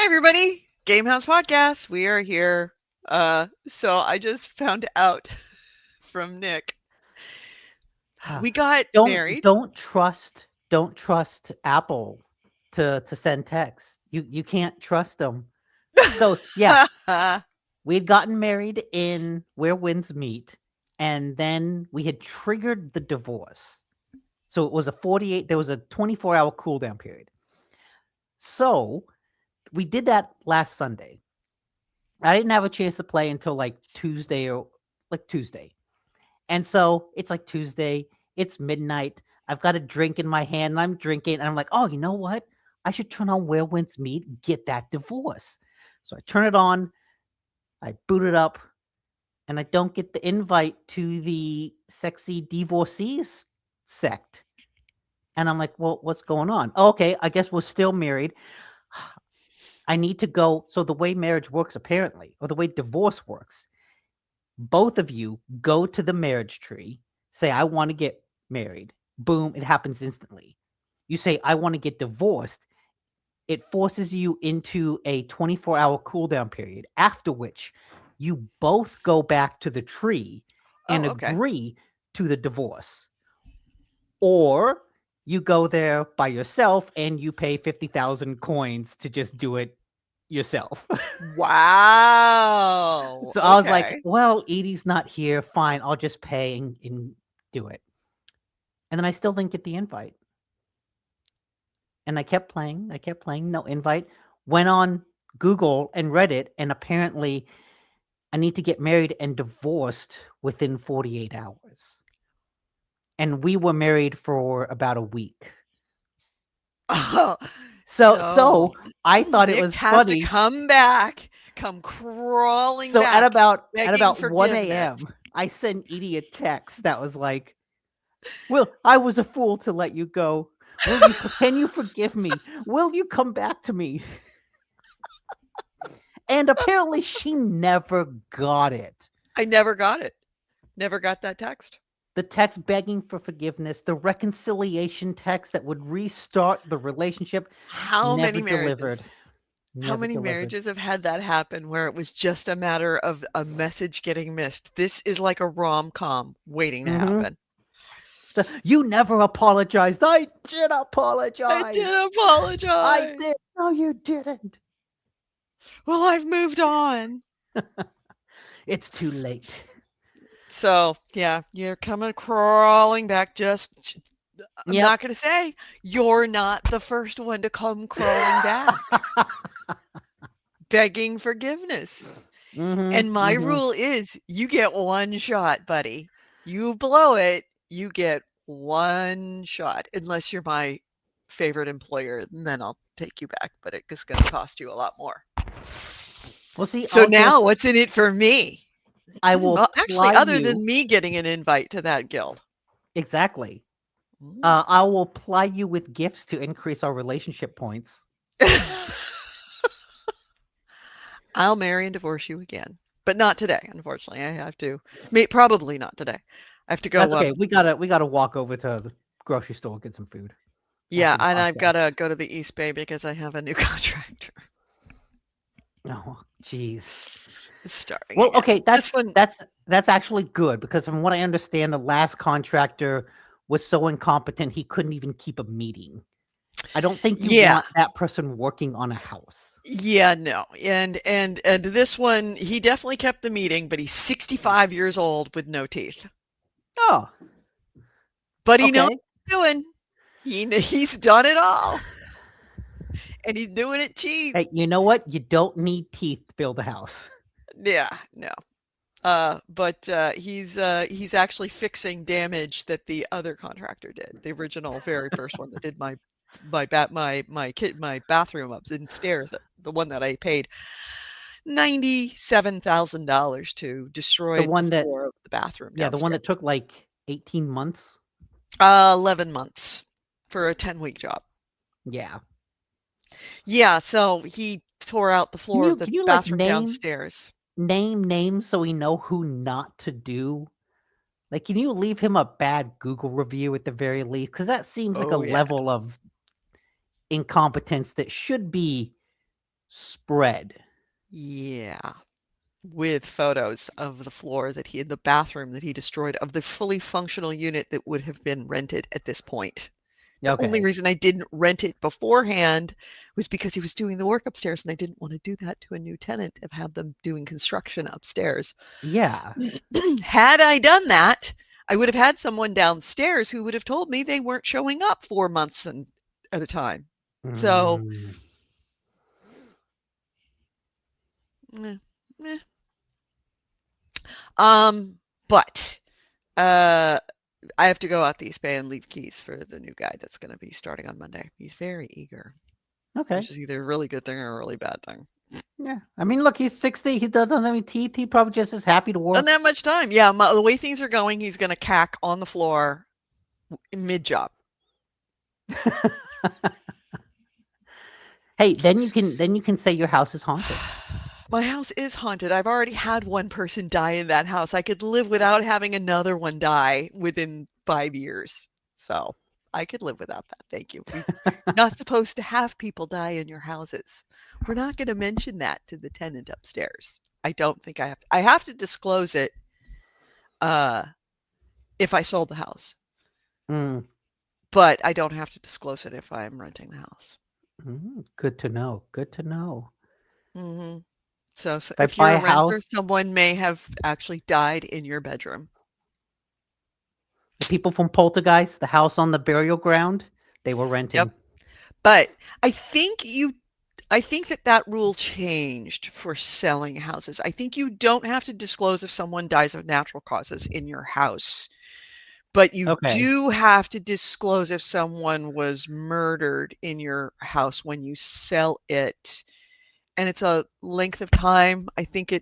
Hey everybody, GameHounds podcast. We are here. So I just found out from Nick. We got don't married. don't trust don't trust Apple to send text. You can't trust them. So yeah, we had gotten married in Where Winds Meet, and then we had triggered the divorce. So it was a 48. There was a 24-hour cooldown period. So we did that last Sunday. I didn't have a chance to play until like Tuesday. And so it's like Tuesday, it's midnight. I've got a drink in my hand and I'm drinking. And I'm like, oh, you know what? I should turn on Where Winds Meet, get that divorce. So I turn it on, I boot it up, and I don't get the invite to the sexy divorcees sect. And I'm like, well, what's going on? Oh, okay, I guess we're still married. I need to go. So the way marriage works, apparently, or the way divorce works, both of you go to the marriage tree, say, I want to get married. Boom, it happens instantly. You say, I want to get divorced. It forces you into a 24-hour cooldown period, after which you both go back to the tree and Oh, okay. agree to the divorce. Or you go there by yourself and you pay 50,000 coins to just do it yourself. Wow. So I was like, Okay. well, Edie's not here. Fine, I'll just pay and do it. And then I still didn't get the invite. And I kept playing, no invite. Went on Google and read it, and apparently I need to get married and divorced within 48 hours. And we were married for about a week. Oh, So so I thought it Nick was has to funny. come back, come crawling So back, at begging about 1 forgiveness. a.m., I sent Edie a text that was like, "Well, I was a fool to let you go. Can you forgive me? Will you come back to me?" And apparently she never got it. I never got it. Never got that text. The text begging for forgiveness, the reconciliation text that would restart the relationship, How never many marriages? delivered. How Never many delivered. marriages have had that happen where it was just a matter of a message getting missed? This is like a rom-com waiting to Hmm. happen. So you never apologized. I did I did apologize. I did. apologize. No, you didn't. Well, I've moved on. It's too late. So, yeah, you're coming crawling back. I'm Yep. not going to say you're not the first one to come crawling back, begging forgiveness. Hmm. And my Hmm. rule is you get one shot, buddy. You blow it, you get one shot, unless you're my favorite employer, and then I'll take you back, but it's going to cost you a lot more. Well, see, So now what's in it for me? I will Well, actually, ply other you than me getting an invite to that guild. exactly. Mm. I will ply you with gifts to increase our relationship points. I'll marry and divorce you again, but not today, unfortunately. I have to, probably not today. I have to That's go. okay. We gotta walk over to the grocery store and get some food Yeah, after the and I've got podcast. to go to the East Bay because I have a new contractor. Oh, jeez. It's starting Well, again. okay, This one, that's actually good because from what I understand, the last contractor was so incompetent he couldn't even keep a meeting. I don't think you yeah, want that person working on a house. yeah, no, and this one, he definitely kept the meeting, but he's 65 years old with no teeth. Oh, But he knows what okay. he's doing. He's done it all, and he's doing it cheap. Hey, you know what? You don't need teeth to build a house. Yeah, no. But he's actually fixing damage that the other contractor did. The original, very first one that did my bathroom ups and stairs. The one that I paid $97,000 to The destroyed the one that floor of the bathroom Yeah, the one that downstairs. took like 18 months. 11 months for a 10-week job. Yeah. Yeah, so he tore out the Can floor of you the can you like bathroom name downstairs. names so we know who not to do? Like, can you leave him a bad Google review at the very least? Because that seems like a Oh yeah. level of incompetence that should be spread. Yeah. With photos of the floor that the bathroom that he destroyed of the fully functional unit that would have been rented at this point. The only Okay. reason I didn't rent it beforehand was because he was doing the work upstairs, and I didn't want to do that to a new tenant and have them doing construction upstairs. Yeah. Had I done that, I would have had someone downstairs who would have told me they weren't showing up 4 months at a time. So, Mm, meh, meh. Um, but uh, I have to go out the East Bay and leave keys for the new guy that's going to be starting on Monday. He's very eager, okay. which is either a really good thing or a really bad thing. Yeah. I mean, look, he's 60. He doesn't have any teeth. He probably just is happy to Doesn't work. have much time. Yeah, the way things are going, he's going to cack on the floor mid job. Hey, then you can say your house is haunted. My house is haunted. I've already had one person die in that house. I could live without having another one die within 5 years. So, I could live without that. Thank you. You're not supposed to have people die in your houses. We're not going to mention that to the tenant upstairs. I don't think I have to disclose it uh if I sold the house, Mm, but I don't have to disclose it if I'm renting the house. good to know. Good to know. Mhm. So, If I if buy you're a a renter, house, someone may have actually died in your bedroom. the people from Poltergeist, the house on the burial ground, they were Yep. renting. But I think that that rule changed for selling houses. I think you don't have to disclose if someone dies of natural causes in your house, but you Okay. do have to disclose if someone was murdered in your house when you sell it. And it's a length of time. I think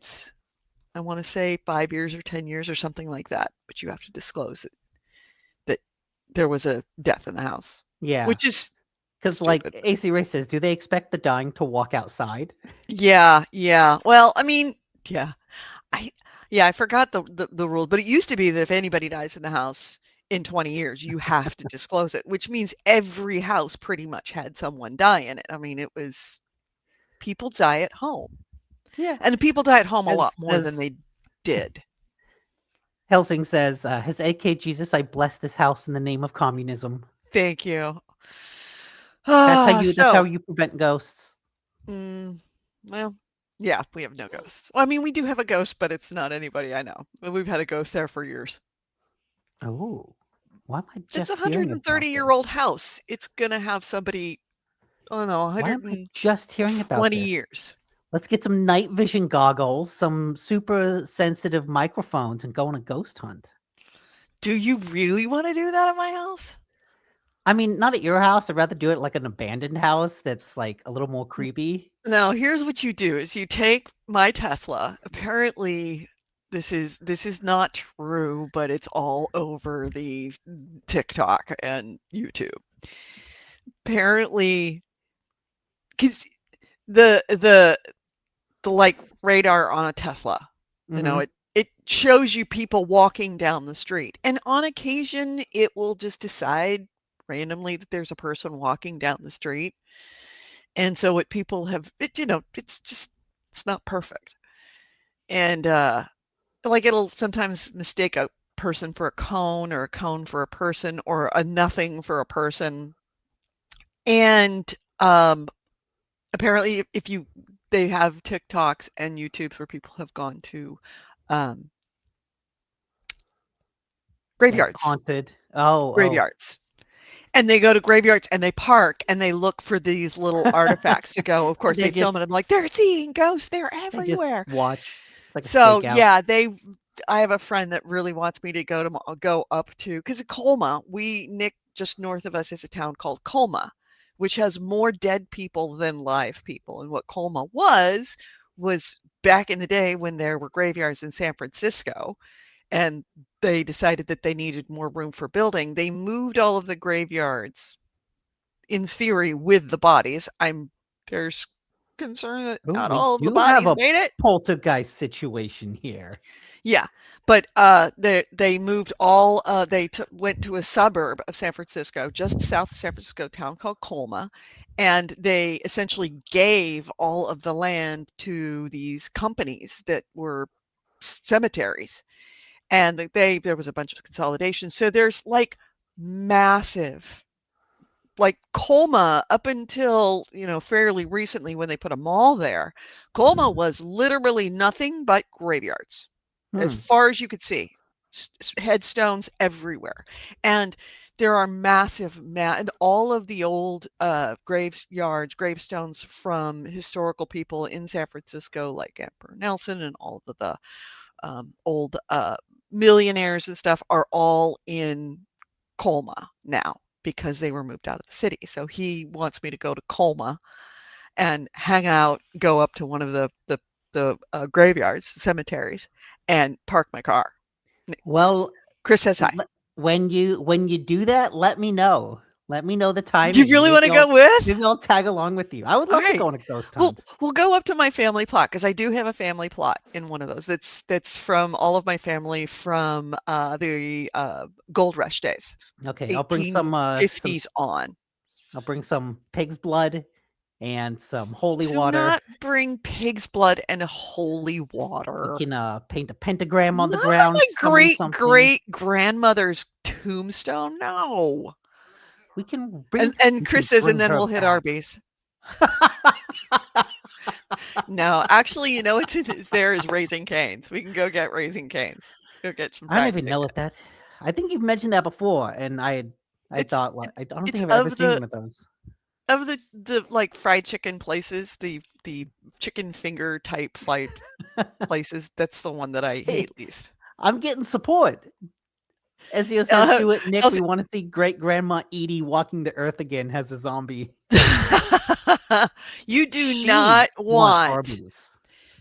I want to say 5 years or 10 years or something like that, but you have to disclose it, that there was a death in the house, Yeah. which is Because, like stupid. AC Ray says, do they expect the dying to walk outside? Yeah, yeah. Well, I mean, yeah. I yeah, I forgot the rule, but it used to be that if anybody dies in the house in 20 years, you have to disclose it, which means every house pretty much had someone die in it. I mean, it was people die at home. Yeah. And people die at home a lot more than As they did. Helsing says, "Has AK Jesus, I bless this house in the name of communism." Thank you. That's how Ah, you. That's how so, you prevent ghosts. mm, well, yeah, we have no ghosts. Well, I mean, we do have a ghost, but it's not anybody I know. We've had a ghost there for years. Oh, why am I It's a just hearing about this? 130-year-old house. It's gonna have somebody, oh no, Why am I just hearing about 120 this? years. Let's get some night vision goggles, some super sensitive microphones, and go on a ghost hunt. Do you really wanna do that at my house? I mean, not at your house. I'd rather do it like an abandoned house that's like a little more creepy. No, here's what you do is you take my Tesla. Apparently, this is not true, but it's all over the TikTok and YouTube. Apparently, because the like radar on a Tesla, Mm-hmm. it shows you people walking down the street, and on occasion it will just decide randomly that there's a person walking down the street. And so what people have it's just it's not perfect. And like it'll sometimes mistake a person for a cone or a cone for a person or a nothing for a person. And apparently if you they have TikToks and YouTubes where people have gone to um, Like graveyards, haunted. Oh. graveyards. And they go to graveyards and they park and they look for these little artifacts to go. Of And course, they film it. I'm like, they're seeing ghosts. They're they just everywhere. watch. It's like a So stakeout. yeah, I have a friend that really wants me to go up to because Colma, Nick just north of us is a town called Colma, which has more dead people than live people. And what Colma was back in the day when there were graveyards in San Francisco, and they decided that they needed more room for building. They moved all of the graveyards in theory with the bodies. There's concerned that Ooh, not we all of the do have bodies a made it. poltergeist situation here. Yeah, but, they moved all, they went to a suburb of San Francisco, just south of San Francisco, a town called Colma, and they essentially gave all of the land to these companies that were cemeteries, and there was a bunch of consolidation. So there's like massive, like Colma up until, fairly recently when they put a mall there, Colma was literally nothing but graveyards as Hmm. far as you could see. Headstones everywhere. And there are massive, and all of the old graveyards, gravestones from historical people in San Francisco, like Emperor Nelson and all of the old millionaires and stuff, are all in Colma now because they were moved out of the city. So he wants me to go to Colma and hang out, go up to one of the graveyards, cemeteries, and park my car. Well, Chris says hi. when you do that, let me know. Let me know the Do you timing. really want to go with? Maybe I'll tag along with you. I would All love to right. go on a ghost We'll hunt. we'll go up to my family plot because I do have a family plot in one of those. That's from all of my family from the gold rush days, Okay, I'll bring some 1850s on. I'll bring some pig's blood and some holy Do water. not bring pig's blood and holy We water. can paint a pentagram on the Not on ground, my summon great something. great grandmother's tombstone. No. We can And Chris says, and then her we'll hit back. Arby's. No, actually, what's is there is Raising Cane's. We can go get Raising Cane's. Go get some I don't fried even know chicken. what that. I think you've mentioned that before, and I It's thought, like, it's I don't it's think I've ever seen one of those. of the like fried chicken places, the chicken finger type fried places. That's the one that I hate Hey, least. I'm getting support. Ezio says, Uh, "Do it, Nick. also, We want to see Great Grandma Edie walking the earth again as a zombie." you do She not wants want Arby's.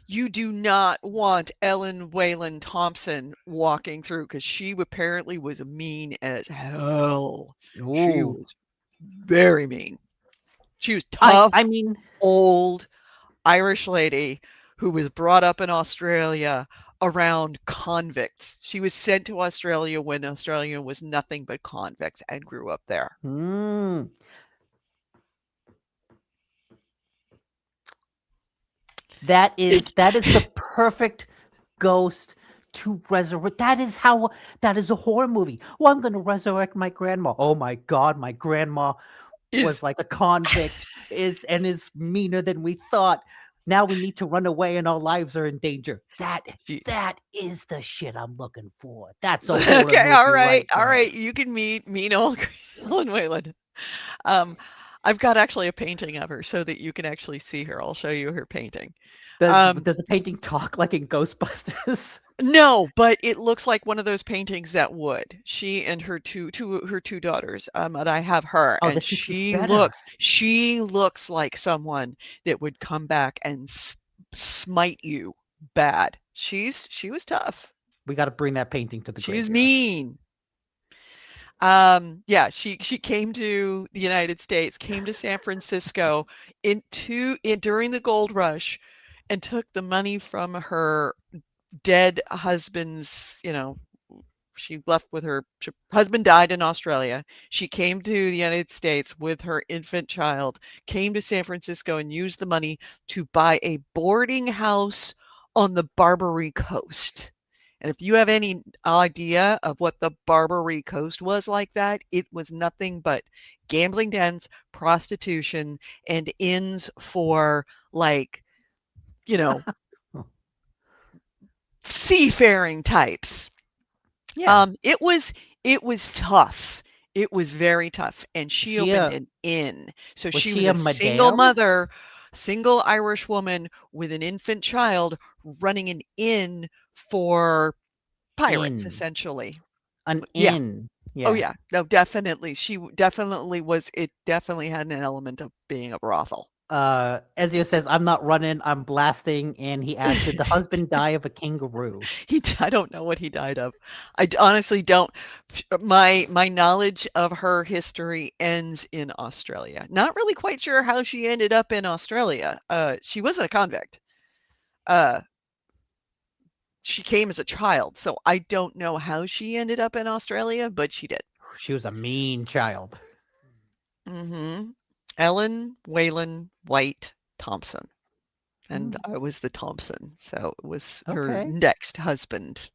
you do not want Ellen Wayland Thompson walking through because she apparently was mean as hell. She Ooh, was very mean. She was I tough, mean, old Irish lady who was brought up in Australia around convicts. She was sent to Australia when Australia was nothing but convicts and grew up there. hmm, that is the perfect ghost to resurrect. That is a horror movie. Well, I'm going to resurrect my grandma. Oh my god, my grandma was Is like a convict is meaner than we thought. Now we need to run away and our lives are in danger. she That is the shit I'm looking for. That's a horror okay, movie right all there. right. You can meet old Ellen Wayland. Um, I've got actually a painting of her so that you can actually see her. I'll show you her painting. Um, Does the painting talk like in Ghostbusters? no, but it looks like one of those paintings that would. She and her two daughters. And I have her, Oh, and this is better. she looks like someone that would come back and smite you bad. She was tough. We got to bring that painting to the She was graveyard. mean. Yeah, she came to the United States, came to San Francisco during the gold rush and took the money from her dead husband's, she left with her husband died in Australia. She came to the United States with her infant child, came to San Francisco and used the money to buy a boarding house on the Barbary Coast. And if you have any idea of what the Barbary Coast was like that, it was nothing but gambling dens, prostitution, and inns for like, you know, seafaring types. Yeah. It was tough. It was very tough, and Was she she opened a an inn. So was she she was a a single madame? mother, single Irish woman with an infant child running an inn for pirates, In essentially. an Yeah. inn. Oh, Yeah. yeah. No, definitely. She definitely was it definitely had an element of being a brothel. Ezio says, "I'm not running, I'm blasting," and he asked, "Did the husband die of a kangaroo?" I don't know what he died of. Honestly don't. My knowledge of her history ends in Australia. Not really quite sure how she ended up in Australia. She was a convict. Uh, she came as a child, so I don't know how she ended up in Australia, but she did. She was a mean child. Mhm. Ellen Whalen White Thompson, and Mm, I was the Thompson, so it was her okay. next husband.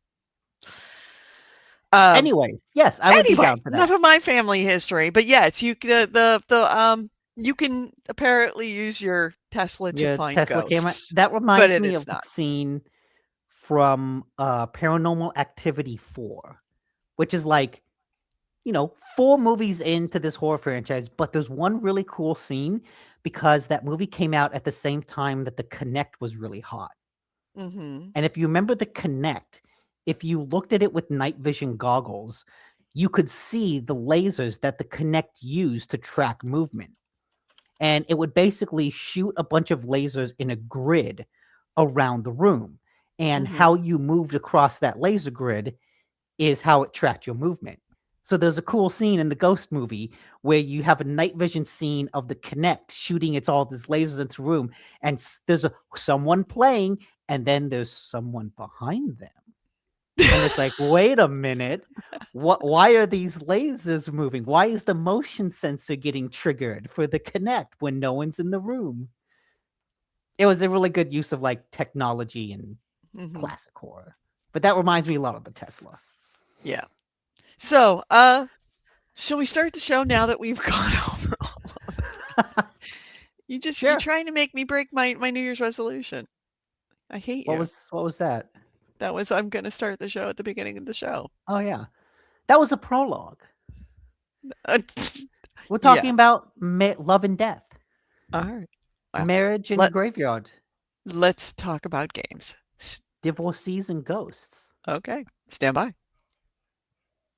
Um, Anyways, yes, I would be anyway, down for enough that. of my family history, but yes, you can apparently use your Tesla to Yeah, find Tesla camera. ghosts, That but reminds it me is of the not. scene from Paranormal Activity 4, which is like, 4 movies into this horror franchise, but there's one really cool scene because that movie came out at the same time that the Connect was really hot. Mhm. And if you remember the Connect, if you looked at it with night vision goggles, you could see the lasers that the Connect used to track movement. And it would basically shoot a bunch of lasers in a grid around the room. And how Mhm. you moved across that laser grid is how it tracked your movement. So there's a cool scene in the Ghost movie where you have a night vision scene of the Connect shooting its all this lasers into the room, and there's someone playing, and then there's someone behind them, and it's like, wait a minute, what? Why are these lasers moving? Why is the motion sensor getting triggered for the Connect when no one's in the room? It was a really good use of like technology and Mhm. classic horror, but that reminds me a lot of the Tesla. Yeah. So, shall we start the show now that we've gone over all of it? You're Sure. trying to make me break my New Year's resolution. I hate you. What was that? That was I'm gonna start the show at the beginning of the show. Oh yeah, that was a prologue. Uh, We're talking yeah. about love and death, All right. Well, marriage and let graveyard, let's talk about games. divorcees and ghosts. Okay. Stand by.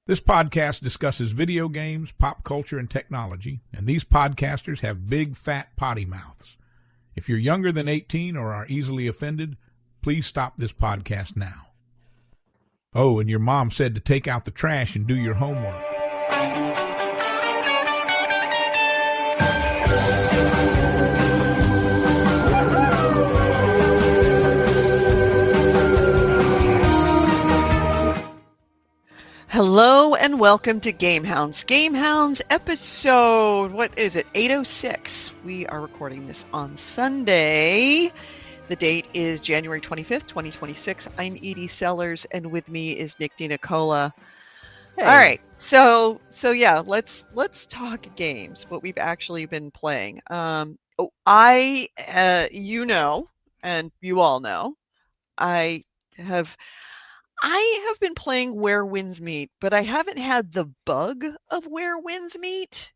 This podcast discusses video games, pop culture, and technology, and these podcasters have big, fat potty mouths. If you're younger than 18 or are easily offended, please stop this podcast now. Oh, and your mom said to take out the trash and do your homework. Hello and welcome to GameHounds. GameHounds episode, what is it? 806. We are recording this on Sunday. The date is January 25th, 2026. I'm Edie Sellers, and with me is Nick DiNicola. All Hey, right. So yeah, let's talk games, what we've actually been playing. You know, and you all know, I have I have been playing Where Winds Meet, but I haven't had the bug of Where Winds Meet.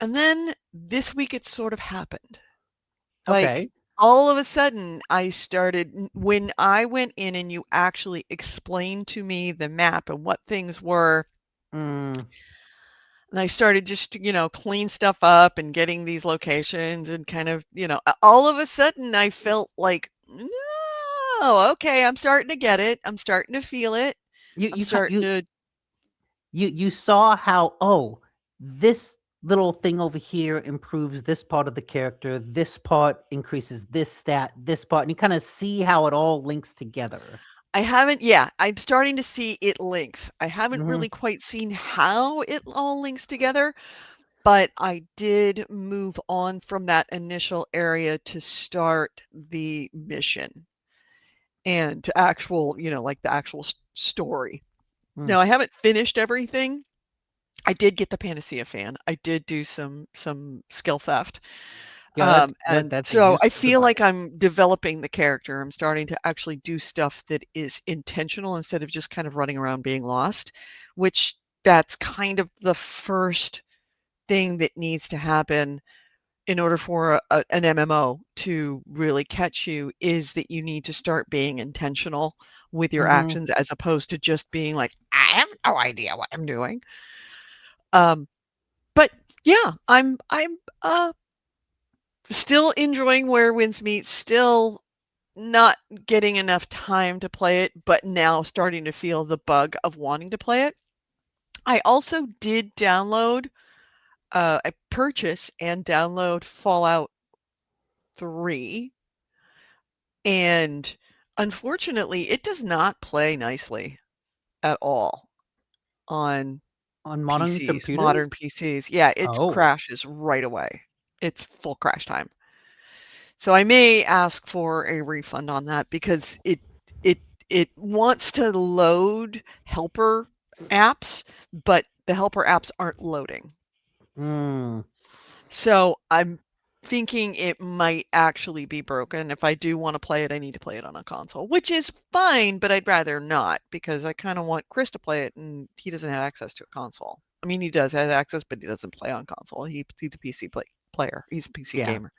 And then this week it sort of happened. Like okay. all of a sudden I started when I went in and you actually explained to me the map and what things were, Mm, and I started just to, clean stuff up and getting these locations and kind of, all of a sudden I felt like, no, okay, I'm starting to get it. I'm starting to feel it. you I'm you ki- starting to you saw how, this little thing over here improves this part of the character, this part increases this stat, this part, and you kind of see how it all links together. I haven't yeah, I'm starting to see it links. I haven't Hmm. really quite seen how it all links together, but I did move on from that initial area to start the mission and to actual, like the actual story. Mm. Now, I haven't finished everything. I did get the Panacea fan. I did do some skill theft. Good, good. And That's a so I useful feel like device. I'm developing the character. I'm starting to actually do stuff that is intentional instead of just kind of running around being lost, which that's kind of the first thing that needs to happen in order for an MMO to really catch you is that you need to start being intentional with your Hmm. actions as opposed to just being like, I have no idea what I'm doing. Um, but yeah, I'm Still enjoying Where Winds Meet, still not getting enough time to play it, but now starting to feel the bug of wanting to play it. I also did download, I purchase and download Fallout 3, and unfortunately, it does not play nicely at all on On modern computers? modern PCs. Yeah, it Oh. crashes right away. It's full crash time. So I may ask for a refund on that because it it wants to load helper apps, but the helper apps aren't loading. Mm. So I'm thinking it might actually be broken. If I do want to play it, I need to play it on a console, which is fine, but I'd rather not because I kind of want Chris to play it and he doesn't have access to a console. I mean, he does have access, but he doesn't play on console. He's a PC player. He's a PC Yeah. gamer.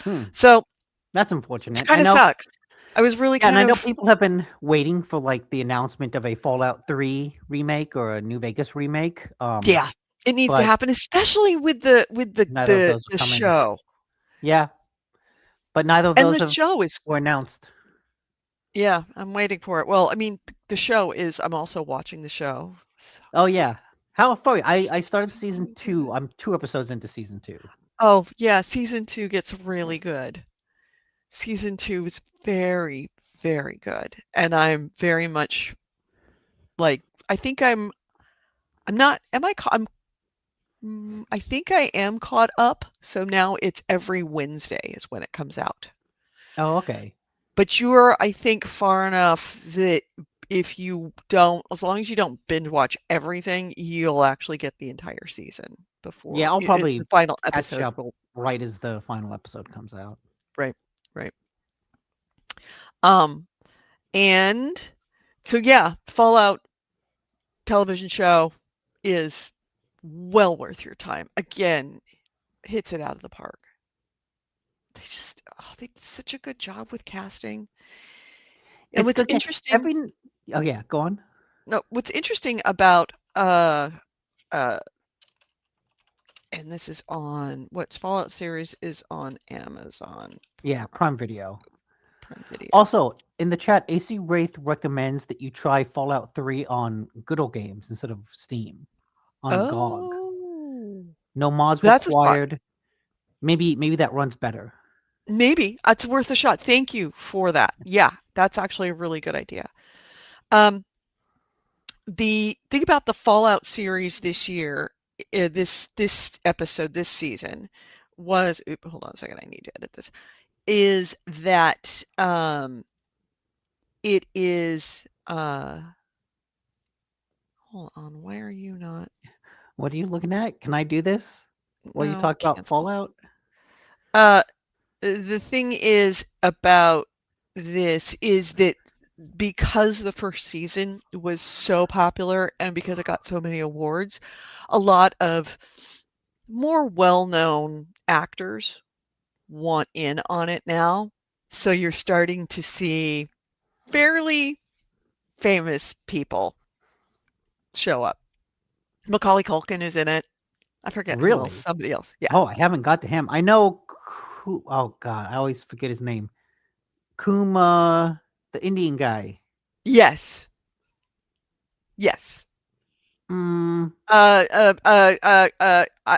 Hmm. So That's it unfortunate. I kind of know. sucks. I was really Yeah, and kind I know of people have been waiting for like the announcement of a Fallout 3 remake or a New Vegas remake. yeah, it needs to But happen, especially with the neither of those are the coming. show. Yeah, but neither of And those the have show is were announced. yeah, I'm waiting for it. Well, I mean, the show is I'm also watching the show. So Oh yeah. How funny. I started so season 2. good. I'm 2 episodes into season 2. Oh, yeah, season 2 gets really good. Season 2 is very, very good. And I'm very much like I think I'm not am I ca- I'm I think I am caught up. So now it's every Wednesday is when it comes out. Oh, okay. But you're, I think, far enough that if you don't, as long as you don't binge watch everything, you'll actually get the entire season Yeah, before I'll the probably final catch episode. up right as the final episode comes out. Right, right. Um, and so yeah, Fallout television show is well worth your time. Again, hits it out of the park. They did such a good job with casting. And It's what's good. interesting, Every Oh yeah, go on. no, what's interesting about uh and this is on what's Fallout series is on Amazon Yeah, Prime Video. Prime Video. Also, in the chat, AC Wraith recommends that you try Fallout 3 on Good Old Games instead of Steam on GOG. Oh, No mods that's a spot. required. Maybe that runs better. Maybe it's worth a shot. Thank you for that. Yeah, that's actually a really good idea. The thing about the Fallout series this year, this episode, this season was, hold on a second, I need to edit this, is that it is hold on, why are you not? What are you looking at? Can I do this while you No, talk about cancel. Fallout? The thing is about this is that because the first season was so popular and because it got so many awards, a lot of more well-known actors want in on it now. So you're starting to see fairly famous people show up. Macaulay Culkin is in it. I forget who else. Really? Somebody else. Yeah. Oh, I haven't got to him. I know who. Oh God, I always forget his name. Kuma, the Indian guy. Yes. Yes. Mm,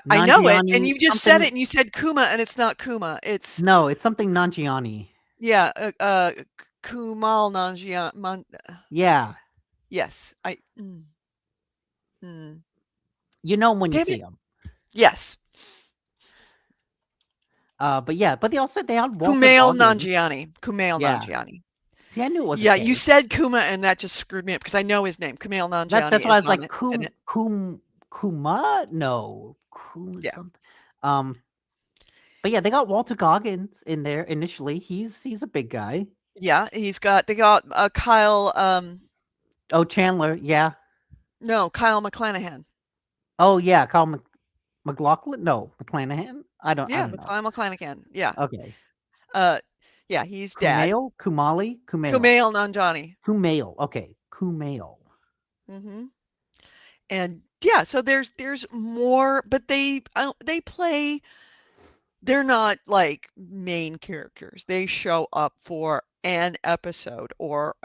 I know it, and Nanjiani you just said something. it, and you said Kuma, and it's not Kuma. It's No, it's something Nanjiani. yeah, Kumal Nanjiani. Yeah, Yes, mm. you know him when you Damn see it. him. Yes, But yeah, but they also they had Walter Kumail Goggins. Nanjiani. Kumail Yeah. Nanjiani. See, I knew it was a Yeah, you K. said Kuma, and that just screwed me up because I know his name. Kumail Nanjiani That's why I is was on like it. In it. Kuma? No. Yeah, Something. Um, but yeah, they got Walter Goggins in there initially. He's a big guy. yeah. They got Kyle. Oh, Chandler, yeah. No, Kyle McClanahan. Oh yeah, McLaughlin? No, McClanahan? I Yeah, don't know. Kyle McClanahan. Yeah. Okay. Uh, yeah, he's dad. Kumail? Kumali? Kumail. Kumail Nanjiani. Kumail. Okay. Kumail. Mm-hmm. And yeah, so there's more, but they play they're not like main characters. They show up for an episode or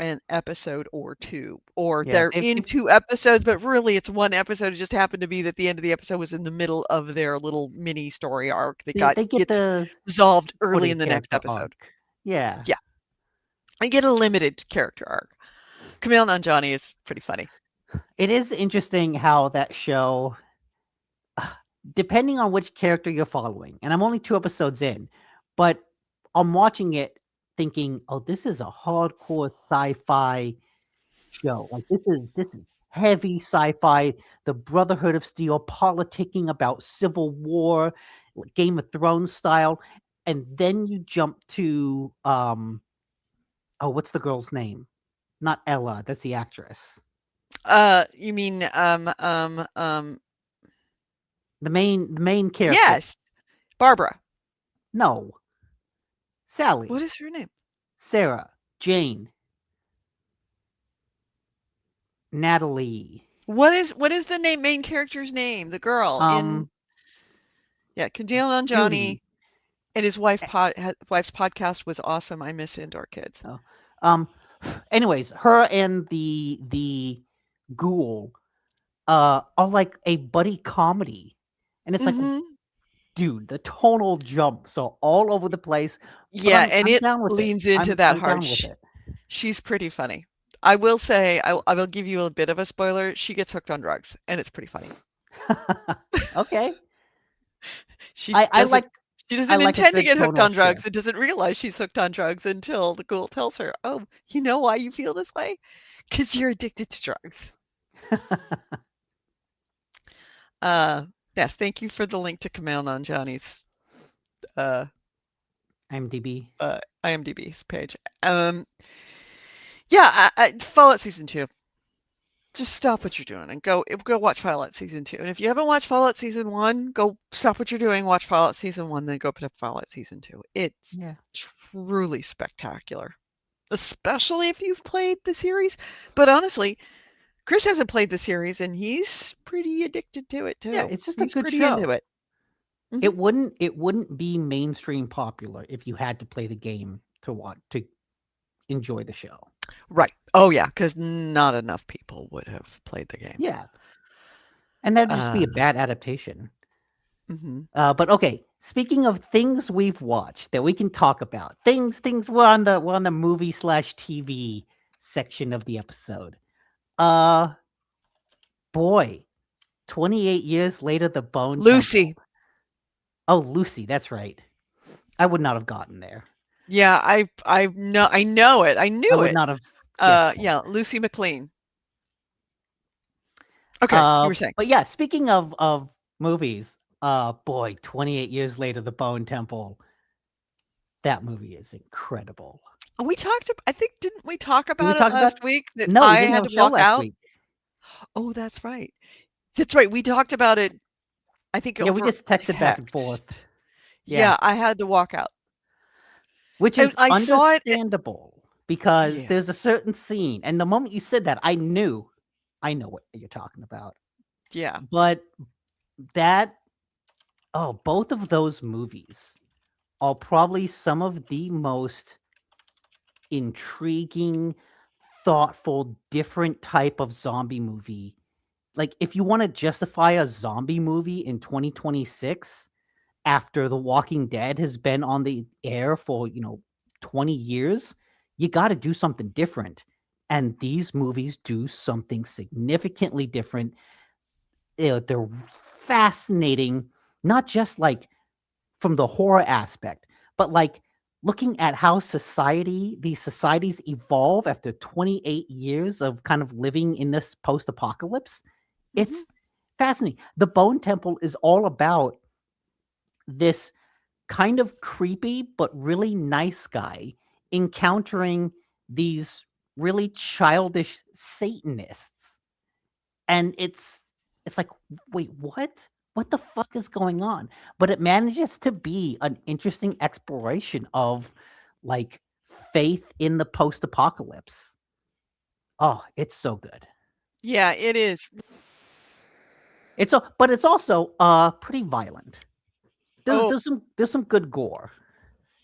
two, or Yeah, they're in 2 episodes, but really it's one episode. It just happened to be that the end of the episode was in the middle of their little mini story arc that they get gets the resolved early supporting in the next character episode. arc. Yeah. Yeah. I get a limited character arc. Kumail Nanjiani is pretty funny. It is interesting how that show, depending on which character you're following, and I'm only 2 episodes in, but I'm watching it thinking, "Oh, this is a hardcore sci-fi show. Like this is heavy sci-fi, the Brotherhood of Steel, politicking about Civil War, Game of Thrones style." And then you jump to what's the girl's name? Not Ella, that's the actress. You mean The main character. yes, Barbara. No. Sally. What is her name? Sarah. Jane. Natalie. What is the main character's name? The girl in Kumail Nanjiani, Judy. and his wife's podcast was awesome. I miss Indoor Kids. Anyways, her and the ghoul are like a buddy comedy. And it's like, dude, the tonal jumps are all over the place. Yeah, and I'm it down with leans it. into that I'm hard. down with it. She's pretty funny. I will say, I will give you a bit of a spoiler. She gets hooked on drugs, and it's pretty funny. Okay. She I doesn't like intend to get hooked on drugs shift. and doesn't realize she's hooked on drugs until the ghoul tells her, "Oh, you know why you feel this way? Because you're addicted to drugs." Yes, thank you for the link to Kumail Nanjiani's IMDb's page. Yeah, Fallout Season 2. Just stop what you're doing and go watch Fallout Season 2. And if you haven't watched Fallout Season 1, go stop what you're doing, watch Fallout Season 1, then go put up Fallout Season 2. It's truly spectacular, especially if you've played the series. But honestly, Chris hasn't played the series, and he's pretty addicted to it too. Yeah, it's just he's a good pretty show. into it. It wouldn't be mainstream popular if you had to play the game to enjoy the show. Right. Oh yeah, because not enough people would have played the game. Yeah. And that'd just be a bad adaptation. But okay, speaking of things we've watched that we can talk about, things we're on the movie/TV section of the episode. Boy, 28 years later, the Bone Lucy. Temple. Oh, Lucy, that's right. I would not have gotten there. Yeah, I know it. I knew it. I would not have. Yeah, Lucy McLean. Okay, you were saying. But yeah, speaking of movies, boy, 28 years later, the Bone Temple. That movie is incredible. We talked. I think didn't we talk about it last week? That no, I we didn't had have to a show walk last out. Week. Oh, that's right. That's right. We talked about it. I think. Yeah, we just texted back and forth. Yeah, I had to walk out. Which is understandable because there's a certain scene, and the moment you said that, I know what you're talking about. Yeah. But both of those movies are probably some of the most intriguing, thoughtful, different type of zombie movie. Like, if you want to justify a zombie movie in 2026, after The Walking Dead has been on the air for, 20 years, you got to do something different. And these movies do something significantly different. They're fascinating, not just like from the horror aspect, but like looking at how these societies evolve after 28 years of kind of living in this post-apocalypse. It's fascinating. The Bone Temple is all about this kind of creepy but really nice guy encountering these really childish Satanists. And it's like, wait, what? What the fuck is going on? But it manages to be an interesting exploration of like faith in the post-apocalypse. Oh, it's so good. Yeah, it is. But it's also pretty violent. There's there's some good gore.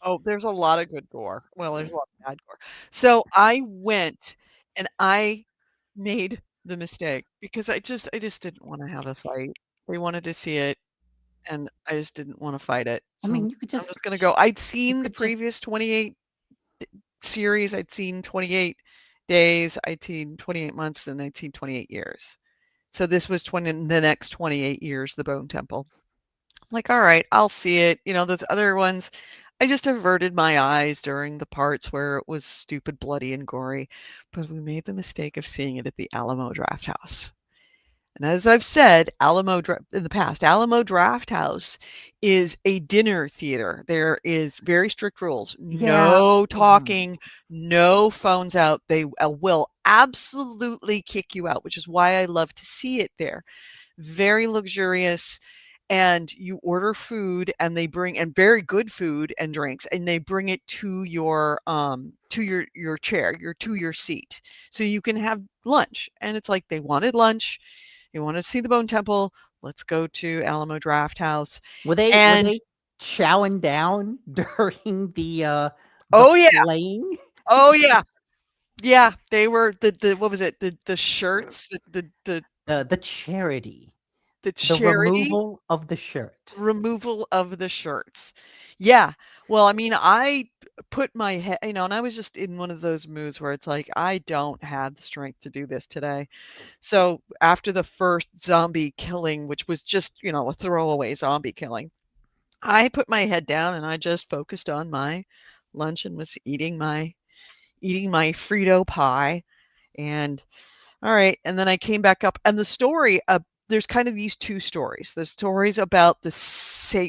Oh, there's a lot of good gore. Well, there's a lot of bad gore. So I went and I made the mistake because I just didn't want to have a fight. They wanted to see it and I just didn't want to fight it. I So mean, you could I'm just just gonna go. I'd you seen the could just previous 28 series, I'd seen 28 days, I'd seen 28 months, and I'd seen 28 years. So this was the next 28 years, the Bone Temple. Like, all right, I'll see it. You know, those other ones, I just averted my eyes during the parts where it was stupid, bloody, and gory. But we made the mistake of seeing it at the Alamo Draft House. And as I've said, in the past, Alamo Draft House is a dinner theater. There is very strict rules. yeah. No talking, no phones out. They will absolutely kick you out, which is why I love to see it there. Very luxurious, and you order food and they bring and very good food and drinks, and they bring it to your chair, to your seat. So you can have lunch. And it's like they wanted lunch. They wanted to see the Bone Temple. Let's go to Alamo Draft House. Were And they chowing down during the oh yeah, flaying? oh yeah. Yeah, they were the what was it? The shirts, The charity, the the charity removal of the shirt. removal of the shirts. Yeah. Well, I mean, I put my head, and I was just in one of those moods where it's like, I don't have the strength to do this today. So after the first zombie killing, which was just, a throwaway zombie killing, I put my head down and I just focused on my lunch and was eating my Frito pie. And all right, and then I came back up, and the story there's kind of these two stories. The stories about the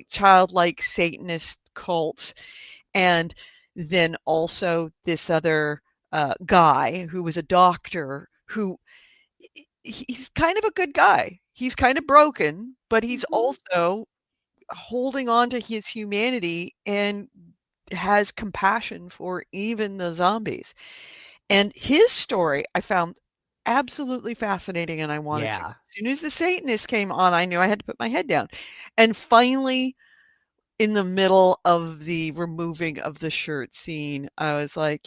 childlike Satanist cult, and then also this other guy who was a doctor who he's kind of a good guy. He's kind of broken, but he's also holding on to his humanity and has compassion for even the zombies. And his story I found absolutely fascinating, and I wanted to. Yeah. As soon as the Satanist came on, I knew I had to put my head down. And finally, in the middle of the removing of the shirt scene, I was like,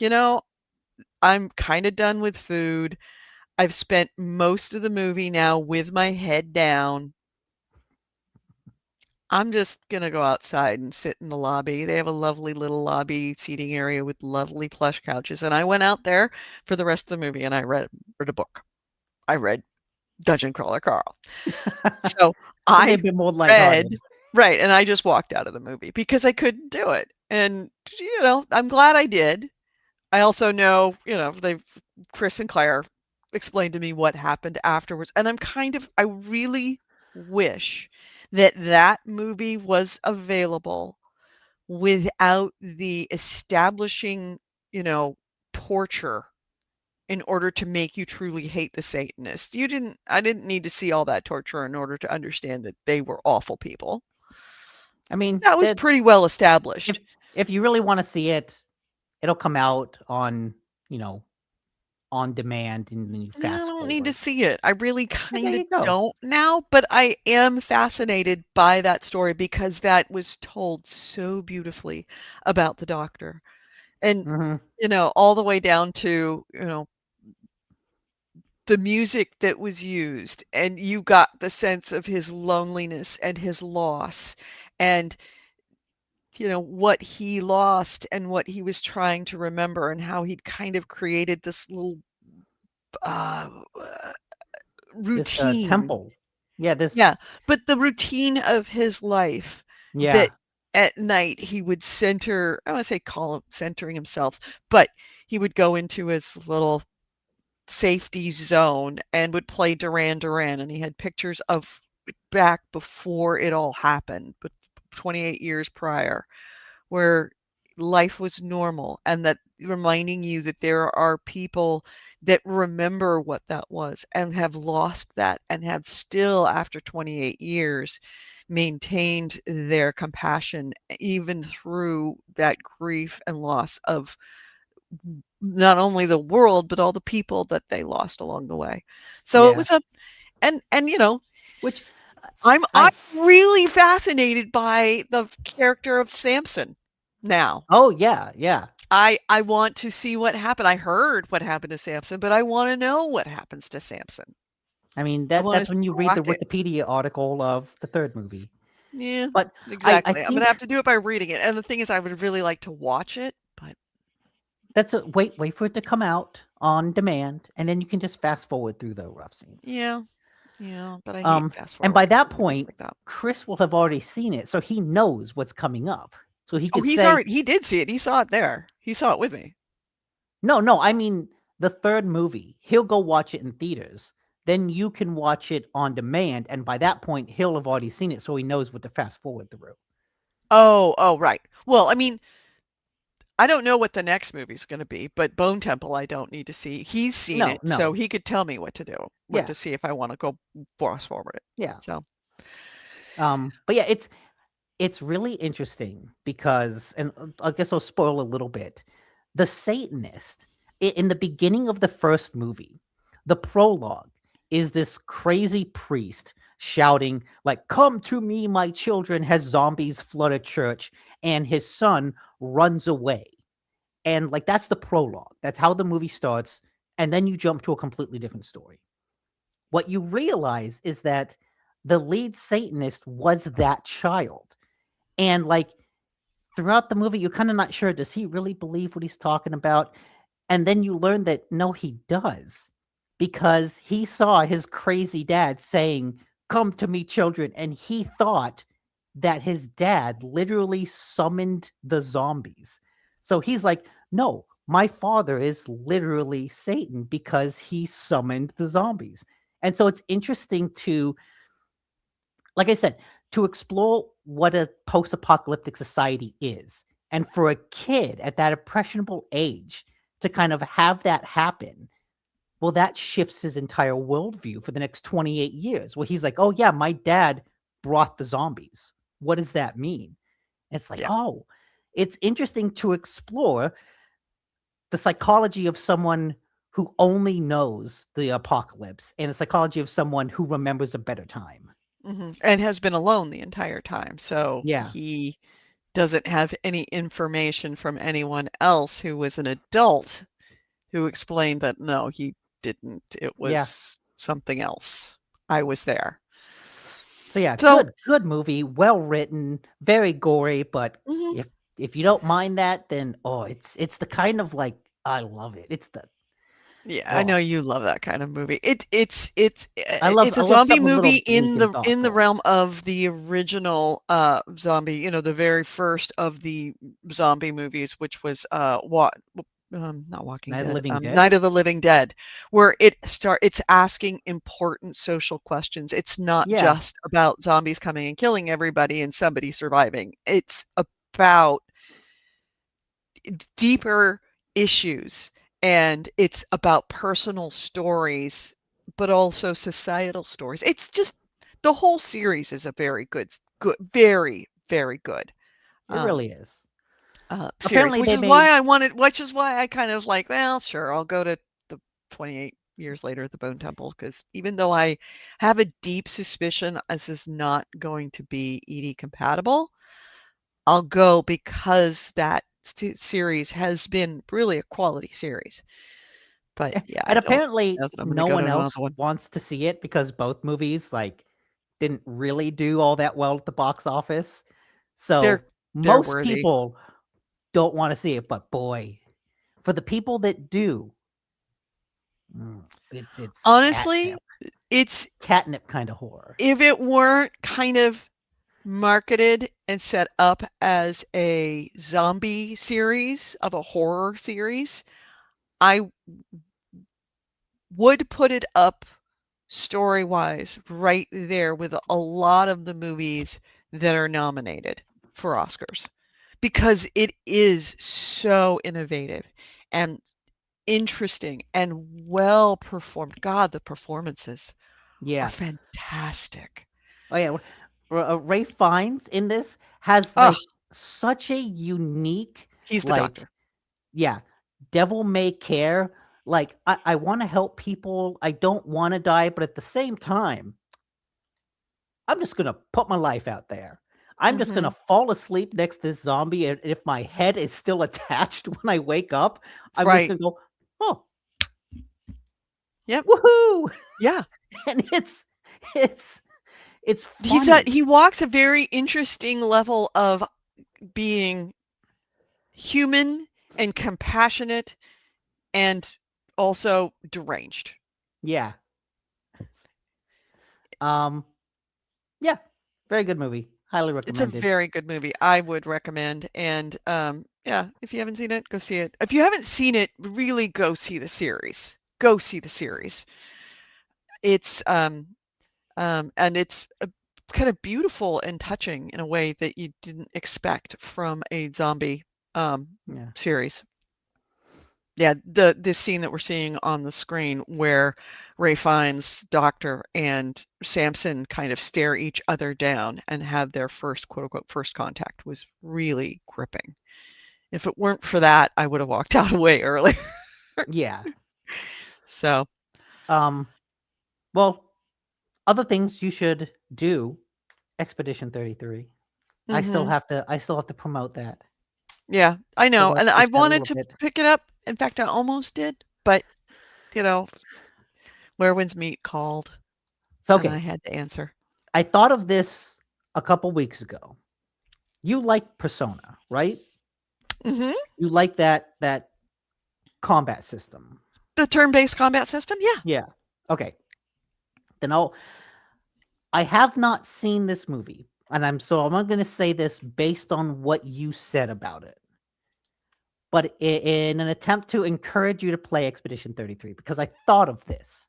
I'm kind of done with food. I've spent most of the movie now with my head down. I'm just going to go outside and sit in the lobby. They have a lovely little lobby seating area with lovely plush couches. And I went out there for the rest of the movie and I read a book. I read Dungeon Crawler Carl. So Couldn't I have been more read, lighthearted. right, and I just walked out of the movie because I couldn't do it. And, I'm glad I did. I also know, Chris and Claire explained to me what happened afterwards. And I really wish that that movie was available without the establishing, torture in order to make you truly hate the Satanists. I didn't need to see all that torture in order to understand that they were awful people. I mean, That was pretty well established. if you really want to see it, it'll come out on, on demand, and then you I fast don't need to forward. see it. I really There kind of you go. don't now, but I am fascinated by that story because that was told so beautifully about the doctor. And, hmm all the way down to, the music that was used, and you got the sense of his loneliness and his loss and, what he lost and what he was trying to remember and how he'd kind of created this little uh, This routine. temple. Yeah, this. Yeah, but the routine of his life that Yeah. at night he would I want to say call him centering himself, but he would go into his little safety zone and would play Duran Duran, and he had pictures of back before it all happened, but 28 years prior, where life was normal, and that reminding you that there are people that remember what that was and have lost that and have still, after 28 years, maintained their compassion even through that grief and loss of not only the world but all the people that they lost along the way. So it Yeah. was a and Which I'm I really fascinated by the character of Samson now. oh yeah, yeah. I want to see what happened. I heard what happened to Samson, but I wanna know what happens to Samson. I mean I wanna that's when you read the watch it. Wikipedia article of the third movie. Yeah, But I exactly. I'm gonna think have to do it by reading it, and the thing is I would really like to watch it, but that's a wait for it to come out on demand, and then you can just fast forward through the rough scenes. yeah, yeah, but I hate fast And by forwarding that through movies point, like that. Chris will have already seen it, so he knows what's coming up. So he Oh, could say, he did see it. He saw it there. He saw it with me. "No, no, I mean the third movie. He'll go watch it in theaters. Then you can watch it on demand, and by that point, he'll have already seen it, so he knows what to fast forward through." Oh, right. Well, I mean, I don't know what the next movie's gonna be, but Bone Temple I don't need to see. He's seen No, it, so no, he could tell me what to do, what yeah, to see if I wanna go fast forward it. yeah. So, But yeah, it's really interesting because, and I guess I'll spoil a little bit. The Satanist in the beginning of the first movie, the prologue is this crazy priest shouting like, "Come to me, my children," has zombies flood a church, and his son runs away. And like that's the prologue. That's how the movie starts, and then you jump to a completely different story. What you realize is that the lead Satanist was that child. And like throughout the movie, you're kind of not sure, does he really believe what he's talking about? And then you learn that no, he does, because he saw his crazy dad saying, "Come to me, children." And he thought that his dad literally summoned the zombies. So he's like, "No, my father is literally Satan because he summoned the zombies." And so it's interesting to, like I said, to explore what a post-apocalyptic society is. And for a kid at that impressionable age to kind of have that happen, well, that shifts his entire worldview for the next 28 years. Well, he's like, "Oh, yeah, my dad brought the zombies. What does that mean?" It's like, yeah. oh, it's interesting to explore the psychology of someone who only knows the apocalypse and the psychology of someone who remembers a better time. And has been alone the entire time, so Yeah. he doesn't have any information from anyone else who was an adult who explained that, "No, he didn't. It Yeah. was something else. I was there." So yeah, So good movie, well written, very gory, but mhm. if you don't mind that, then oh, it's the kind of like I love it. It's the Yeah, I oh, know you love that kind of movie. I It's a love zombie something a movie little bleak and in the thoughtful. realm of the original, zombie, the very first of the zombie movies, which was, not Walking Night of the Dead, Living Dead. Night of the Living Dead, where it's asking important social questions. It's not Yeah, just about zombies coming and killing everybody and somebody surviving. It's about deeper issues, and it's about personal stories, but also societal stories. It's just the whole series is a very good, very, very good, it um, really is. series, Apparently they made which is why I kind of like, well, sure, I'll go to the 28 years later at the Bone Temple, because even though I have a deep suspicion this is not going to be ED compatible, I'll go because that series has been really a quality series. But yeah, I and don't apparently know that I'm gonna no go to one another else one. wants to see it because both movies like didn't really do all that well at the box office. They're So they're most worthy. people don't want to see it, but boy, for the people that do, it's Honestly, it's catnip kind of horror. if it weren't kind of marketed and set up as a zombie series of a horror series, I would put it up story-wise right there with a lot of the movies that are nominated for Oscars, because it is so innovative and interesting and well performed. God, the performances are Yeah. fantastic. Oh yeah. Ray Fiennes in this has Oh, like such a unique, he's the like, doctor. yeah, devil may care. Like I want to help people. I don't want to die, but at the same time, I'm just gonna put my life out there. I'm just gonna Mhm. fall asleep next to this zombie, and if my head is still attached when I wake up, I'm just Right. gonna go, "Oh, Yep. woohoo!" Yeah. And it's it's funny. He walks a very interesting level of being human and compassionate and also deranged. Yeah. Um, yeah, very good movie. Highly It's a recommended. very good movie. I would recommend, and, yeah, if you haven't seen it, go see it. If you haven't seen it, really go see the series. Go see the series. It's, and it's, kind of beautiful and touching in a way that you didn't expect from a zombie, Yeah. series. Yeah, this scene that we're seeing on the screen where Ray Fiennes' doctor and Samson kind of stare each other down and have their first, quote unquote, first contact was really gripping. If it weren't for that, I would have walked out way earlier. Yeah. So, Um, well, other things you should do, Expedition 33. mhm. I still have to promote that. Yeah, I So know. let's And I push that a wanted little to bit. pick it up. In fact, I almost did, but, you know, Where Winds Meet called, So and I okay, had to answer. I thought of this a couple weeks ago. You like Persona, right? Mhm. You like that combat system. The turn-based combat system? Yeah. Yeah. Okay. Then I have not seen this movie, and I'm not going to say this based on what you said about it, but in an attempt to encourage you to play Expedition 33, because I thought of this.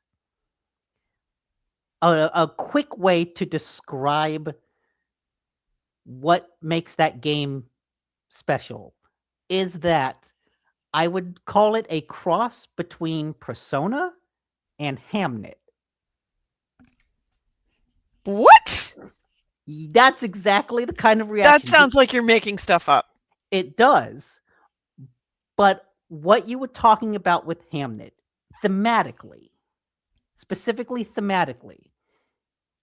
A quick way to describe what makes that game special is that I would call it a cross between Persona and Hamnet. What? That's exactly the kind of That reaction sounds like you're making stuff up. it does. But what you were talking about with Hamnet, thematically, specifically thematically,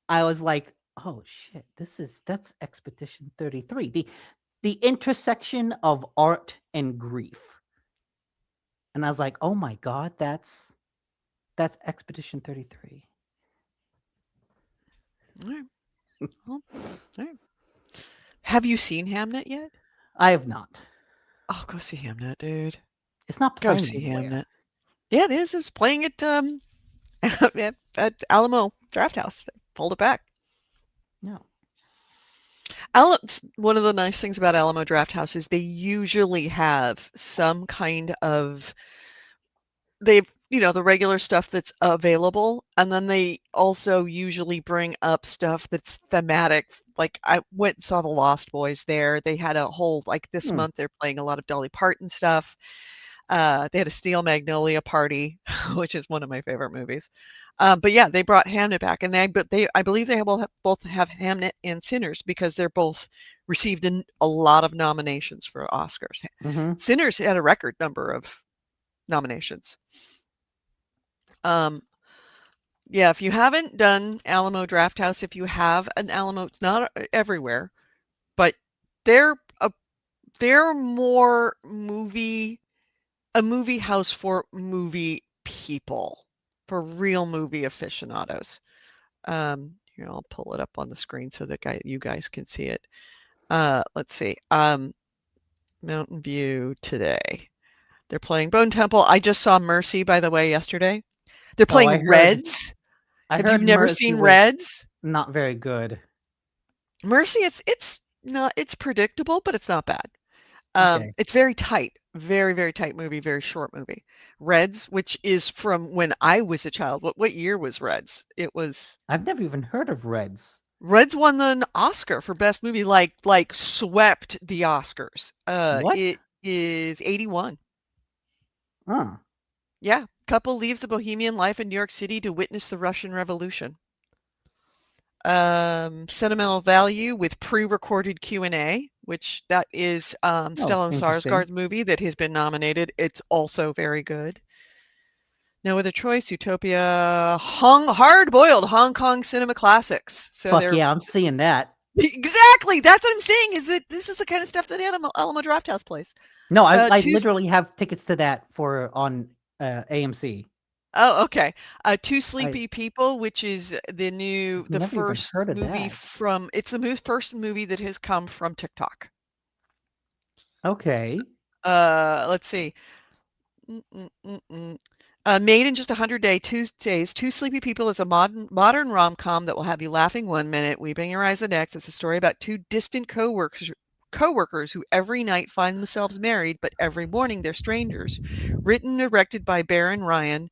I was like, oh shit, that's Expedition 33. The intersection of art and grief. And I was like, oh my god, that's Expedition 33. All right. Well, all right. Have you seen Hamnet yet? I have not. Oh, go see Hamnet, dude. It's not Go playing see anywhere. Hamnet. Yeah, it is. It's playing at at Alamo Draft House. They pulled it back. No. One of the nice things about Alamo Draft House is they usually have some kind of they've the regular stuff that's available, and then they also usually bring up stuff that's thematic. Like I went and saw the Lost Boys there. They had a whole this Hmm. month they're playing a lot of Dolly Parton stuff. They had a Steel Magnolia party, which is one of my favorite movies. But yeah, they brought Hamnet back, and I believe they both have Hamnet and Sinners because they're both received a lot of nominations for Oscars. Mm-hmm. Sinners had a record number of nominations. Um, yeah, if you haven't done Alamo Drafthouse, if you have an Alamo, it's not everywhere, but they're a they're more a movie house for movie people, for real movie aficionados. Here, I'll pull it up on the screen so that you guys can see it. Let's see. Mountain View today. They're playing Bone Temple. I just saw Mercy, by the way, yesterday. They're Oh, playing Reds. I Have you heard never Mercy seen was Reds? not very good. Mercy, it's predictable, but it's not bad. Okay. It's very tight, very, very tight movie, very short movie. Reds, which is from when I was a child. What year was Reds? It was I've never even heard of Reds. Reds won an Oscar for best movie, like swept the Oscars. What? It is 81. Huh. Yeah, couple leaves the bohemian life in New York City to witness the Russian Revolution. Sentimental value with pre-recorded Q&A, which that is Oh, Stellan interesting. Skarsgård's movie that has been nominated. It's also very good. No Other Choice, Utopia, hard-boiled Hong Kong cinema classics. So Fuck they're yeah, I'm seeing that. exactly. That's what I'm saying. Is that this is the kind of stuff that Alamo Drafthouse plays. No, I Two. literally have tickets to that for on AMC. Oh, okay. Two I Sleepy People, which is the never even first heard of movie that. from. It's the first movie that has come from TikTok. Okay. Let's see. Mm, mm, mm, mm. Made in just 100 days, Two Sleepy People is a modern rom-com that will have you laughing one minute, weeping your eyes the next. It's a story about two distant coworkers who every night find themselves married, but every morning they're strangers. Written and directed by Baron Ryan,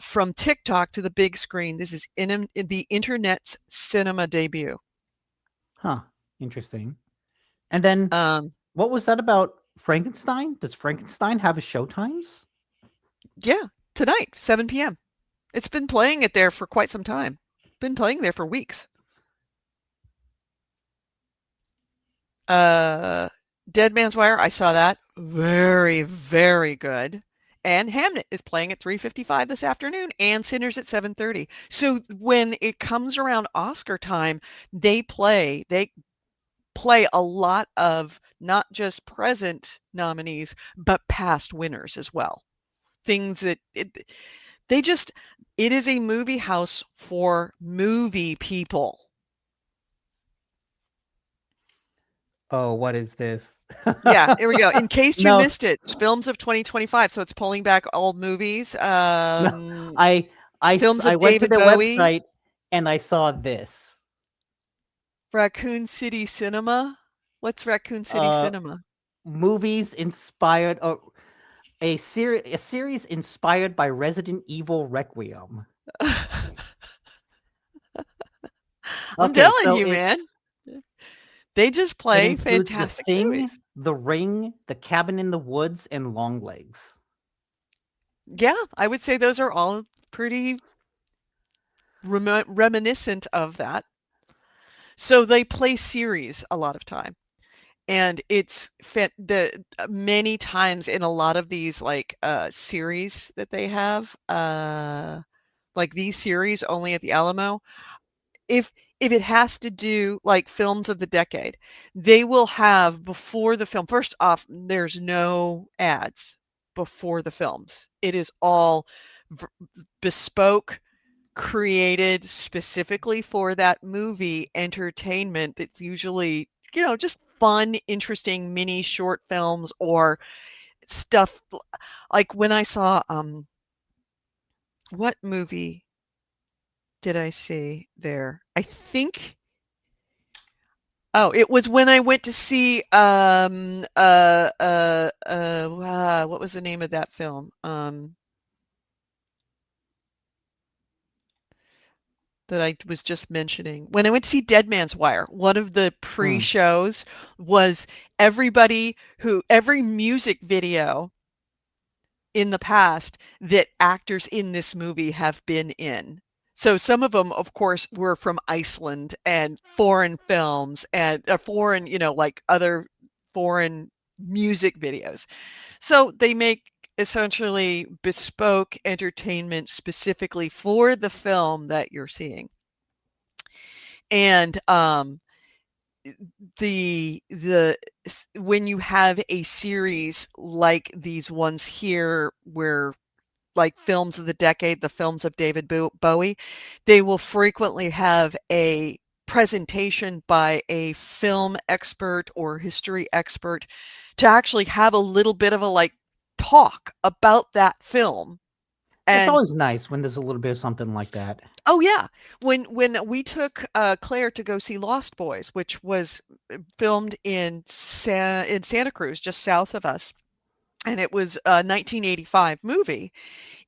from TikTok to the big screen. This is in the internet's cinema debut. Huh. Interesting. And then Um, what was that about Frankenstein? Does Frankenstein have a show times? yeah, tonight, 7 p.m. It's been playing it there for quite some time. Been playing there for weeks. Dead Man's Wire, I saw that. Very, very good. And Hamnet is playing at 3:55 this afternoon and Sinners at 7:30. So when it comes around Oscar time, they play a lot of not just present nominees, but past winners as well. Things that it is a movie house for movie people. Oh, what is this? Yeah, here we go. In case you No, missed it, films of 2025. So it's pulling back old movies. no. I Films I of went to David their Bowie, website and I saw this. Raccoon City Cinema. What's Raccoon City Uh Cinema? Movies inspired a series inspired by Resident Evil Requiem. I'm Okay, telling so you, man. They just it play includes The fantastic Thing, movies. The Ring, The Cabin in the Woods, and Longlegs. Yeah, I would say those are all pretty reminiscent of that. So they play series a lot of time. And it's many times in a lot of these like series that they have, like these series only at the Alamo, if it has to do like films of the decade, they will have before the film. First off, there's no ads before the films. It is all v- bespoke, created specifically for that movie entertainment. That's usually, just fun, interesting mini short films or stuff. Like when I saw what movie did I see there? I think it was when I went to see what was the name of that film? That I was just mentioning. When I went to see Dead Man's Wire, one of the Hmm. pre-shows was every music video in the past that actors in this movie have been in. So some of them, of course, were from Iceland and foreign films and foreign, like other foreign music videos. So they make essentially bespoke entertainment specifically for the film that you're seeing. And when you have a series like these ones here where like films of the decade, the films of David Bowie, they will frequently have a presentation by a film expert or history expert to actually have a little bit of a like talk about that film. It's And always nice when there's a little bit of something like that. oh yeah, when we took Claire to go see Lost Boys, which was filmed in Santa Cruz, just south of us, and it was a 1985 movie.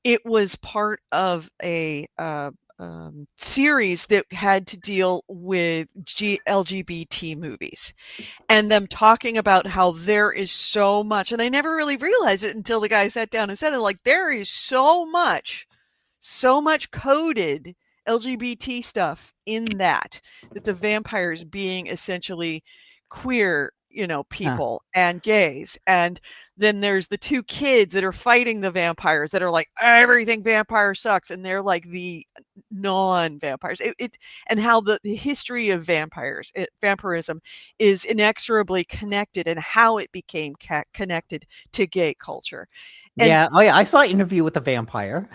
It was part of a series that had to deal with LGBT movies and them talking about how there is so much, and I never really realized it until the guy sat down and said it, like there is so much coded LGBT stuff in that the vampires being essentially queer people and gays. And then there's the two kids that are fighting the vampires that are like, everything vampire sucks. And they're like the non-vampires. And how the history of vampirism is inexorably connected, and how it became connected to gay culture. And Oh yeah, I saw an interview with a vampire.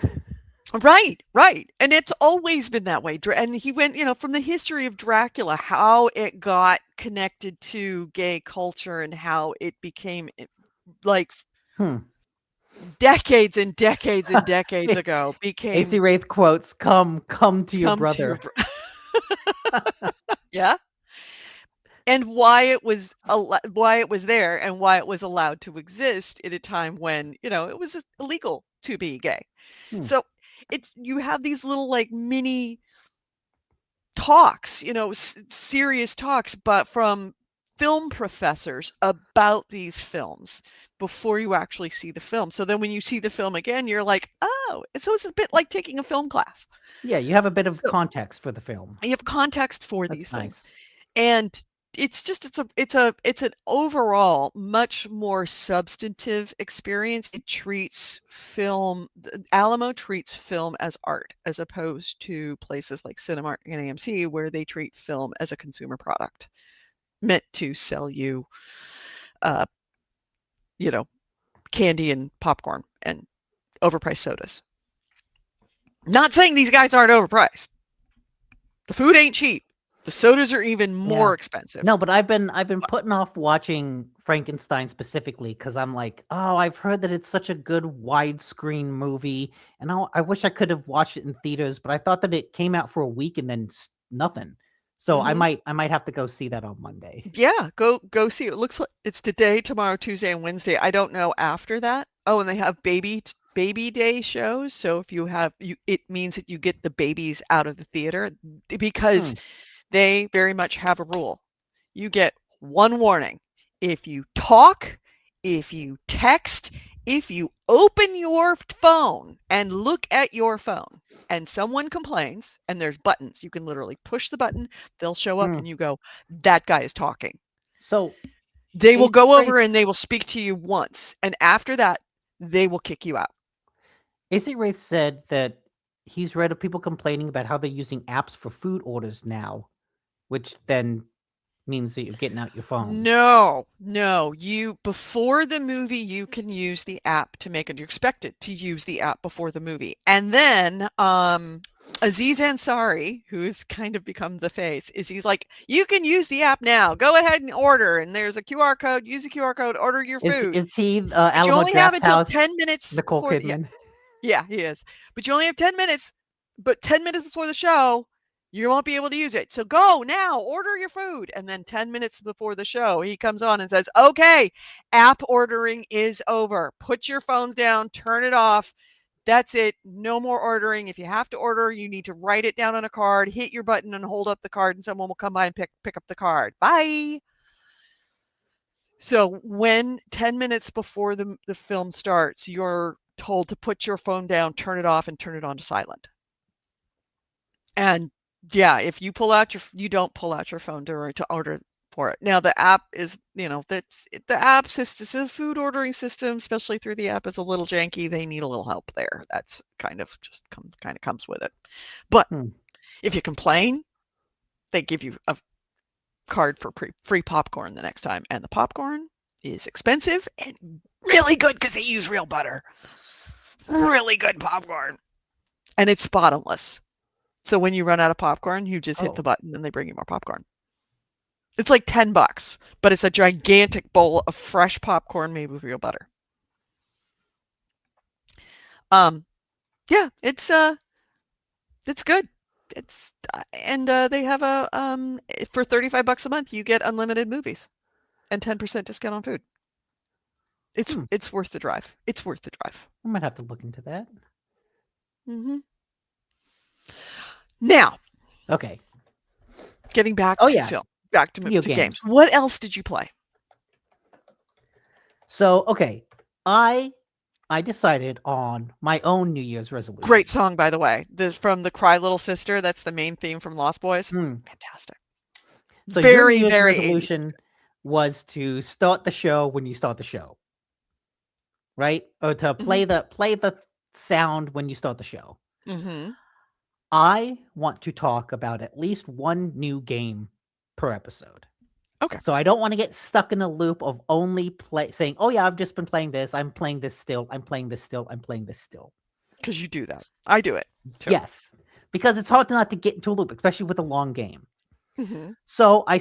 Right. And it's always been that way. And he went, from the history of Dracula, how it got connected to gay culture and how it became like decades and decades and decades ago became. AC Wraith quotes, come to your brother. Yeah. And why it was there and why it was allowed to exist at a time when, it was illegal to be gay. So you have these little like mini talks, serious talks, but from film professors about these films before you actually see the film. So then when you see the film again, you're like, oh, so it's a bit like taking a film class. Yeah, you have a bit of context for the film. You have context for these nice. things. And it's an overall much more substantive experience. It treats Alamo treats film as art, as opposed to places like Cinemark and AMC, where they treat film as a consumer product meant to sell you, candy and popcorn and overpriced sodas. Not saying these guys aren't overpriced. The food ain't cheap. The sodas are even more expensive. No, but I've been putting off watching Frankenstein specifically because I'm like, oh, I've heard that it's such a good widescreen movie, and I wish I could have watched it in theaters, but I thought that it came out for a week and then nothing. So I might have to go see that on Monday. Yeah, go see it. It looks like it's today, tomorrow, Tuesday, and Wednesday. I don't know after that. Oh, and they have baby day shows. So if you have it means that you get the babies out of the theater, because they very much have a rule. You get one warning. If you talk, if you text, if you open your phone and look at your phone and someone complains, and there's buttons, you can literally push the button, they'll show up and you go, that guy is talking. So they will go over and they will speak to you once. And after that, they will kick you out. AC Wraith said that he's read of people complaining about how they're using apps for food orders now, which then means that you're getting out your phone. No. Before the movie, you can use the app to make it. You're expected to use the app before the movie. And then Aziz Ansari, who has kind of become the face, he's like, you can use the app now. Go ahead and order. And there's a QR code. Use the QR code. Order your food. Is he but you only have until 10 minutes. Nicole Kidman? Yeah, he is. But you only have 10 minutes. But 10 minutes before the show, you won't be able to use it. So go now, order your food. And then 10 minutes before the show, he comes on and says, okay, app ordering is over. Put your phones down, turn it off. That's it. No more ordering. If you have to order, you need to write it down on a card, hit your button and hold up the card, and someone will come by and pick up the card. Bye. So when 10 minutes before the film starts, you're told to put your phone down, turn it off, and turn it on to silent. And yeah, if you don't pull out your phone to order for it. Now the app is, the app system, it's a food ordering system, especially through the app, is a little janky. They need a little help there. That's kind of comes with it. But if you complain, they give you a card for free popcorn the next time, and the popcorn is expensive and really good because they use real butter. Really good popcorn, and it's bottomless. So when you run out of popcorn, you just hit the button and they bring you more popcorn. It's like $10, but it's a gigantic bowl of fresh popcorn made with real butter. Yeah, it's good. They have for $35 a month, you get unlimited movies and 10% discount on food. It's worth the drive. It's worth the drive. I might have to look into that. Now, okay, getting back to film, back to games. What else did you play? So, okay, I decided on my own New Year's resolution. Great song, by the way. From the Cry Little Sister. That's the main theme from Lost Boys. Fantastic. So very, your New Year's resolution was to start the show when you start the show, right? Or to Mhm. play the sound when you start the show. Mhm. I want to talk about at least one new game per episode. Okay. So I don't want to get stuck in a loop of only saying, "Oh yeah, I've just been playing this. I'm playing this still. I'm playing this still. I'm playing this still." Because you do that. I do it too. Yes, because it's hard to not to get into a loop, especially with a long game. Mhm. So I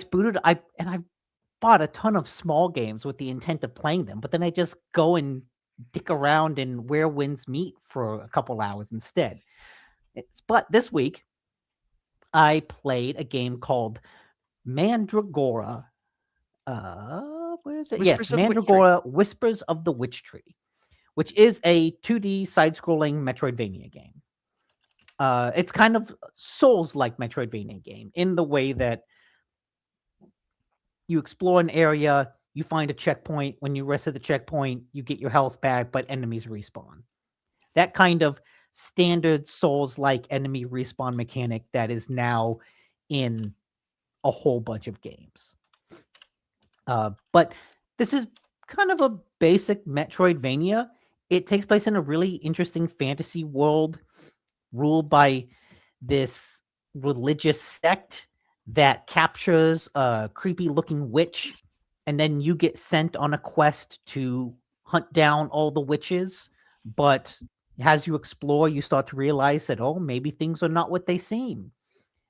bought a ton of small games with the intent of playing them, but then I just go and dick around in Where Winds Meet for a couple hours instead. But this week I played a game called Mandragora. Where is it? Yes, Whispers of the Witch Tree. Mandragora Whispers of the Witch Tree, which is a 2D side-scrolling Metroidvania game. It's kind of Souls-like Metroidvania game in the way that you explore an area, you find a checkpoint. When you rest at the checkpoint, you get your health back, but enemies respawn. That kind of standard Souls-like enemy respawn mechanic that is now in a whole bunch of games. But this is kind of a basic Metroidvania. It takes place in a really interesting fantasy world ruled by this religious sect that captures a creepy looking witch, and then you get sent on a quest to hunt down all the witches. But as you explore, you start to realize that, oh, maybe things are not what they seem.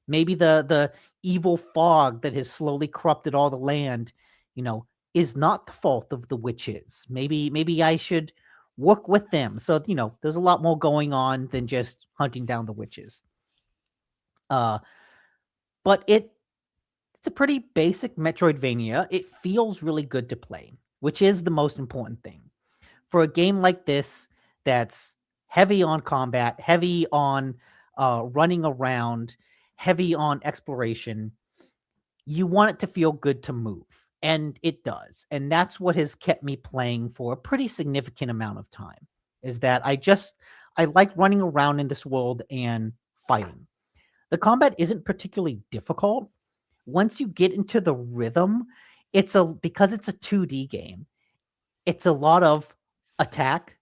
Maybe the evil fog that has slowly corrupted all the land, you know, is not the fault of the witches. Maybe I should work with them. So, there's a lot more going on than just hunting down the witches. Uh, but it's a pretty basic Metroidvania. It feels really good to play, which is the most important thing. For a game like this that's heavy on combat, heavy on running around, heavy on exploration, you want it to feel good to move. And it does. And that's what has kept me playing for a pretty significant amount of time, is that I like running around in this world and fighting. The combat isn't particularly difficult. Once you get into the rhythm, because it's a 2D game, it's a lot of attack,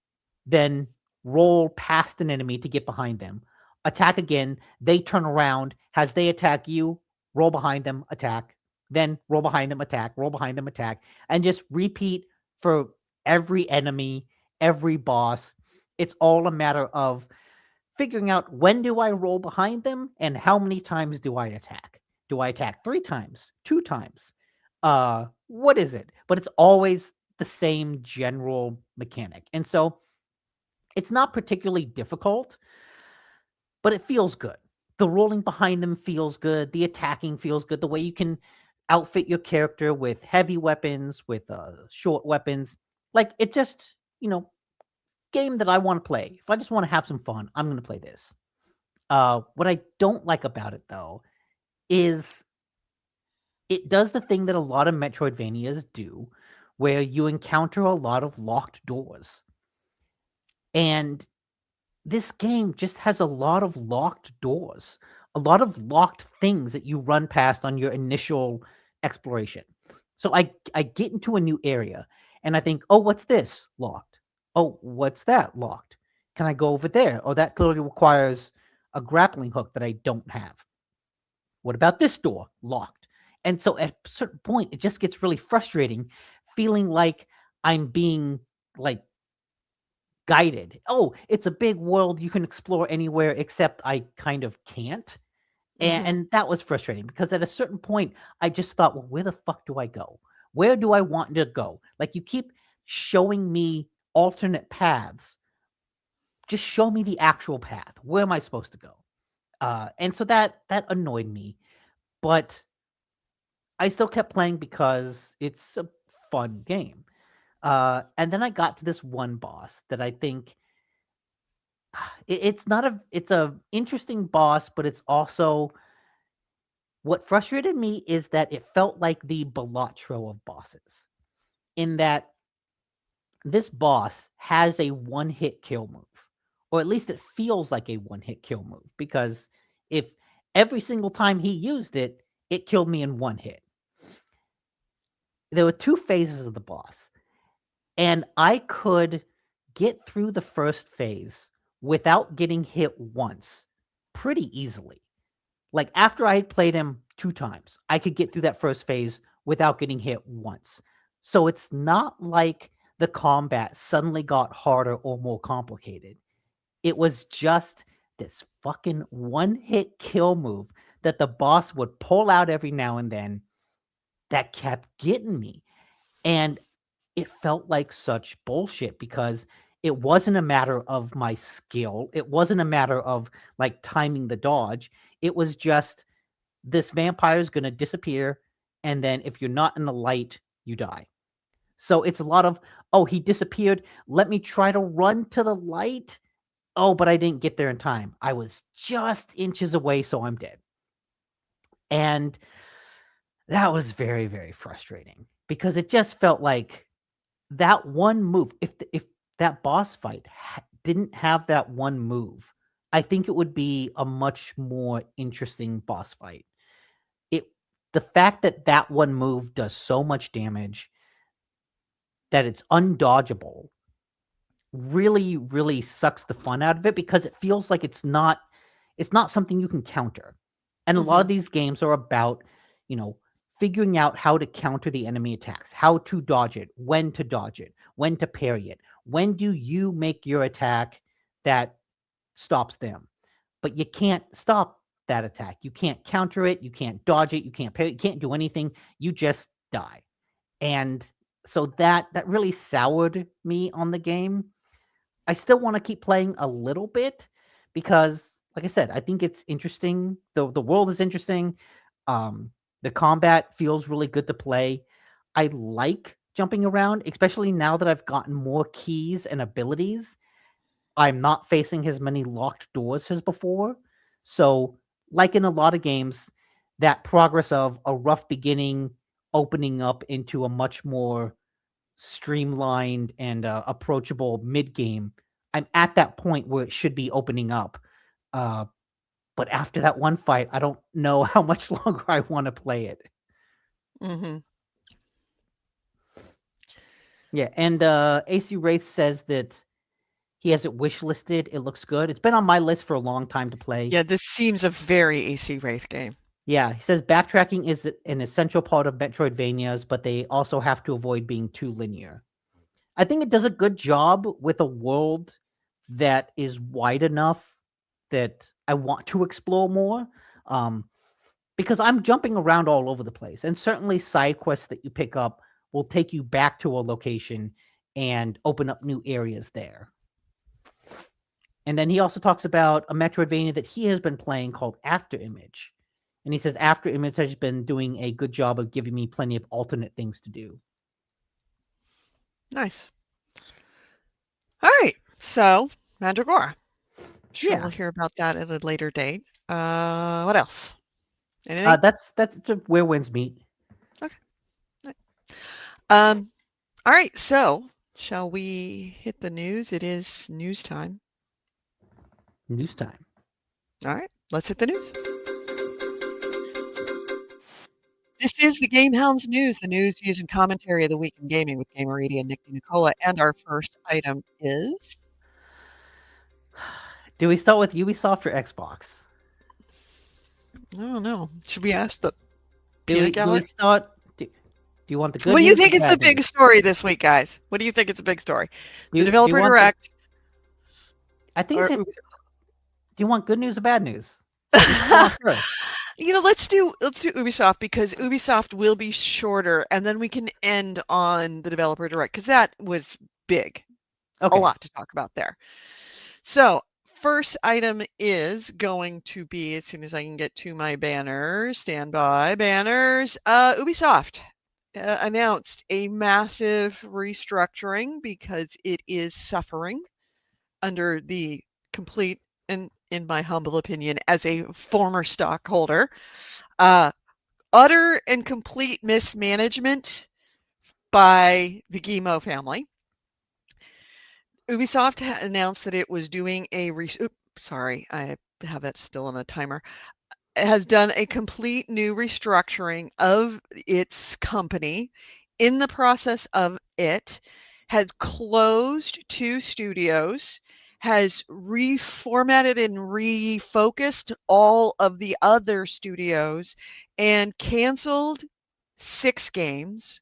then roll past an enemy to get behind them. Attack again, they turn around. As they attack you, roll behind them, attack, then roll behind them, attack, roll behind them, attack, and just repeat for every enemy, every boss. It's all a matter of figuring out when do I roll behind them and how many times do I attack? Do I attack 3 times, 2 times? What is it? But it's always the same general mechanic. And so it's not particularly difficult, but it feels good. The rolling behind them feels good. The attacking feels good. The way you can outfit your character with heavy weapons, with short weapons. Like, it just, game that I want to play. If I just want to have some fun, I'm going to play this. What I don't like about it, though, is it does the thing that a lot of Metroidvanias do, where you encounter a lot of locked doors. And this game just has a lot of locked doors, a lot of locked things that you run past on your initial exploration. So I get into a new area and I think, oh, what's this? Locked. Oh, what's that? Locked. Can I go over there? Oh, that clearly requires a grappling hook that I don't have. What about this door? Locked. And so at a certain point, it just gets really frustrating, feeling like I'm being like guided. Oh, it's a big world. You can explore anywhere, except I kind of can't. And, Mhm. and that was frustrating because at a certain point, I just thought, well, where the fuck do I go? Where do I want to go? Like, you keep showing me alternate paths. Just show me the actual path. Where am I supposed to go? And so that annoyed me, but I still kept playing because it's a fun game. And then I got to this one boss that I think it's a interesting boss, but it's also what frustrated me is that it felt like the Balatro of bosses, in that this boss has a one-hit kill move, or at least it feels like a one-hit kill move, because if every single time he used it, it killed me in one hit. there were 2 phases of the boss, and I could get through the first phase without getting hit once pretty easily. Like, after I had played him 2 times, I could get through that first phase without getting hit once. So it's not like the combat suddenly got harder or more complicated. It was just this fucking one-hit kill move that the boss would pull out every now and then that kept getting me. And it felt like such bullshit because it wasn't a matter of my skill. It wasn't a matter of like timing the dodge. It was just this vampire is going to disappear. And then if you're not in the light, you die. So it's a lot of, oh, he disappeared. Let me try to run to the light. Oh, but I didn't get there in time. I was just inches away, so I'm dead. And that was very, very frustrating because it just felt like that one move. If that boss fight didn't have that one move, I think it would be a much more interesting boss fight. The fact that that one move does so much damage that it's undodgeable really, really sucks the fun out of it because it feels like it's not something you can counter. And a lot of these games are about, figuring out how to counter the enemy attacks, how to dodge it, when to parry it. When do you make your attack that stops them? But you can't stop that attack. You can't counter it. You can't dodge it. You can't parry it. You can't do anything. You just die. And so that really soured me on the game. I still want to keep playing a little bit because, like I said, I think it's interesting. The world is interesting. The combat feels really good to play. I like jumping around, especially now that I've gotten more keys and abilities. I'm not facing as many locked doors as before. So, like in a lot of games, that progress of a rough beginning opening up into a much more streamlined and approachable mid game. I'm at that point where it should be opening up. But after that one fight, I don't know how much longer I want to play it. Mm-hmm. Yeah, and AC Wraith says that he has it wish listed. It looks good. It's been on my list for a long time to play. Yeah, this seems a very AC Wraith game. Yeah, he says backtracking is an essential part of Metroidvanias, but they also have to avoid being too linear. I think it does a good job with a world that is wide enough that I want to explore more. Because I'm jumping around all over the place. And certainly side quests that you pick up will take you back to a location and open up new areas there. And then he also talks about a Metroidvania that he has been playing called Afterimage. And he says Afterimage has been doing a good job of giving me plenty of alternate things to do. Nice. All right. So, Mandragora. Sure, we'll hear about that at a later date. What else? Anything? That's where winds meet. Okay. All right. So, shall we hit the news? It is news time. News time. All right. Let's hit the news. This is the GameHounds news, the news, views, and commentary of the week in gaming with Gamerady and Nick Nicola. And our first item is. Do we start with Ubisoft or Xbox? I don't know. Should we ask the do we start? Do you want the good? What do you think is the big story this week, guys? What do you think is a big story? The Developer Direct. I think it's. Do you want good news or bad news? Let's do Ubisoft because Ubisoft will be shorter, and then we can end on the Developer Direct because that was big. Okay. A lot to talk about there. So, first item is going to be, as soon as I can get to my banners, standby banners, Ubisoft announced a massive restructuring because it is suffering under the complete, and in my humble opinion, as a former stockholder, utter and complete mismanagement by the Guillemot family. Ubisoft announced that it was doing a sorry, I have that still on a timer. It has done a complete new restructuring of its company in the process of it, has closed 2 studios, has reformatted and refocused all of the other studios, and canceled 6 games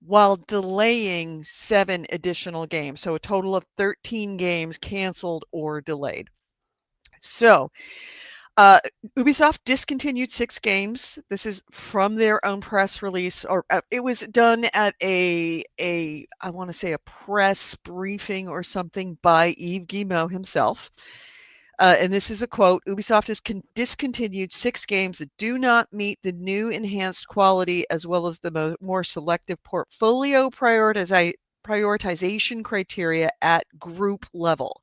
while delaying 7 additional games. So a total of 13 games canceled or delayed. So Ubisoft discontinued 6 games. This is from their own press release, or it was done at I want to say a press briefing or something by Yves Guillemot himself. And this is a quote: Ubisoft has discontinued 6 games that do not meet the new enhanced quality as well as the more selective portfolio prioritization criteria at group level.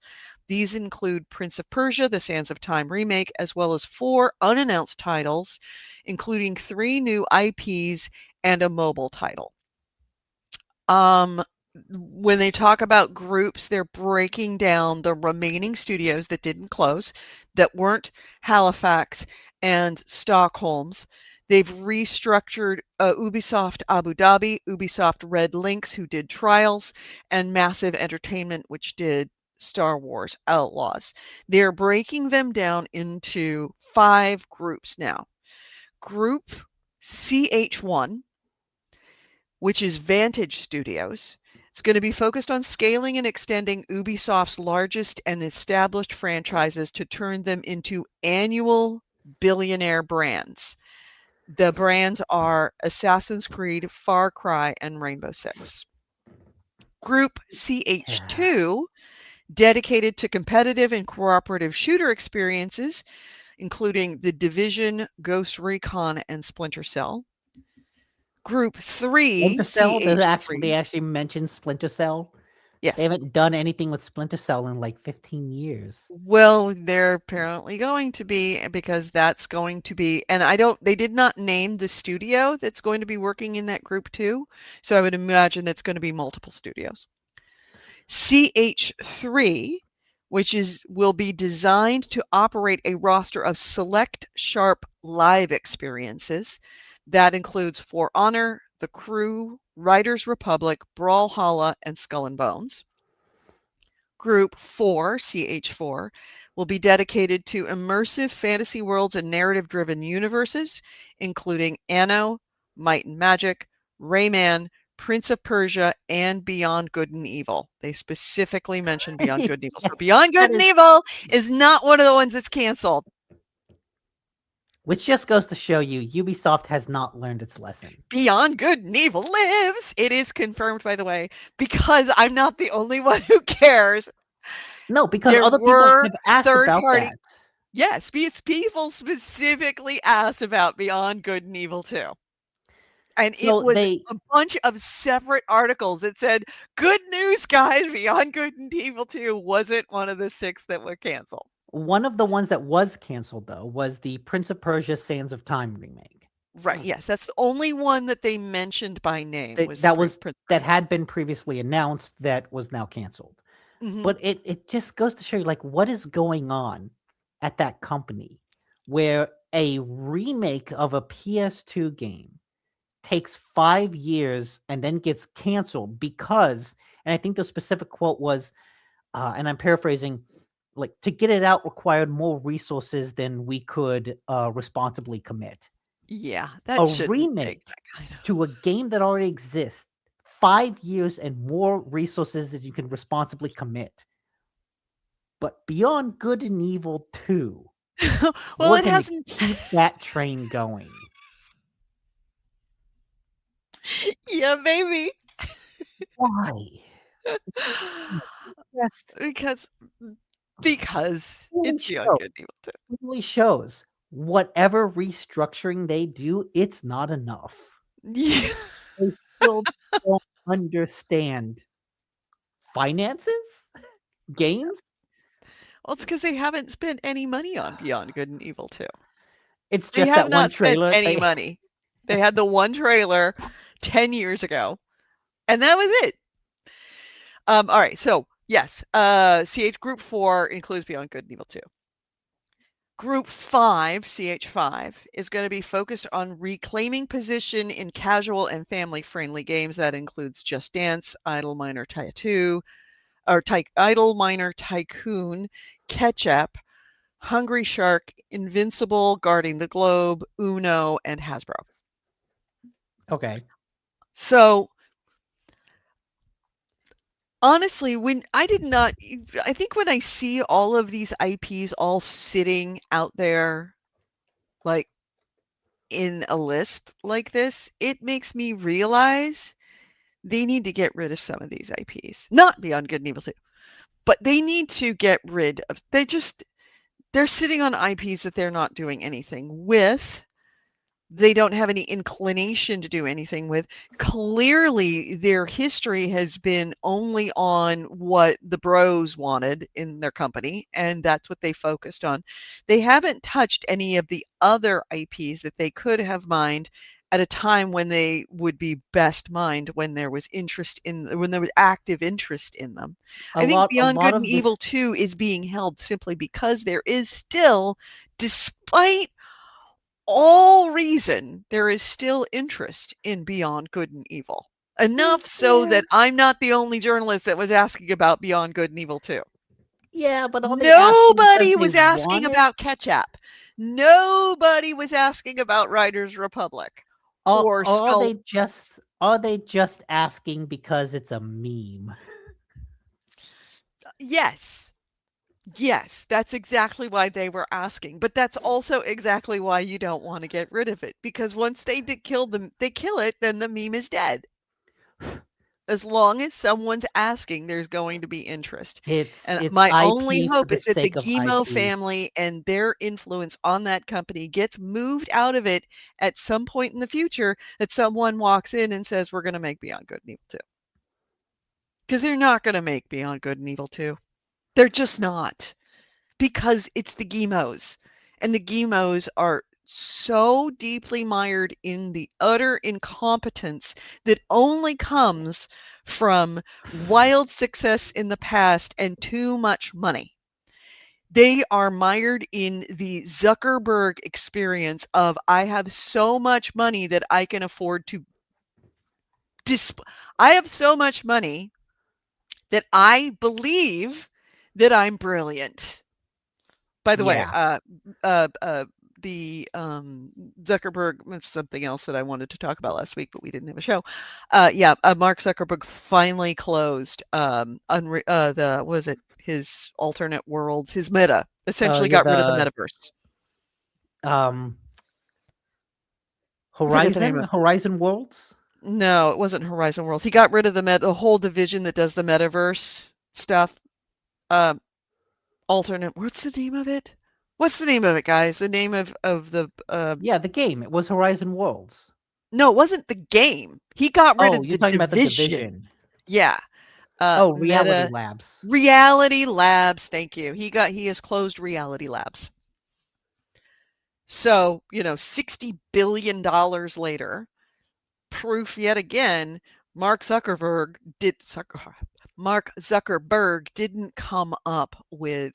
These include Prince of Persia: The Sands of Time remake, as well as 4 unannounced titles, including 3 new IPs and a mobile title. When they talk about groups, they're breaking down the remaining studios that didn't close, that weren't Halifax and Stockholm's. They've restructured Ubisoft Abu Dhabi, Ubisoft Red Lynx, who did Trials, and Massive Entertainment, which did Star Wars Outlaws. They're breaking them down into 5 groups now. Group CH1, which is Vantage Studios. It's going to be focused on scaling and extending Ubisoft's largest and established franchises to turn them into annual billionaire brands. The brands are Assassin's Creed, Far Cry, and Rainbow Six. Group CH2, dedicated to competitive and cooperative shooter experiences, including The Division, Ghost Recon, and Splinter Cell. Group 3, Splinter Cell, they CH3. actually mentioned Splinter Cell. They Yes. haven't done anything with Splinter Cell in like 15 years. Well, they're apparently going to be, because that's going to be, and they did not name the studio that's going to be working in that group too. So I would imagine it's going to be multiple studios. CH3, which will be designed to operate a roster of select sharp live experiences. That includes For Honor, The Crew, Riders Republic, Brawlhalla, and Skull and Bones. Group 4, CH4, will be dedicated to immersive fantasy worlds and narrative-driven universes, including Anno, Might and Magic, Rayman, Prince of Persia, and Beyond Good and Evil. They specifically mentioned Beyond Good and Evil. So Beyond Good and Evil is not one of the ones that's canceled. Which just goes to show you, Ubisoft has not learned its lesson. Beyond Good and Evil lives. It is confirmed, by the way, because I'm not the only one who cares. No, because There other people were have asked about third-party. that. Yes, people specifically asked about Beyond Good and Evil 2. And it So was a bunch of separate articles that said, good news, guys, Beyond Good and Evil 2 wasn't one of the 6 that were canceled. One of the ones that was canceled, though, was the Prince of Persia Sands of Time remake. Right, yes, that's the only one that they mentioned by name. That had been previously announced that was now canceled. Mhm. But it just goes to show you, like, what is going on at that company where a remake of a PS2 game takes 5 years and then gets canceled because, and I think the specific quote was, and I'm paraphrasing, like, to get it out required more resources than we could responsibly commit. Yeah, that A shouldn't remake take that kind of... to a game that already exists, 5 years and more resources that you can responsibly commit. But Beyond Good and Evil 2, well, we're it gonna hasn't... keep that train going. Yeah, maybe. Why? because it's Beyond Good and Evil 2. It really shows whatever restructuring they do, it's not enough. Yeah. They still don't understand finances, games. Well, it's because they haven't spent any money on Beyond Good and Evil 2. It's They just have that one not spent trailer. any money. They had the one trailer 10 years ago, and that was it. All right, so yes, CH Group 4 includes Beyond Good and Evil 2. Group 5, CH5, is going to be focused on reclaiming position in casual and family-friendly games. That includes Just Dance, Idle Miner Tattoo, or Idle Miner Tycoon, Ketchup, Hungry Shark, Invincible, Guarding the Globe, Uno, and Hasbro. Okay. So honestly, I think when I see all of these IPs all sitting out there, like in a list like this, it makes me realize they need to get rid of some of these IPs. Not Beyond Good and Evil 2, but they need to get rid of, they're sitting on IPs that they're not doing anything with. They don't have any inclination to do anything with. Clearly, their history has been only on what the bros wanted in their company, and that's what they focused on. They haven't touched any of the other IPs that they could have mined at a time when they would be best mined, when there was active interest in them. A I think lot Beyond Good and of Evil this 2 is being held simply because there is still, despite all reason, there is still interest in Beyond Good and Evil. Enough is so there. that I'm not the only journalist that was asking about Beyond Good and Evil 2. Yeah, but are they asking because Nobody they was asking want it? about Ketchup. Nobody was asking about Riders Republic or Or Skull. are they just asking because it's a meme? Yes. Yes, that's exactly why they were asking. But that's also exactly why you don't want to get rid of it, because once they kill it, then the meme is dead. As long as someone's asking, there's going to be interest. And It's my only IP for hope the is that the sake of Guillemot IP. family and their influence on that company gets moved out of it at some point in the future, that someone walks in and says, we're going to make Beyond Good and Evil 2. Because they're not going to make Beyond Good and Evil 2. They're just not. Because it's the Guillemots. And the Guillemots are so deeply mired in the utter incompetence that only comes from wild success in the past and too much money. They are mired in the Zuckerberg experience of, I have so much money that I can afford to I have so much money that I believe that I'm brilliant. By the way, Yeah. the Zuckerberg, something else that I wanted to talk about last week, but we didn't have a show. Mark Zuckerberg finally closed what was it? His alternate worlds, his Meta, essentially Yeah, got rid of the metaverse. um I forget the name of. Horizon Worlds? No, it wasn't Horizon Worlds. He got rid of the whole division that does the metaverse stuff. Um, alternate. What's the name of it? What's the name of it, guys? The name of the Yeah, the game. It was Horizon Worlds. No, it wasn't the game. He got rid Oh, of you're the talking about the division. division. Yeah. Oh, Reality Meta Labs. Reality Labs. Thank you. He has closed Reality Labs. So, $60 billion later, proof yet again, Mark Zuckerberg didn't come up with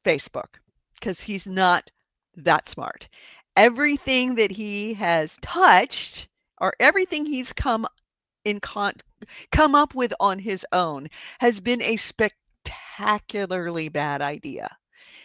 Facebook because he's not that smart. Everything that he has touched, or everything he's come up with on his own, has been a spectacularly bad idea.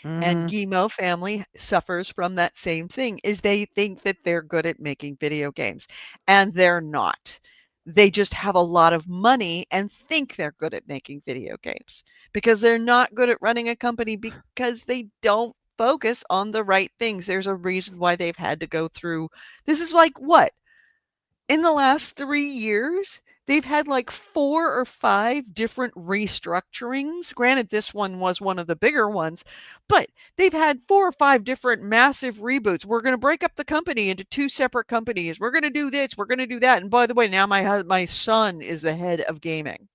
And Mm-hmm. Guillemot family suffers from that same thing, is they think that they're good at making video games, and they're not. They just have a lot of money and think they're good at making video games, because they're not good at running a company, because they don't focus on the right things. There's a reason why they've had to go through. This is like what? In the last 3 years, they've had like 4 or 5 different restructurings. Granted, this one was one of the bigger ones, but they've had 4 or 5 different massive reboots. We're going to break up the company into 2 separate companies. We're going to do this. We're going to do that. And by the way, now my son is the head of gaming.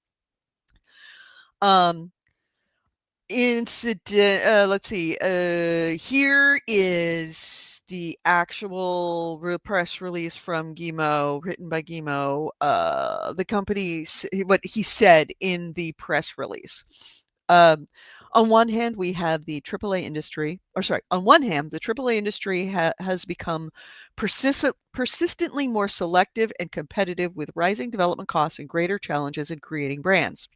Let's see. Here is the actual press release from Guillemot, written by Guillemot. The company, what he said in the press release. On one hand, we have the AAA industry, or sorry, on one hand, the AAA industry has become persistently more selective and competitive with rising development costs and greater challenges in creating brands.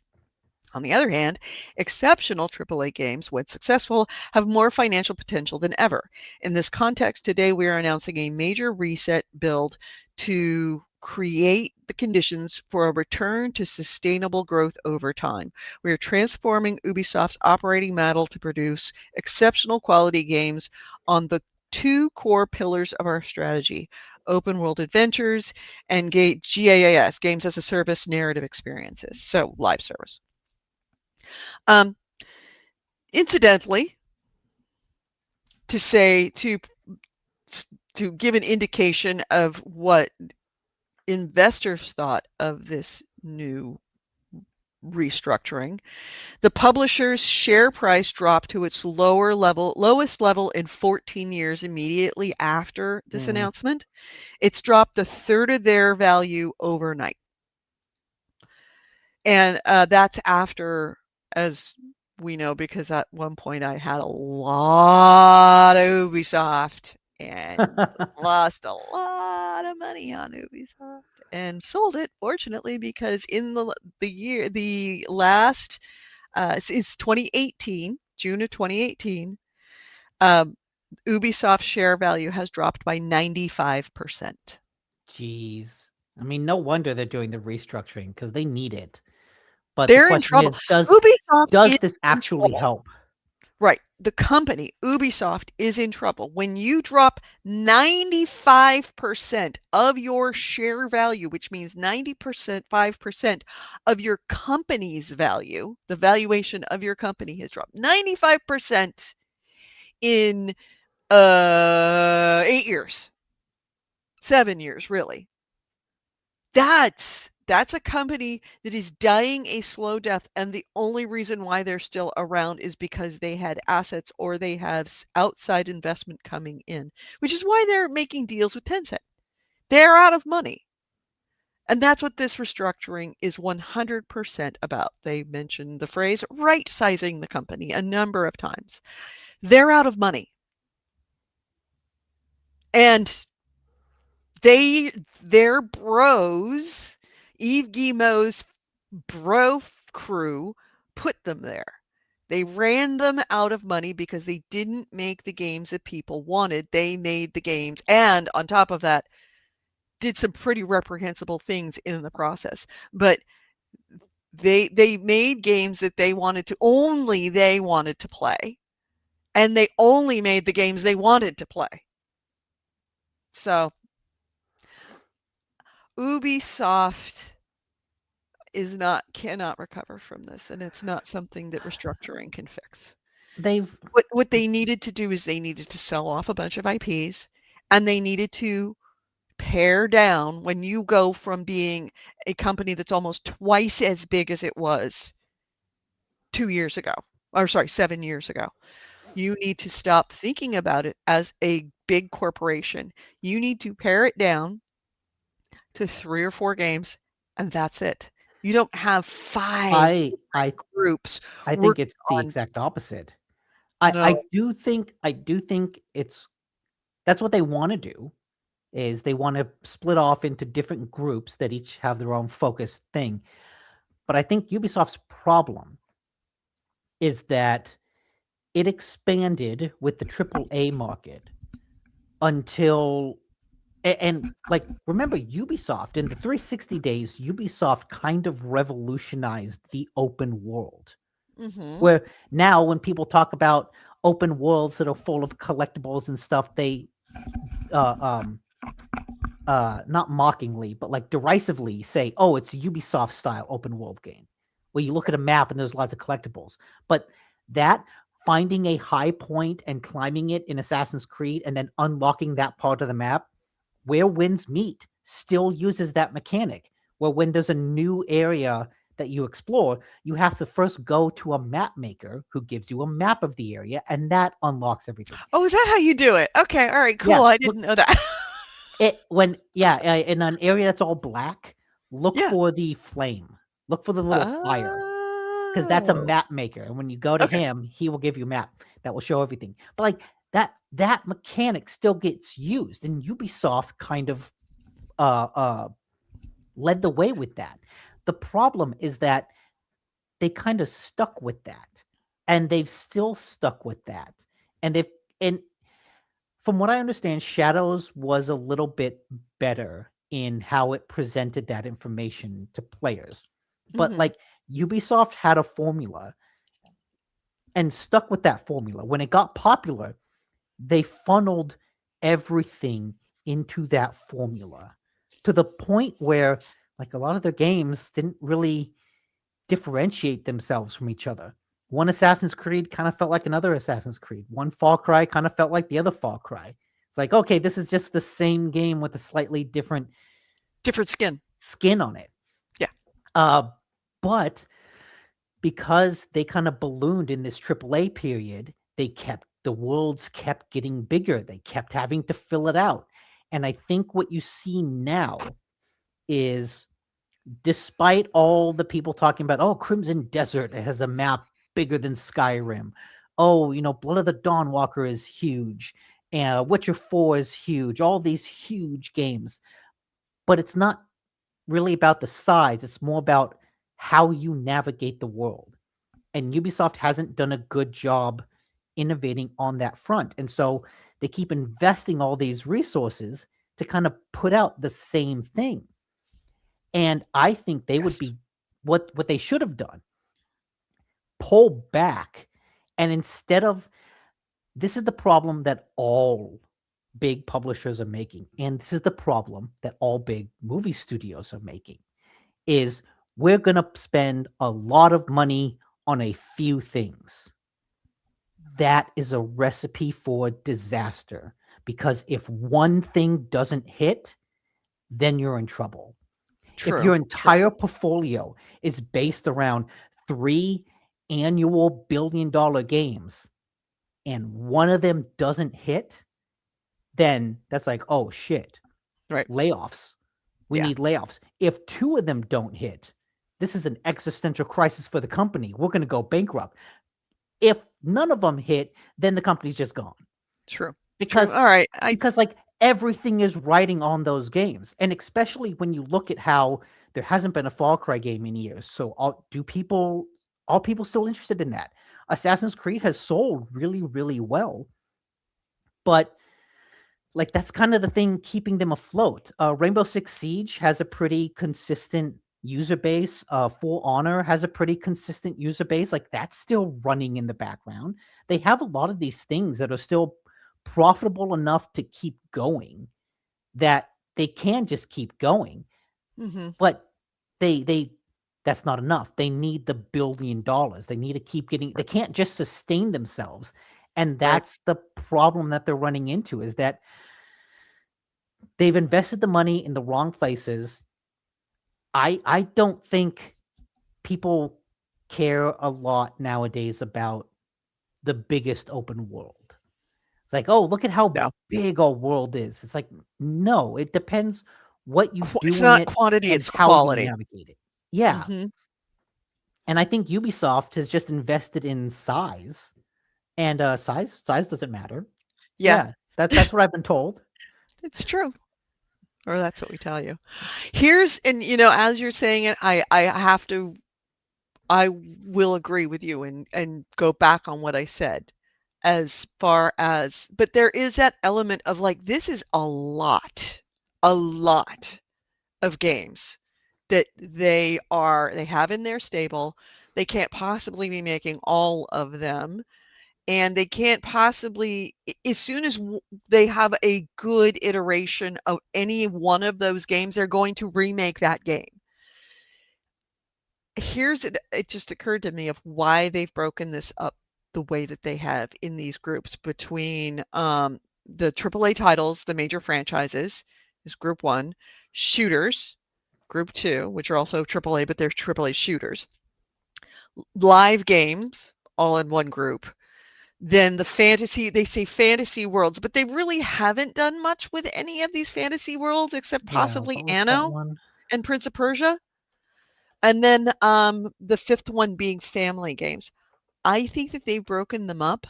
On the other hand, exceptional AAA games, when successful, have more financial potential than ever. In this context, today we are announcing a major reset build to create the conditions for a return to sustainable growth over time. We are transforming Ubisoft's operating model to produce exceptional quality games on the two core pillars of our strategy: open world adventures and GAAS, games as a service narrative experiences, so live service. Um, incidentally, to give an indication of what investors thought of this new restructuring, the publisher's share price dropped to its lowest level in 14 years immediately after this announcement. It's dropped a third of their value overnight. And that's after, as we know, because at one point I had a lot of Ubisoft and lost a lot of money on Ubisoft and sold it, fortunately, because in the last is 2018, June of 2018, Ubisoft share value has dropped by 95%. Jeez. I mean, no wonder they're doing the restructuring because they need it. But the They're in question trouble. is, Ubisoft does is this in actually trouble. help? Right. The company, Ubisoft, is in trouble. When you drop 95% of your share value, which means 5% of your company's value, the valuation of your company has dropped 95% in 8 years, 7 years, really. That's a company that is dying a slow death, and the only reason why they're still around is because they had assets or they have outside investment coming in, which is why they're making deals with Tencent. They're out of money. And that's what this restructuring is 100% about. They mentioned the phrase right-sizing the company a number of times. They're out of money. And their bros, Yves Guillemot's bro crew, put them there. They ran them out of money because they didn't make the games that people wanted. They made the games, and on top of that, did some pretty reprehensible things in the process. But they made games that they wanted to play, and they only made the games they wanted to play. So Ubisoft cannot recover from this, and it's not something that restructuring can fix. What they needed to do is they needed to sell off a bunch of IPs, and they needed to pare down. When you go from being a company that's almost twice as big as it was 7 years ago, you need to stop thinking about it as a big corporation. You need to pare it down to 3 or 4 games, and that's it. You don't have 5 I groups I think working it's the on. exact opposite. No. I do think that's what they want to do, is they want to split off into different groups that each have their own focused thing. But I think Ubisoft's problem is that it expanded with the AAA market until and like, remember Ubisoft in the 360 days, Ubisoft kind of revolutionized the open world. Mhm. Where now when people talk about open worlds that are full of collectibles and stuff, they not mockingly, but like derisively say, "Oh, it's Ubisoft style open world game," where you look at a map and there's lots of collectibles. But that finding a high point and climbing it in Assassin's Creed and then unlocking that part of the map where winds meet still uses that mechanic, where when there's a new area that you explore, you have to first go to a map maker who gives you a map of the area, and that unlocks everything. Oh, is that how you do it? Okay, all right, cool. Yeah, I didn't know that. in an area that's all black, look Yeah. for the flame. Look for the little fire. because that's a map maker. And when you go to Okay. him, he will give you a map that will show everything. But like that mechanic still gets used, and Ubisoft kind of led the way with that. The problem is that they kind of stuck with that, and they've still stuck with that. And from what I understand, Shadows was a little bit better in how it presented that information to players. But Mhm. like Ubisoft had a formula and stuck with that formula. When it got popular, they funneled everything into that formula to the point where like a lot of their games didn't really differentiate themselves from each other. One Assassin's Creed kind of felt like another Assassin's Creed. One Far Cry kind of felt like the other Far Cry. It's like, okay, this is just the same game with a slightly different skin on it. Yeah. But because they kind of ballooned in this AAA period, the worlds kept getting bigger. They kept having to fill it out. And I think what you see now is, despite all the people talking about, oh, Crimson Desert has a map bigger than Skyrim. Oh, Blood of the Dawnwalker is huge. Witcher 4 is huge. All these huge games. But it's not really about the size. It's more about how you navigate the world. And Ubisoft hasn't done a good job innovating on that front. And so they keep investing all these resources to kind of put out the same thing. And I think they would be what they should have done. Pull back. And instead of, this is the problem that all big publishers are making. And this is the problem that all big movie studios are making, is we're going to spend a lot of money on a few things. That is a recipe for disaster, because if one thing doesn't hit, then you're in trouble. If your entire portfolio is based around 3 annual billion-dollar games and one of them doesn't hit, then that's like, oh shit. Right. Layoffs. We need layoffs. If 2 of them don't hit, this is an existential crisis for the company. We're going to go bankrupt. If none of them hit, then the company's just gone. True. Because all right, because like everything is riding on those games, and especially when you look at how there hasn't been a Far Cry game in years. So are people still interested in that? Assassin's Creed has sold really, really well, but like that's kind of the thing keeping them afloat. Rainbow Six Siege has a pretty consistent user base. For Honor has a pretty consistent user base. Like that's still running in the background. They have a lot of these things that are still profitable enough to keep going, that they can just keep going. Mm-hmm. But they that's not enough. They need the $1 billion. They need to keep getting, they can't just sustain themselves. And that's the problem that they're running into, is that they've invested the money in the wrong places. I don't think people care a lot nowadays about the biggest open world. It's like, oh, look at how big our world is. It's like, no, it depends what you do it's in not it quantity, and it's how quality. you navigate it. Yeah. Mm-hmm. And I think Ubisoft has just invested in size, and size doesn't matter. Yeah. That's what I've been told. It's true. Or that's what we tell you. And as you're saying it, I will agree with you and go back on what I said, as far as, but there is that element of like, this is a lot of games that they have in their stable. They can't possibly be making all of them. And they can't possibly, as soon as they have a good iteration of any one of those games, they're going to remake that game. It just occurred to me of why they've broken this up the way that they have in these groups between the AAA titles, the major franchises, is group 1, shooters, group 2, which are also AAA, but they're AAA shooters, live games, all in one group. Then the fantasy, they say fantasy worlds, but they really haven't done much with any of these fantasy worlds except possibly Anno and Prince of Persia. And then the fifth one being family games. I think that they've broken them up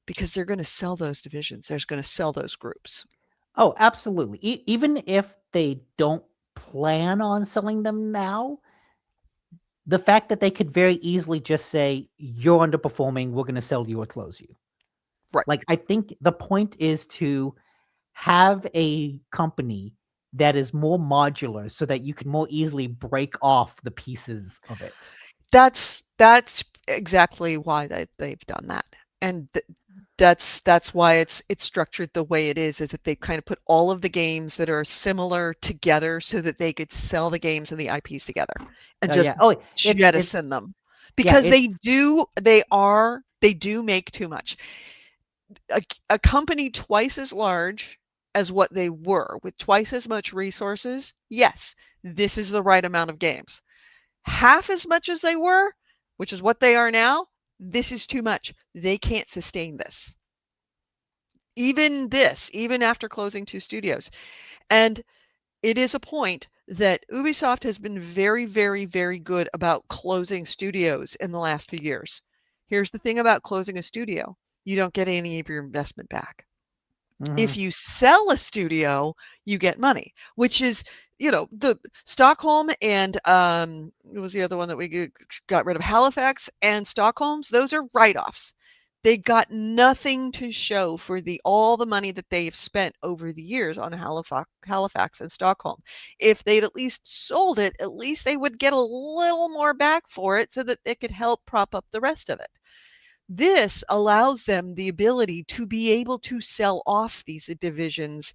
because they're going to sell those divisions. They're going to sell those groups. Oh, absolutely. Even if they don't plan on selling them now, the fact that they could very easily just say, you're underperforming, we're going to sell you or close you. Right. Like, I think the point is to have a company that is more modular so that you can more easily break off the pieces of it. That's exactly why they've done that. And that's why it's structured the way it is that they kind of put all of the games that are similar together so that they could sell the games and the IPs together and Oh just yeah. Oh, it's jettison them. yeah, Because they do make too much. A company twice as large as what they were with twice as much resources, yes, this is the right amount of games. Half as much as they were, which is what they are now, this is too much. They can't sustain this. Even after closing 2 studios. And it is a point that Ubisoft has been very, very, very good about closing studios in the last few years. Here's the thing about closing a studio. You don't get any of your investment back. If you sell a studio, you get money, which is, the Stockholm and what was the other one that we got rid of? Halifax and Stockholm's. Those are write-offs. They got nothing to show for all the money that they've spent over the years on Halifax and Stockholm. If they'd at least sold it, at least they would get a little more back for it so that it could help prop up the rest of it. This allows them the ability to be able to sell off these divisions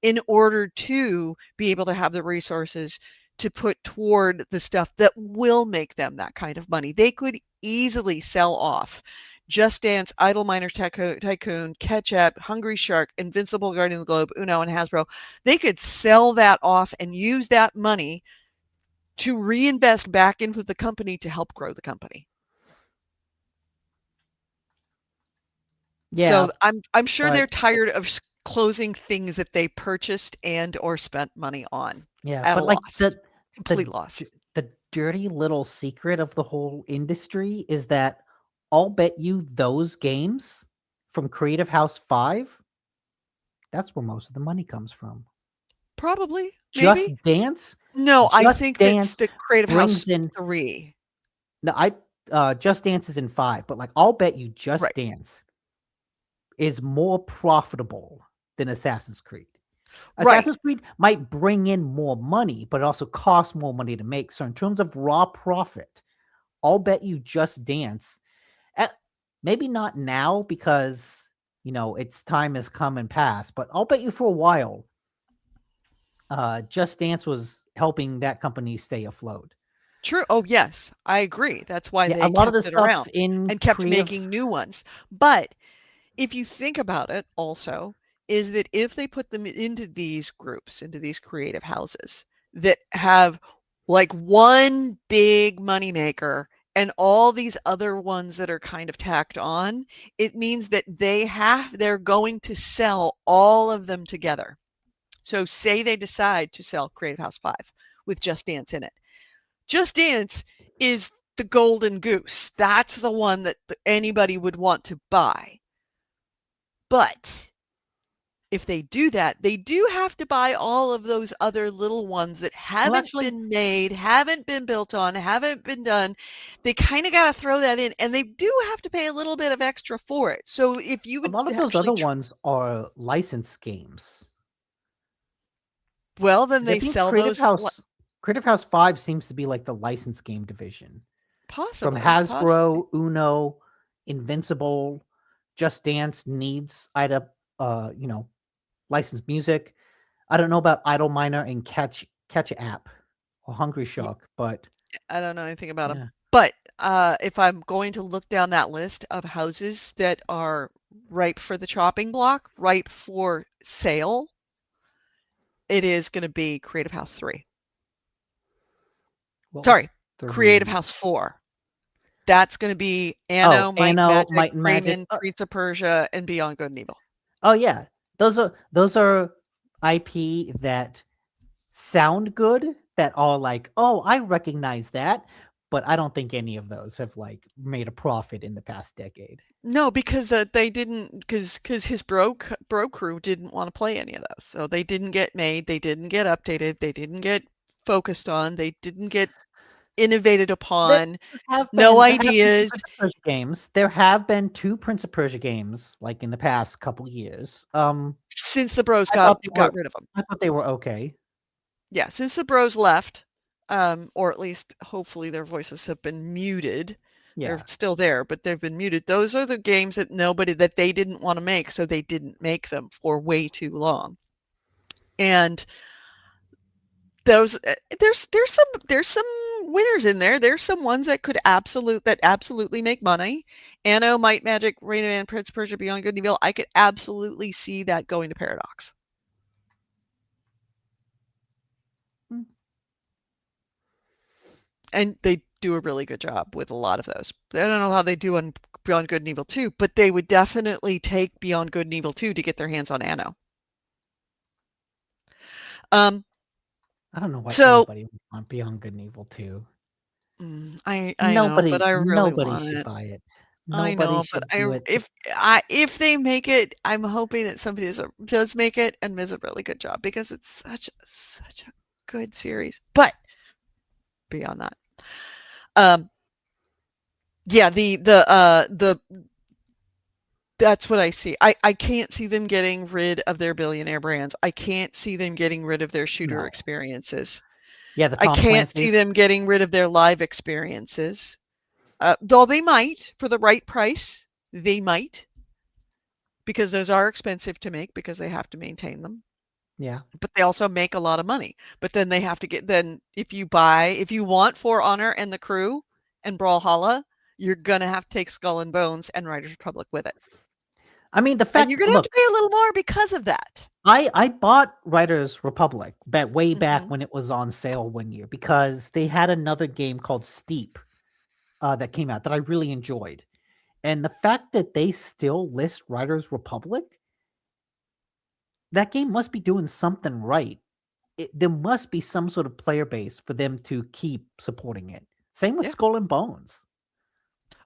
in order to be able to have the resources to put toward the stuff that will make them that kind of money. They could easily sell off Just Dance, Idle Miners Tycoon, Catch Up, Hungry Shark, Invincible Guardian of the Globe, Uno, and Hasbro. They could sell that off and use that money to reinvest back into the company to help grow the company. Yeah. So I'm sure they're but tired of closing things that they purchased and or spent money on yeah, at a but like loss, complete loss. the dirty little secret of the whole industry is that I'll bet you those games from Creative House 5, that's where most of the money comes from. Probably, Just maybe. Dance, No, I Just think that's Dance the Creative House brings in 3. no, Just Dance is in 5, but like I'll bet you Just Right. Dance is more profitable than Assassin's Creed. Right. Assassin's Creed might bring in more money, but it also costs more money to make. So in terms of raw profit, I'll bet you Just Dance, maybe not now because its time has come and passed, but I'll bet you for a while, Just Dance was helping that company stay afloat. True. Oh, yes, I agree. That's why Yeah, a they lot of the kept it stuff around in and kept creative. making new ones. But if you think about it also, is that if they put them into these groups, into these creative houses that have like one big moneymaker and all these other ones that are kind of tacked on, it means that they're going to sell all of them together. So say they decide to sell Creative House 5 with Just Dance in it. Just Dance is the golden goose. That's the one that anybody would want to buy. But if they do that, they do have to buy all of those other little ones that haven't been made, haven't been built on, haven't been done. They kind of got to throw that in, and they do have to pay a little bit of extra for it. So if you A would lot of those actually, other ones are licensed games. well, then I they think sell those Creative House 5 seems to be like the licensed game division. From possibly. Hasbro, Uno, Invincible, Just Dance needs licensed music. I don't know about Idle Miner and Catch App or Hungry Shark, but I don't know anything about them. yeah. But if I'm going to look down that list of houses that are ripe for the chopping block, ripe for sale, it is going to be Creative House 3. Sorry, Creative House 4. That's going to be Anno, Might and Magic, Rayman, Prince of Persia, and Beyond Good and Evil. Oh yeah, those are IP that sound good, that are like, oh, I recognize that, but I don't think any of those have like made a profit in the past decade. No, because they didn't, because his bro crew didn't want to play any of those, so they didn't get made, they didn't get updated, they didn't get focused on, they didn't get innovated upon. No There have been 2 ideas Prince of Persia games. There have been 2 Prince of Persia games, like, in the past couple years. since the bros I thought they got were rid of them. I thought they were okay. Yeah, since the bros left, or at least hopefully their voices have been muted. They're Yeah. still there, but they've been muted. Those are the games that they didn't want to make, so they didn't make them for way too long. And those there's some winners in there. There's some ones that absolutely make money. Anno, Might, Magic, Rayman, Prince of Persia, Beyond Good and Evil. I could absolutely see that going to Paradox. Hmm. And they do a really good job with a lot of those. I don't know how they do on Beyond Good and Evil 2, but they would definitely take Beyond Good and Evil 2 to get their hands on Anno. I don't know why So anybody would want Beyond Good and Evil 2. I know, but I really Nobody want should it. buy it. I Nobody know, but should do it. if they make it, I'm hoping that somebody does make it and does a really good job, because it's such a good series. But beyond that, yeah, the that's what I see. I can't see them getting rid of their billionaire brands. I can't see them getting rid of their shooter No. experiences. Yeah, the I Tom can't see Clancy's. them getting rid of their live experiences. Though they might, for the right price, they might, because those are expensive to make because they have to maintain them. Yeah. But they also make a lot of money. But then they have to if you want For Honor and the Crew and Brawlhalla, you're gonna have to take Skull and Bones and Riders Republic with it. I mean, the And you're fact, gonna have look, to pay a little more because of that. I bought Riders Republic way back Mhm. when it was on sale one year because they had another game called Steep that came out that I really enjoyed. And the fact that they still list Riders Republic, that game must be doing something right. There must be some sort of player base for them to keep supporting it. Same with Yeah. Skull and Bones.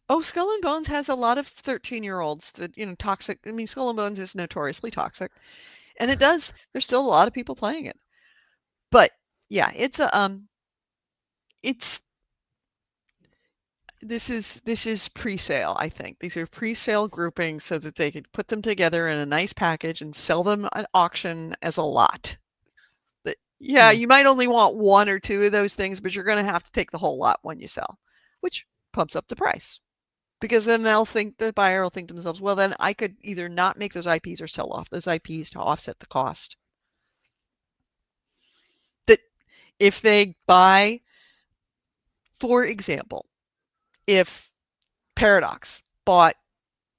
Oh, Skull and Bones has a lot of 13-year-olds that, toxic. I mean, Skull and Bones is notoriously toxic. And there's still a lot of people playing it. But yeah, it's this is pre-sale, I think. These are pre-sale groupings so that they could put them together in a nice package and sell them at auction as a lot. Yeah, Hmm. you might only want 1 or 2 of those things, but you're gonna have to take the whole lot when you sell, which pumps up the price. Because then the buyer will think to themselves, well, then I could either not make those IPs or sell off those IPs to offset the cost. That if they buy, for example, if Paradox bought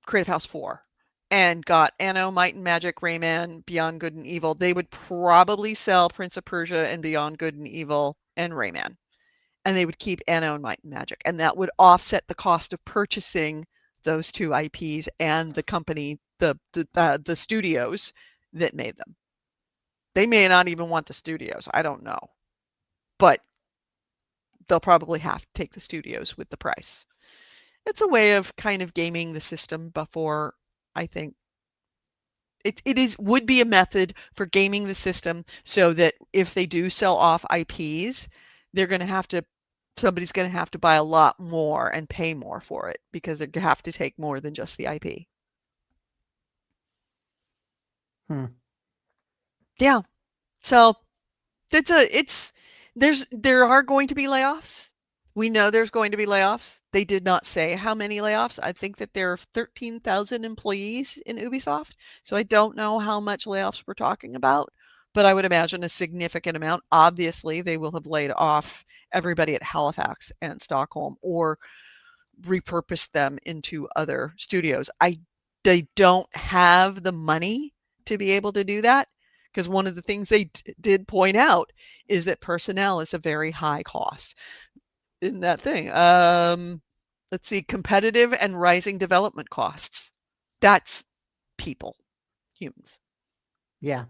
Creative House 4 and got Anno, Might and Magic, Rayman, Beyond Good and Evil, they would probably sell Prince of Persia and Beyond Good and Evil and Rayman. And they would keep Anno and Might and Magic. And that would offset the cost of purchasing those 2 IPs and the company, the studios that made them. They may not even want the studios. I don't know. But they'll probably have to take the studios with the price. It's a way of kind of gaming the system before, I think. Would be a method for gaming the system so that if they do sell off IPs, somebody's going to have to buy a lot more and pay more for it because they have to take more than just the IP. Hmm. Yeah. So there are going to be layoffs. We know there's going to be layoffs. They did not say how many layoffs. I think that there are 13,000 employees in Ubisoft. So I don't know how much layoffs we're talking about, but I would imagine a significant amount. Obviously, they will have laid off everybody at Halifax and Stockholm or repurposed them into other studios. They don't have the money to be able to do that, because one of the things they did point out is that personnel is a very high cost in that thing. Let's see, competitive and rising development costs. That's people, humans. Yeah.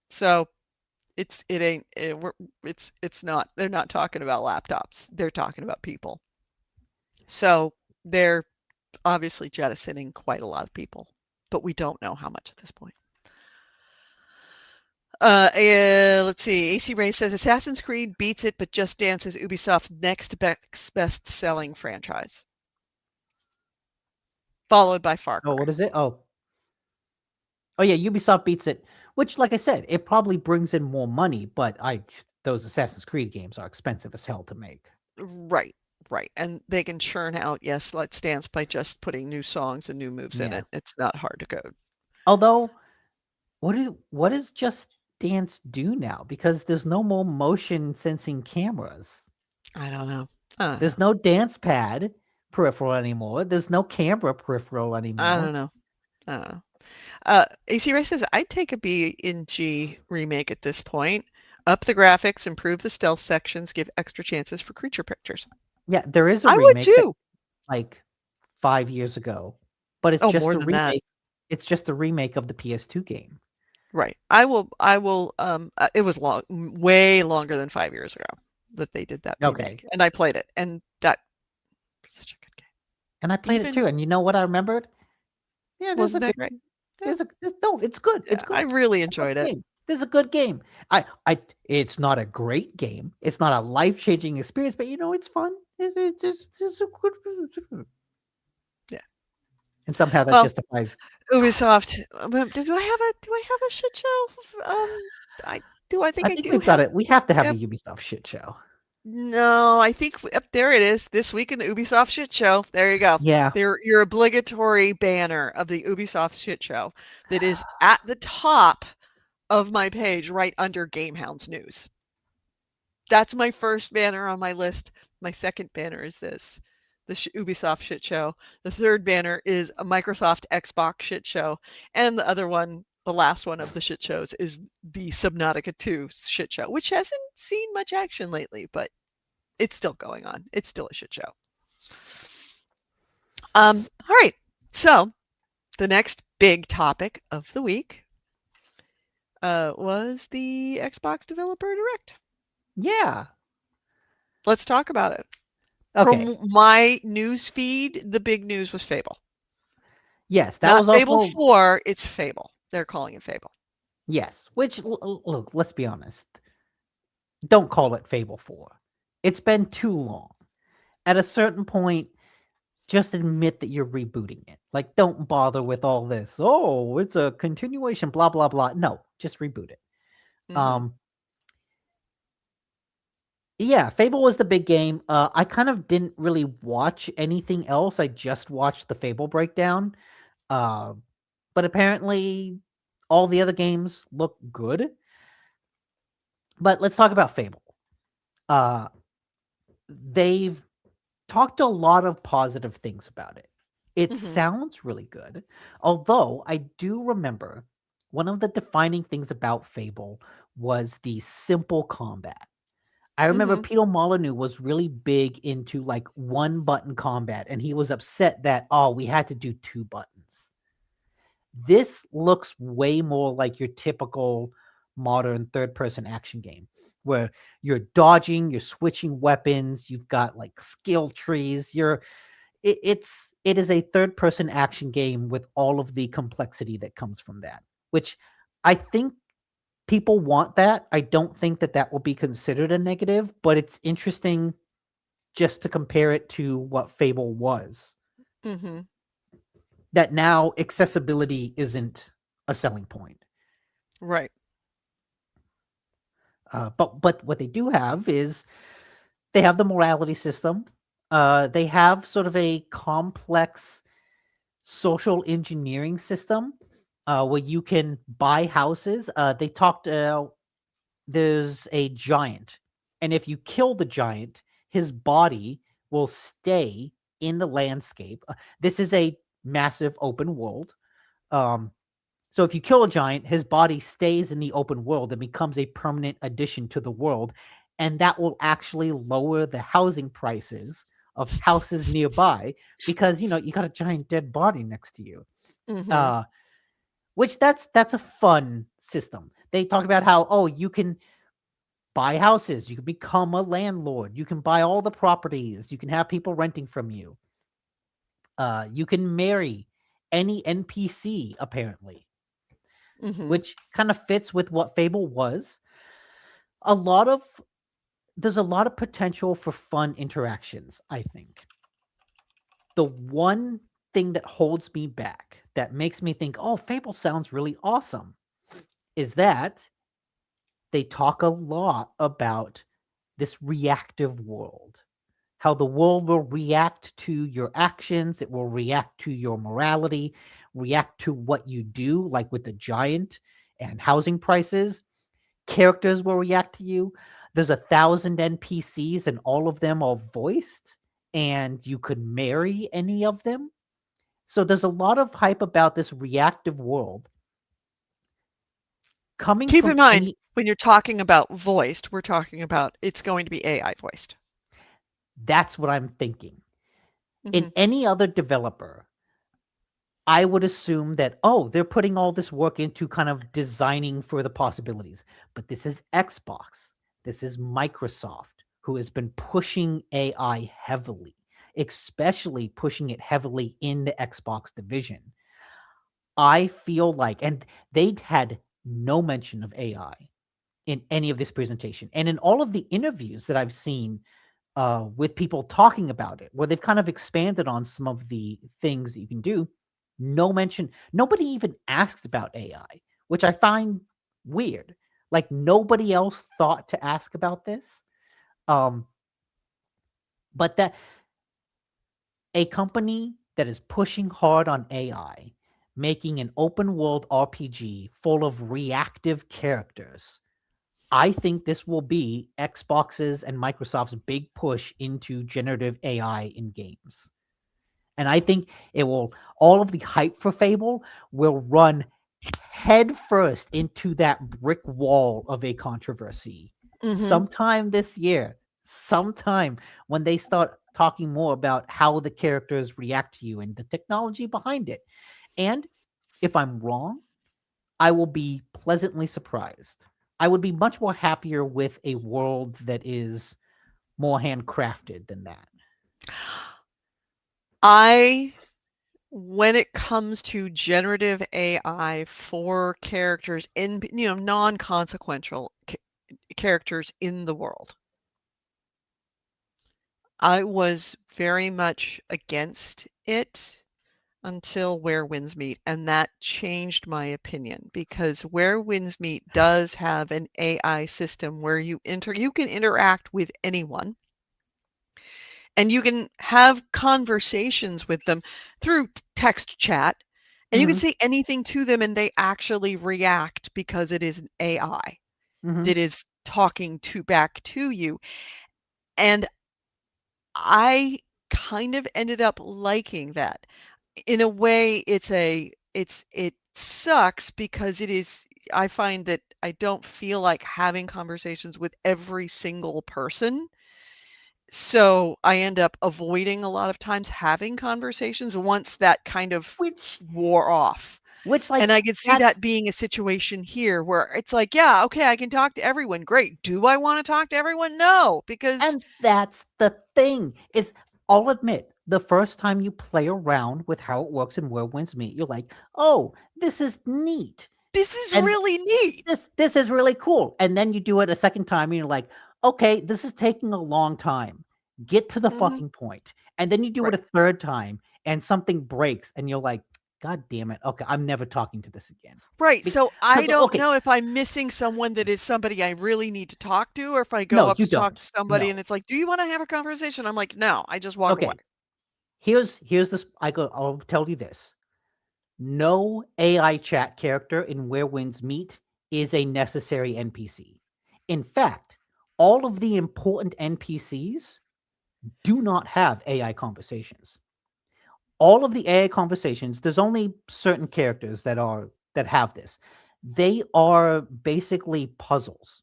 So it ain't it's not. They're not talking about laptops. They're talking about people. So they're obviously jettisoning quite a lot of people, but we don't know how much at this point. Let's see. AC Ray says Assassin's Creed beats it, but Just Dance is Ubisoft's next best-selling franchise, followed by Far Cry. Oh, what is it? Oh, yeah, Ubisoft beats it. Which, like I said, it probably brings in more money, but those Assassin's Creed games are expensive as hell to make. Right, right, and they can churn out Let's Dance by just putting new songs and new moves in Yeah. it. It's not hard to code. Although, what does Just Dance do now? Because there's no more motion sensing cameras. I don't know. There's no dance pad peripheral anymore. There's no camera peripheral anymore. I don't know. AC Ray says I'd take a BNG remake at this point. Up the graphics, improve the stealth sections, give extra chances for creature pictures. Yeah, there is a I would remake too. like 5 years ago, but it's just more a than that. remake. It's just a remake of the PS2 game. Right. I will. It was way longer than 5 years ago that they did that remake, Okay. and I played it, and that was such a good game. And I played it too, and you know what I remembered? Yeah, Wasn't that great? no, it's good. It's good. I really enjoyed it. This is a good game. It's not a great game. It's not a life-changing experience, but it's fun. It's just a good. Yeah. And somehow that justifies Ubisoft. Do I have a shit show? I think I do. We've got it. We have to have a Ubisoft shit show. No, I think there it is. This week in the Ubisoft shit show. There you go. Yeah. Your obligatory banner of the Ubisoft shit show that is at the top of my page, right under GameHounds news. That's my first banner on my list. My second banner is this, the Ubisoft shit show. The third banner is a Microsoft Xbox shit show, and the other one, the last one of the shit shows, is the Subnautica 2 shit show, which hasn't seen much action lately, but it's still going on. It's still a shit show. All right. So the next big topic of the week was the Xbox Developer Direct. Yeah. Let's talk about it. Okay. From my news feed, the big news was Fable. Yes, that Not was Fable also 4, it's Fable. They're calling it Fable. Yes, which look, let's be honest. Don't call it Fable 4. It's been too long. At a certain point, just admit that you're rebooting it. Like, don't bother with all this. Oh, it's a continuation, blah, blah, blah. No, just reboot it. Mm-hmm. Yeah, Fable was the big game. I kind of didn't really watch anything else. I just watched the Fable breakdown. But apparently all the other games look good. But let's talk about Fable. They've talked a lot of positive things about it. It sounds really good. Although I do remember one of the defining things about Fable was the simple combat. I remember Peter Molyneux was really big into like one button combat, and he was upset that, we had to do 2 buttons. This looks way more like your typical modern third-person action game, where you're dodging, you're switching weapons, you've got like skill trees. It is a third-person action game with all of the complexity that comes from that, which I think people want that. I don't think that will be considered a negative, but it's interesting just to compare it to what Fable was. That now accessibility isn't a selling point. Right. But what they do have is they have the morality system. They have sort of a complex social engineering system where you can buy houses. They talked, there's a giant, and if you kill the giant, his body will stay in the landscape. This is a massive open world. So if you kill a giant, his body stays in the open world and becomes a permanent addition to the world. And that will actually lower the housing prices of houses nearby because, you got a giant dead body next to you. Which that's a fun system. They talked about how, oh, you can buy houses, you can become a landlord, you can buy all the properties, you can have people renting from you. You can marry any NPC, apparently, Mhm. which kind of fits with what Fable was. A lot of There's a lot of potential for fun interactions, I think. The one thing that holds me back, that makes me think, oh, Fable sounds really awesome, is that they talk a lot about this reactive world. How the world will react to your actions, it will react to your morality, react to what you do, like with the giant and housing prices. Characters will react to you. There's 1,000 NPCs and all of them are voiced, and you could marry any of them. So there's a lot of hype about this reactive world coming Keep in from mind, any. when you're talking about voiced, we're talking about it's going to be AI voiced. That's what I'm thinking. In Mhm. any other developer, I would assume that, oh, they're putting all this work into kind of designing for the possibilities. But this is Xbox. This is Microsoft, who has been pushing AI heavily, especially pushing it heavily in the Xbox division. I feel like, and they had no mention of AI in any of this presentation. And in all of the interviews that I've seen with people talking about it, where they've kind of expanded on some of the things that you can do, no mention, nobody even asked about AI, which I find weird. Like nobody else thought to ask about this. Um, but that a company that is pushing hard on AI, making an open world RPG full of reactive characters, I think this will be Xbox's and Microsoft's big push into generative AI in games. And I think it will, all of the hype for Fable will run head first into that brick wall of a controversy Mhm. sometime this year, sometime when they start talking more about how the characters react to you and the technology behind it. And if I'm wrong, I will be pleasantly surprised. I would be much more happier with a world that is more handcrafted than that. I when it comes to generative AI for characters in, non-consequential characters in the world, I was very much against it until Where Winds Meet, and that changed my opinion because Where Winds Meet does have an AI system where you can interact with anyone and you can have conversations with them through text chat, and you can Mhm, say anything to them and they actually react because it is an AI mhm. that is talking to back to you. And I kind of ended up liking that. In a way, it sucks because I find that I don't feel like having conversations with every single person. So I end up avoiding a lot of times having conversations once that kind of Which wore off. like And I could see that's that being a situation here where it's like, yeah, okay, I can talk to everyone. Great. Do I want to talk to everyone? No, because and that's the thing. Is I'll admit, the first time you play around with how it works in Where Winds Meet, you're like, "Oh, this is neat." this is And really neat. this is really cool. And then you do it a second time and you're like, okay, this is taking a long time. Get to the Mhm. fucking point. And then you do it Right. a third time and something breaks and you're like, God damn it. Okay, I'm never talking to this again. Right. So I Because don't okay, know if I'm missing someone that is somebody I really need to talk to, or if I go no, up you to talk to don't. somebody No. and it's like, do you want to have a conversation? I'm like, no, I just walk away. Okay. Here's this. I'll tell you this. No AI chat character in Where Winds Meet is a necessary NPC. In fact, all of the important NPCs do not have AI conversations. All of the AI conversations, there's only certain characters that have this. They are basically puzzles.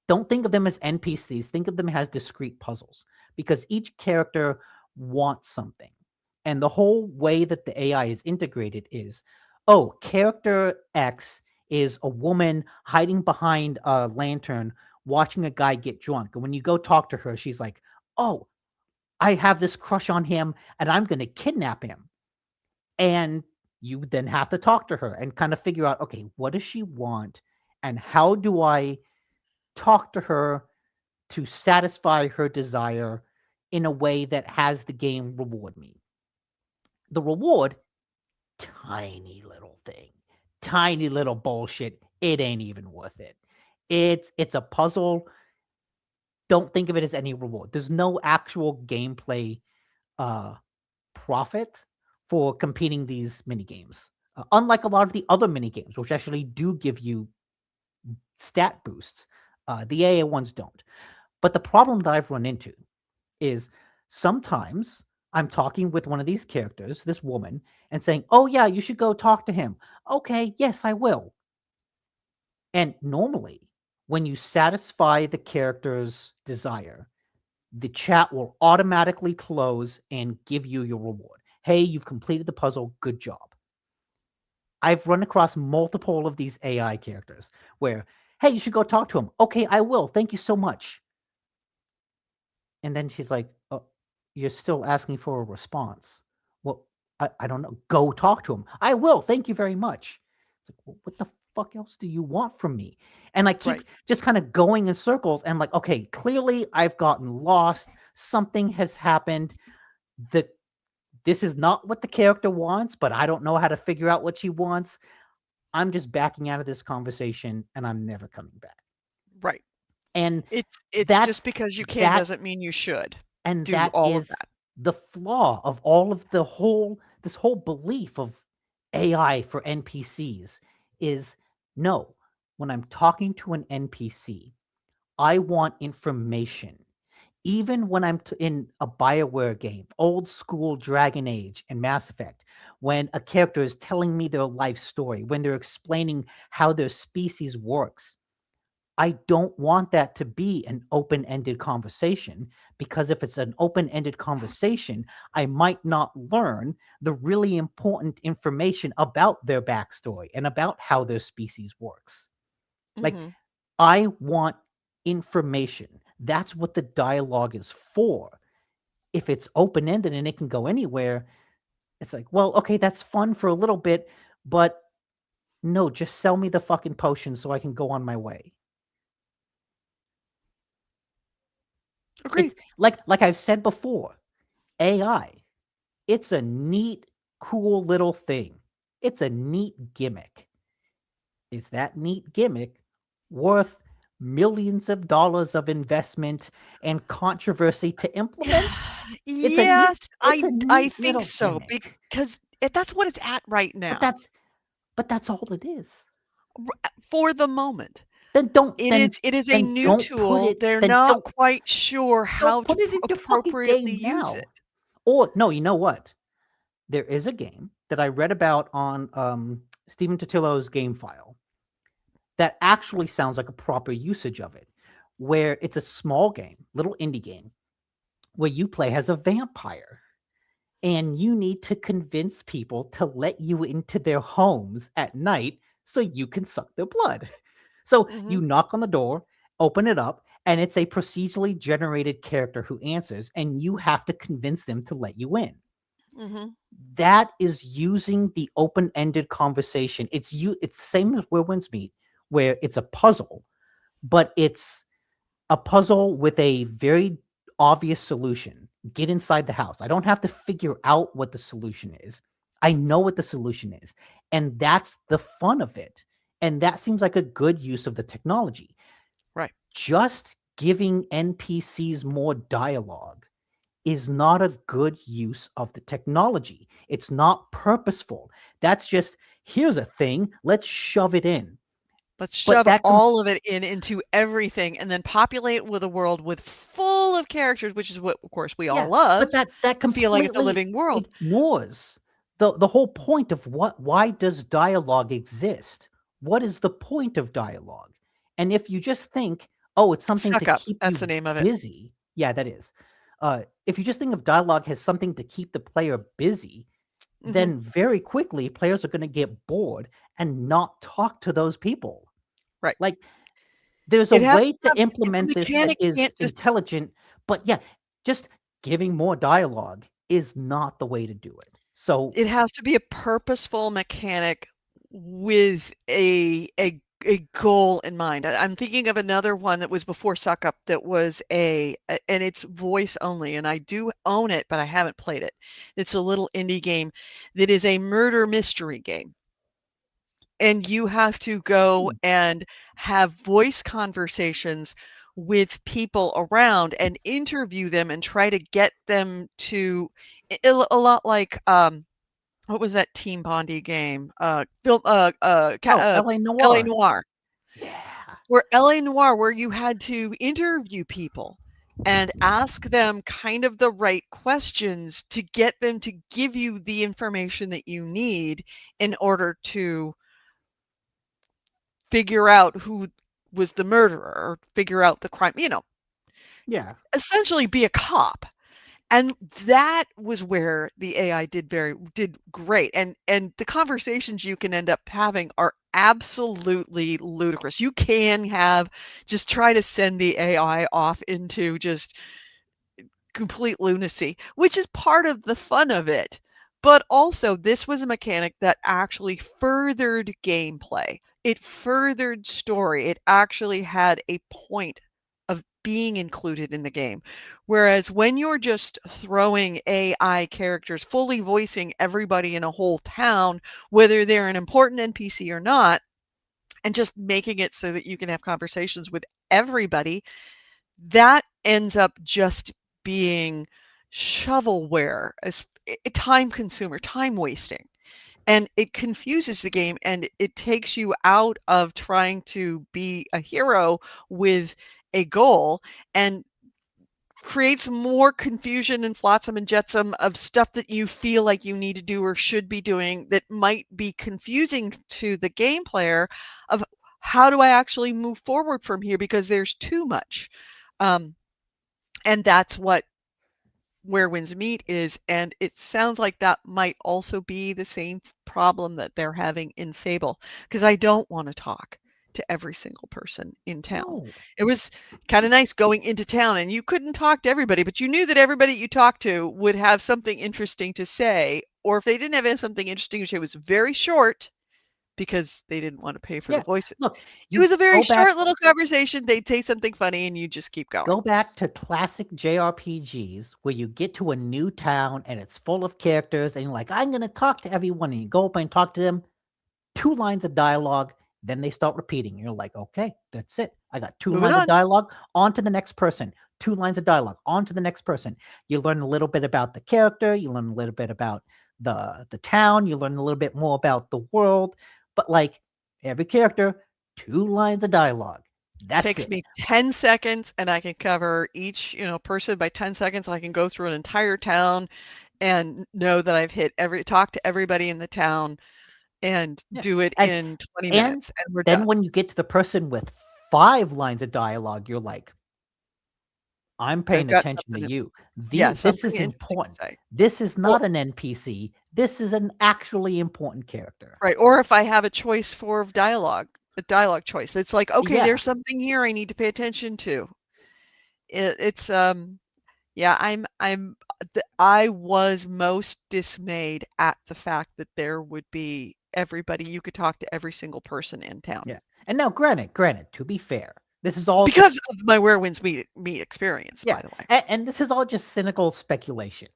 Don't think of them as NPCs, think of them as discrete puzzles because each character wants something. And the whole way that the AI is integrated is, oh, character X is a woman hiding behind a lantern watching a guy get drunk. And when you go talk to her, she's like, "Oh, I have this crush on him and I'm going to kidnap him." And you then have to talk to her and kind of figure out, okay, what does she want? And how do I talk to her to satisfy her desire in a way that has the game reward me? The reward, tiny little thing, tiny little bullshit. It ain't even worth it. It's a puzzle. Don't think of it as any reward. There's no actual gameplay profit for competing these mini games. Unlike a lot of the other mini games, which actually do give you stat boosts, the AA ones don't. But the problem that I've run into is sometimes I'm talking with one of these characters, this woman, and saying, "Oh yeah, you should go talk to him." Okay, yes, I will. And normally, when you satisfy the character's desire, the chat will automatically close and give you your reward. Hey, you've completed the puzzle. Good job. I've run across multiple of these AI characters where, hey, you should go talk to him. Okay, I will. Thank you so much. And then she's like, "Oh, you're still asking for a response." Well, I don't know. Go talk to him. I will. Thank you very much. It's like, well, what the fuck else do you want from me? And I keep just kind of going in circles and like, okay, clearly I've gotten lost. Something has happened. That this is not what the character wants, but I don't know how to figure out what she wants. I'm just backing out of this conversation and I'm never coming back. Right. And it's just because you can doesn't mean you should. And do that all is of that. The flaw of all of this whole belief of AI for NPCs is no, when I'm talking to an NPC, I want information. Even when I'm in a BioWare game, old school Dragon Age and Mass Effect, when a character is telling me their life story, when they're explaining how their species works, I don't want that to be an open-ended conversation, because if it's an open-ended conversation, I might not learn the really important information about their backstory and about how their species works. Like, I want information. That's what the dialogue is for. If it's open-ended and it can go anywhere, it's like, well, okay, that's fun for a little bit, but no, just sell me the fucking potion so I can go on my way. Agreed. It's like I've said before, AI, it's a neat, cool little thing. It's a neat gimmick. Is that neat gimmick worth millions of dollars of investment and controversy to implement? Yes, I think little so, gimmick. because that's what it's at right now. But that's all it is. For the moment. Then don't. It is a new tool. They're not quite sure how put to it into fucking appropriately game use now. it. Or no, you know what? There is a game that I read about on Stephen Totillo's game file that actually sounds like a proper usage of it, where it's a small game, little indie game, where you play as a vampire and you need to convince people to let you into their homes at night so you can suck their blood. So you knock on the door, open it up, and it's a procedurally generated character who answers, and you have to convince them to let you in. That is using the open-ended conversation. It's the same as Where Winds Meet, where it's a puzzle, but it's a puzzle with a very obvious solution. Get inside the house. I don't have to figure out what the solution is. I know what the solution is. And that's the fun of it. And that seems like a good use of the technology. Right. Just giving NPCs more dialogue is not a good use of the technology. It's not purposeful. That's just, here's a thing, let's shove it in. Let's shove all of it into everything and then populate with a world with full of characters, which is what, of course, we all love. But that completely feel like it's a living world. Ignores the whole point of why does dialogue exist? What is the point of dialogue? And if you just think, oh, it's something to keep That's you the name of it. busy. Yeah, that is. If you just think of dialogue as something to keep the player busy, then very quickly players are going to get bored and not talk to those people. Right. Like, there's a It has way to to have implement the this that mechanic is can't just intelligent, but yeah, just giving more dialogue is not the way to do it. So it has to be a purposeful mechanic with a goal in mind. I'm thinking of another one that was before Suck Up that was and it's voice only, and I do own it, but I haven't played it. It's a little indie game that is a murder mystery game. And you have to go and have voice conversations with people around and interview them and try to get them to a lot like what was that Team Bondi game? Film, LA LA Noir. Noir. Yeah. Where LA Noir, where you had to interview people and ask them kind of the right questions to get them to give you the information that you need in order to figure out who was the murderer or figure out the crime, Yeah. essentially be a cop. And that was where the AI did great. And the conversations you can end up having are absolutely ludicrous. You can just try to send the AI off into just complete lunacy, which is part of the fun of it. But also, this was a mechanic that actually furthered gameplay. It furthered story. It actually had a point of being included in the game. Whereas when you're just throwing AI characters, fully voicing everybody in a whole town, whether they're an important NPC or not, and just making it so that you can have conversations with everybody, that ends up just being shovelware, as time consumer, time wasting. And it confuses the game and it takes you out of trying to be a hero with a goal and creates more confusion and flotsam and jetsam of stuff that you feel like you need to do or should be doing that might be confusing to the game player of how do I actually move forward from here because there's too much. Um, and that's what Where Winds Meet is, and it sounds like that might also be the same problem that they're having in Fable, because I don't want to talk to every single person in town. No. It was kind of nice going into town and you couldn't talk to everybody, but you knew that everybody you talked to would have something interesting to say, or if they didn't have something interesting to say, it was very short because they didn't want to pay for the Yeah. voices. Look, It you was a very go back short little conversation. They'd say something funny and you just keep going. go back to classic JRPGs where you get to a new town and it's full of characters and you're like, I'm gonna talk to everyone, and you go up and talk to them, 2 lines of dialogue, then they start repeating. You're like, okay, that's it. I got two Moving lines of on. dialogue, on to the next person. 2 lines of dialogue, on to the next person. You learn a little bit about the character, you learn a little bit about the town, you learn a little bit more about the world, but like every character, 2 lines of dialogue. That's Takes it. me 10 seconds and I can cover each, person by 10 seconds. I can go through an entire town and know that I've talk to everybody in the town and Yeah. do it And in 20 and minutes and we're then done. when you get to the person with 5 lines of dialogue, you're like, I'm They've paying got attention to something to you. yeah, This something is interesting to important. say. This is Or not an NPC. This is an actually important character. right, or if I have a choice for a dialogue choice. It's like, okay, Yeah. there's something here I need to pay attention to. It's yeah, I was most dismayed at the fact that there would be everybody you could talk to every single person in town. Yeah. And now, granted, to be fair, this is all Because just of my Where Winds Meet experience, by yeah, the way. and this is all just cynical speculation.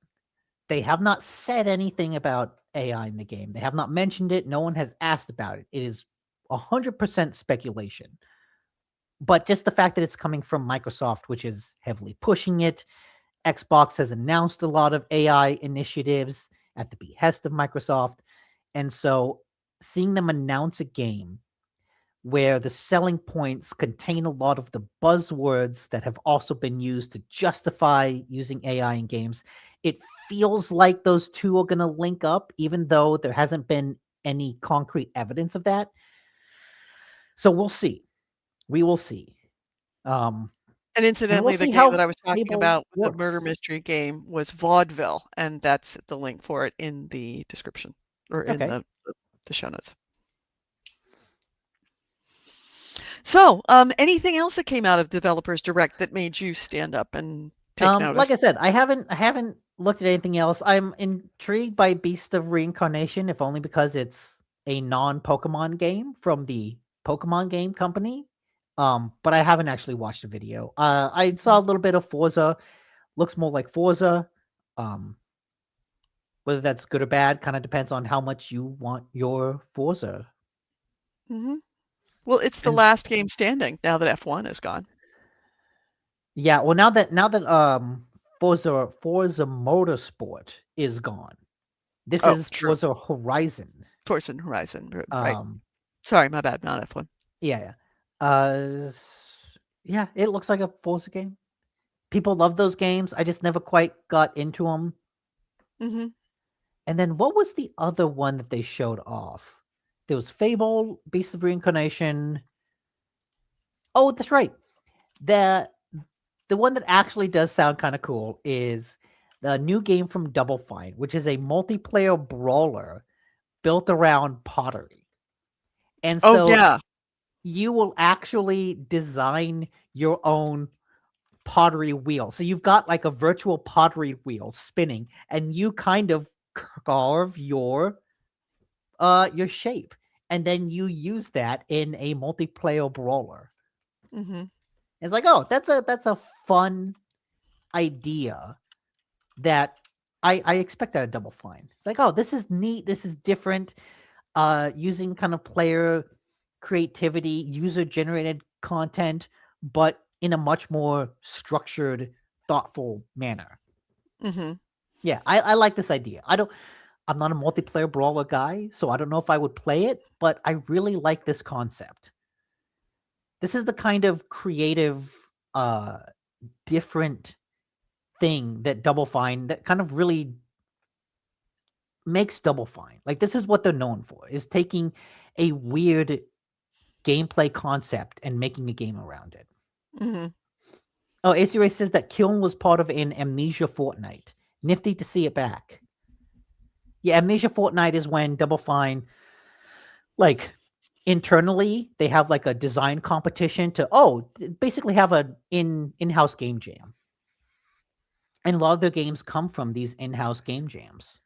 They have not said anything about AI in the game. They have not mentioned it. No one has asked about it. It is 100% speculation. But just the fact that it's coming from Microsoft, which is heavily pushing it, Xbox has announced a lot of AI initiatives at the behest of Microsoft. And so seeing them announce a game where the selling points contain a lot of the buzzwords that have also been used to justify using AI in games, it feels like those two are going to link up, even though there hasn't been any concrete evidence of that. So we'll see. We will see. And And we'll incidentally, the see game how that I was talking Fable about with the murder works. mystery game was Vaudeville, and that's the link for it in the description or in Okay. the show notes. So, anything else that came out of Developers Direct that made you stand up and take notice? Like I said, I haven't looked at anything else. I'm intrigued by Beast of Reincarnation, if only because it's a non-Pokemon game from the Pokemon game company. But I haven't actually watched the video. I saw a little bit of Forza. Looks more like Forza. Whether that's good or bad kind of depends on how much you want your Forza. Mm-hmm. Well, it's the And- last game standing now that F1 is gone. Yeah, well now that Forza Motorsport is gone. This Oh, is true. Forza Horizon. Forza Horizon, right? Um Sorry, my bad, not F1. yeah. Yeah, it looks like a Forza game. People love those games. I just never quite got into them. Mm-hmm. And then what was the other one that they showed off? There was Fable, Beast of Reincarnation. Oh, that's right. The one that actually does sound kind of cool is the new game from Double Fine, which is a multiplayer brawler built around pottery. And Oh, so yeah. you will actually design your own pottery wheel. So you've got like a virtual pottery wheel spinning, and you kind of carve your shape, and then you use that in a multiplayer brawler. Mm-hmm. It's like, oh, that's a fun idea that I expect out of Double Fine. It's like, oh, this is neat, this is different. Using kind of player creativity, user generated content, but in a much more structured, thoughtful manner. Mm-hmm. Yeah, I like this idea. I'm not a multiplayer brawler guy, so I don't know if I would play it, but I really like this concept. This is the kind of creative, different thing that Double Fine that kind of really makes Double Fine. Like, this is what they're known for, is taking a weird gameplay concept and making a game around it. Mm-hmm. Oh, AC Ray says that Kiln was part of an Amnesia Fortnite. Nifty to see it back. Yeah, Amnesia Fortnite is when Double Fine, like, internally, they have like a design competition to basically have a in-house game jam. And a lot of their games come from these in-house game jams.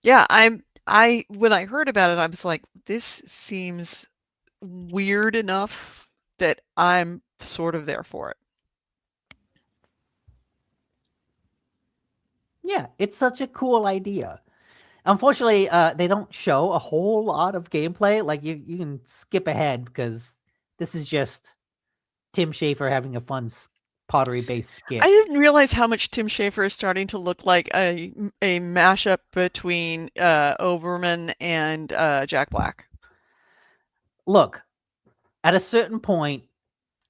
Yeah, when I heard about it, I was like, this seems weird enough that I'm sort of there for it. Yeah, it's such a cool idea. Unfortunately, they don't show a whole lot of gameplay. Like, you can skip ahead because this is just Tim Schafer having a fun pottery-based skit. I didn't realize how much Tim Schafer is starting to look like a mashup between Overman and Jack Black. Look, at a certain point,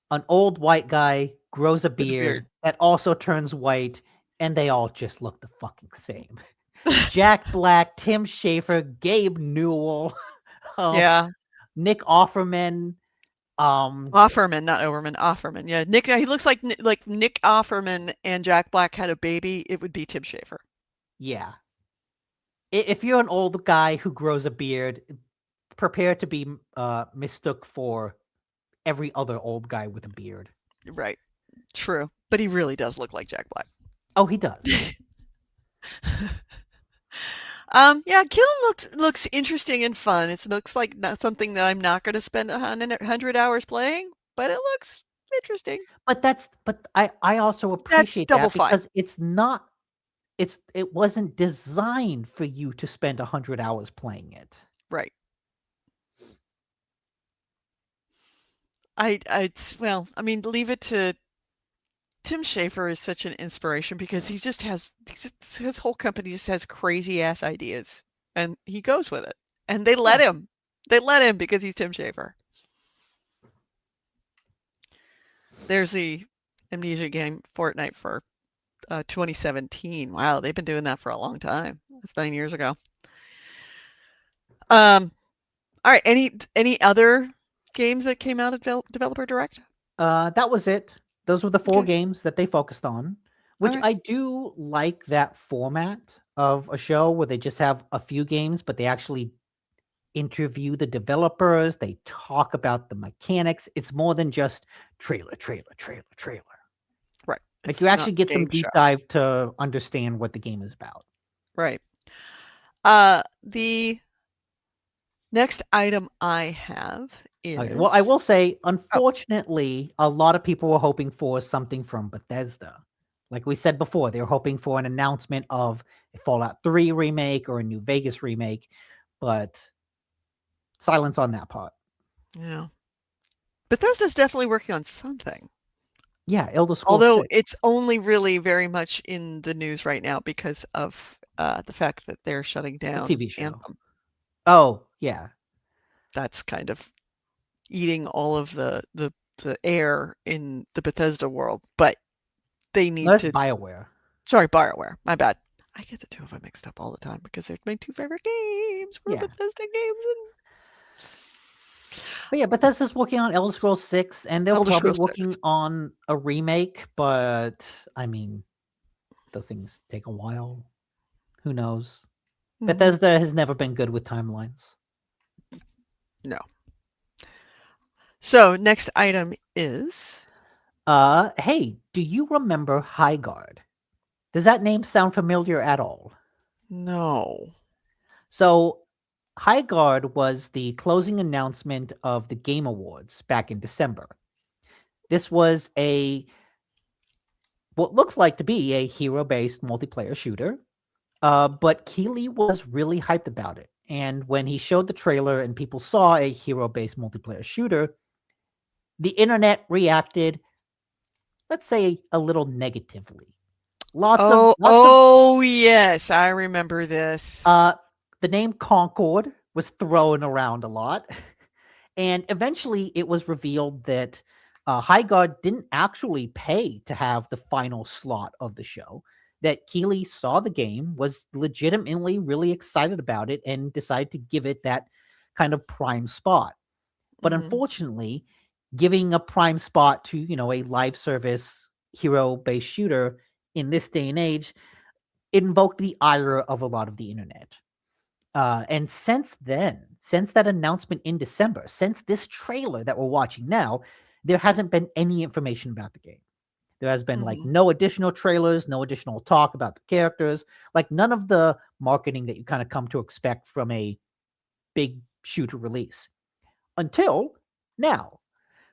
an old white guy grows a With a beard, beard. that also turns white, and they all just look the fucking same. Jack Black, Tim Schafer, Gabe Newell, Yeah. Nick Offerman. Offerman, not Overman. Offerman. Yeah, Nick. He looks like Nick Offerman and Jack Black had a baby. It would be Tim Schafer. Yeah. If you're an old guy who grows a beard, prepare to be mistook for every other old guy with a beard. Right. True. But he really does look like Jack Black. Oh, he does. Yeah, Kiln looks interesting and fun. It looks like something that I'm not going to spend 100 hours playing, but it looks interesting. But I also appreciate Double that Fine. because it wasn't designed for you to spend 100 hours playing it. Right. Well, I mean, leave it to Tim Schafer is such an inspiration because his whole company just has crazy ass ideas and he goes with it. And they let him. They let him because he's Tim Schafer. There's the Amnesia game Fortnite for 2017. Wow, they've been doing that for a long time. That's 9 years ago. All right, any other games that came out of Developer Direct? That was it. Those were the 4 games that they focused on, which right. I do like that format of a show where they just have a few games, but they actually interview the developers. They talk about the mechanics. It's more than just trailer. Right. Like you It's not actually get some game deep show. dive to understand what the game is about. Right. The next item I have Okay. Well, I is will say, unfortunately, a lot of people were hoping for something from Bethesda. Like we said before, they were hoping for an announcement of a Fallout 3 remake or a New Vegas remake, but silence on that part. yeah. Bethesda's definitely working on something. Yeah, Elder Scrolls Although 6. it's only really very much in the news right now because of the fact that they're shutting The down TV show. Anthem. Oh, yeah. That's kind of eating all of the air in the Bethesda world, but they No, need that's to. BioWare. Sorry, BioWare. My bad. I get the two of them mixed up all the time because they're my two favorite games were Yeah. Bethesda games and But yeah, Bethesda's working on Elder Scrolls 6, and they're Elder probably Scrolls working 6. on a remake, but I mean, those things take a while. Who knows? Bethesda has never been good with timelines. No. So next item is Hey, do you remember Highguard? Does that name sound familiar at all? no. So, Highguard was the closing announcement of the Game Awards back in December. This was what looks like to be a hero-based multiplayer shooter. But Keighley was really hyped about it. And when he showed the trailer and people saw a hero-based multiplayer shooter, the internet reacted, let's say, a little negatively. Lots of Yes, I remember this. the name Concord was thrown around a lot. And eventually it was revealed that Highguard didn't actually pay to have the final slot of the show. That Keighley saw the game, was legitimately really excited about it, and decided to give it that kind of prime spot. But unfortunately, giving a prime spot to, a live service hero-based shooter in this day and age invoked the ire of a lot of the internet. And since then, since that announcement in December, since this trailer that we're watching now, there hasn't been any information about the game. There has been like no additional trailers, no additional talk about the characters, like none of the marketing that you kind of come to expect from a big shooter release until now,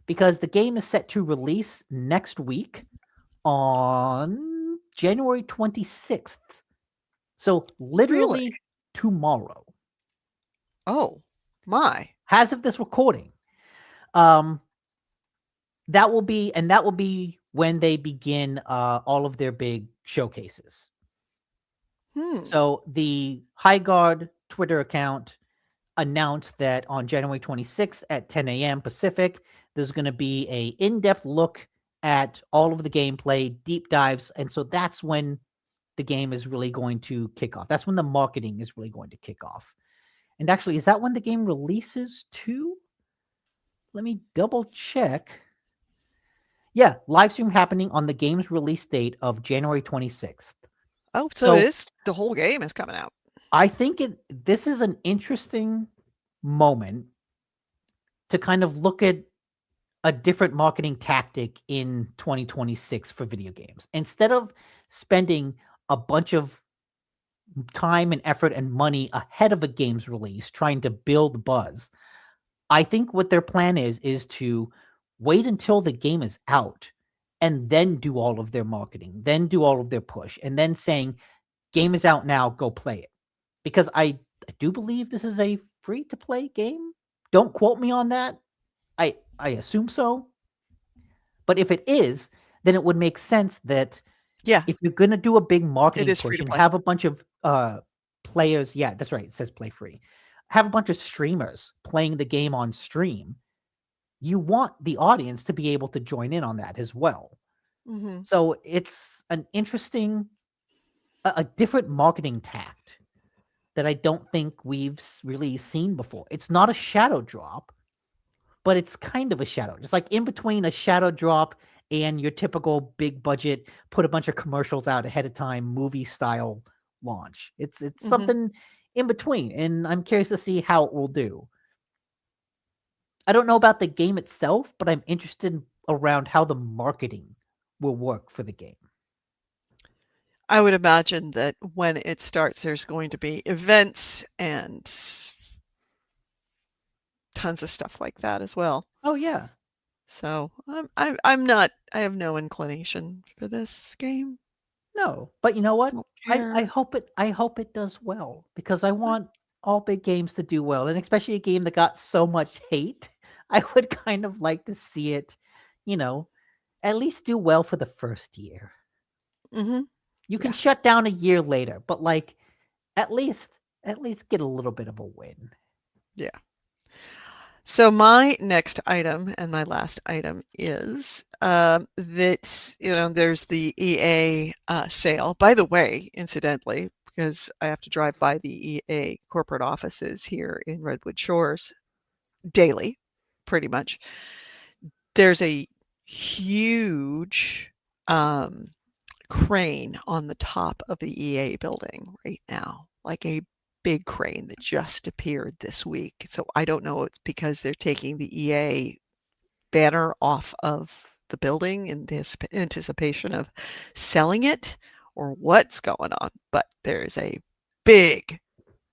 because the game is set to release next week on January 26th. So literally Really? tomorrow. Oh, my. As of this recording. That will be when they begin all of their big showcases. So the Highguard Twitter account announced that on January 26th at 10 a.m. Pacific, there's going to be a in-depth look at all of the gameplay, deep dives, and so that's when the game is really going to kick off. That's when the marketing is really going to kick off. And actually, is that when the game releases too? Let me double check. Yeah, live stream happening on the game's release date of January 26th. Oh, so So it is the whole game is coming out. I think this is an interesting moment to kind of look at a different marketing tactic in 2026 for video games. Instead of spending a bunch of time and effort and money ahead of a game's release trying to build buzz, I think what their plan is to wait until the game is out and then do all of their marketing, then do all of their push, and then saying, game is out now, go play it. Because I do believe this is a free-to-play game. Don't quote me on that. I assume so. But if it is, then it would make sense that if you're going to do a big marketing push and have a bunch of players, yeah, that's right, it says play free. Have a bunch of streamers playing the game on stream, you want the audience to be able to join in on that as well. So it's an interesting, a different marketing tact that I don't think we've really seen before. It's not a shadow drop, but it's kind of a shadow. It's like in between a shadow drop and your typical big budget, put a bunch of commercials out ahead of time, movie style launch. It's something in between, and I'm curious to see how it will do. I don't know about the game itself, but I'm interested around how the marketing will work for the game. I would imagine that when it starts, there's going to be events and tons of stuff like that as well. Oh yeah. So I'm not. I have no inclination for this game. No, but you know what? Don't I care. hope it does well because I want all big games to do well, and especially a game that got so much hate. I would kind of like to see it, you know, at least do well for the first year. Mm-hmm. You can Yeah. shut down a year later, but like at least get a little bit of a win. Yeah. So my next item and my last item is that there's the EA sale. By the way, incidentally, because I have to drive by the EA corporate offices here in Redwood Shores daily, pretty much. There's a huge crane on the top of the EA building right now, like a big crane that just appeared this week. So I don't know, it's because they're taking the EA banner off of the building in anticipation of selling it or what's going on, but there's a big,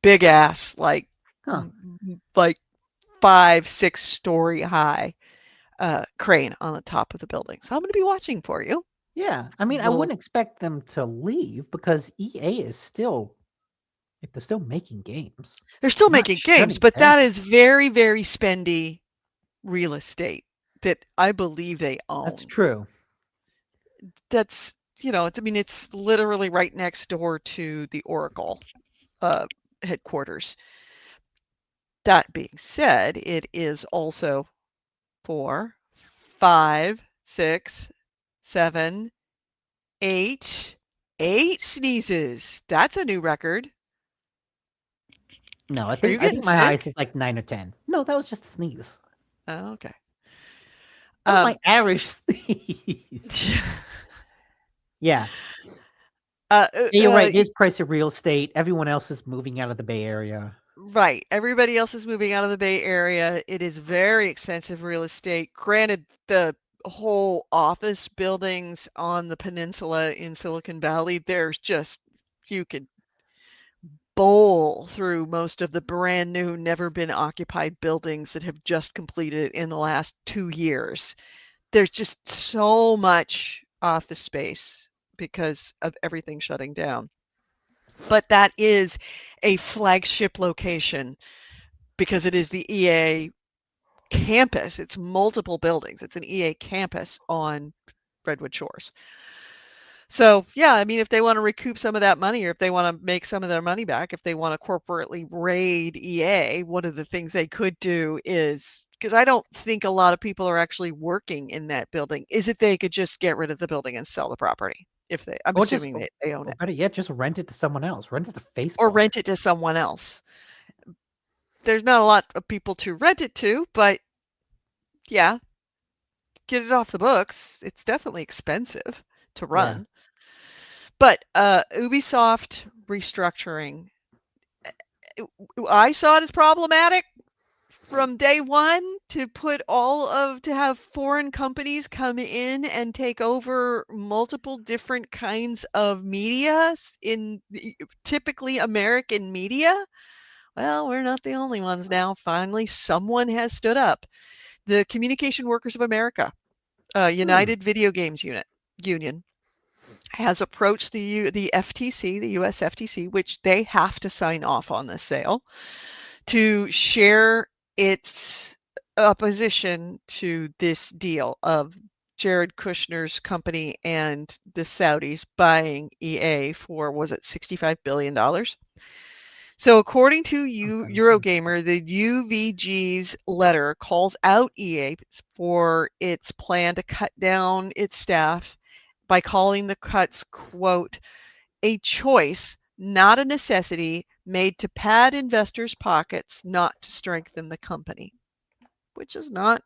big ass, like Huh. like 5-6 story high crane on the top of the building. So I'm going to be watching for you. Yeah. I mean, I Little wouldn't expect them to leave because EA is still like they're still making games. They're still They're not making games, shutting but that down. is very, very spendy real estate that I believe they That's own. true. That's, I mean, it's literally right next door to the Oracle headquarters. That being said, it is also 4, 5, 6, 7, 8 sneezes. That's a new record. No, Are you I getting think my highest sick? is like 9 or 10. No, that was just a sneeze. Oh, okay. That was Um, my average sneeze. Yeah. uh, Yeah, you're right. It is price of real estate. Everyone else is moving out of the Bay Area. right. Everybody else is moving out of the Bay Area. It is very expensive real estate. Granted, the whole office buildings on the peninsula in Silicon Valley, there's just, you could bowl through most of the brand new, never been occupied buildings that have just completed in the last 2 years. There's just so much office space because of everything shutting down. But that is a flagship location because it is the EA campus. It's multiple buildings. It's an EA campus on Redwood Shores. So, yeah, I mean, if they want to recoup some of that money or if they want to make some of their money back, if they want to corporately raid EA, one of the things they could do is, because I don't think a lot of people are actually working in that building, is it they could just get rid of the building and sell the property if I'm Or just, assuming they own or it, better yet, just rent it to someone else. Rent it to or Facebook. rent it to someone else. There's not a lot of people to rent it to, but yeah, get it off the books. It's definitely expensive to Yeah. run. But Ubisoft restructuring, I saw it as problematic from day one to have foreign companies come in and take over multiple different kinds of media in typically American media. Well, we're not the only ones now. Finally, someone has stood up. The Communication Workers of America, United Video Games Union, has approached the FTC, the US FTC, which they have to sign off on this sale, to share its opposition to this deal of Jared Kushner's company and the Saudis buying EA for, was it $65 billion? So according to Eurogamer, the UVG's letter calls out EA for its plan to cut down its staff by calling the cuts, quote, a choice, not a necessity, made to pad investors' pockets, not to strengthen the company, which is not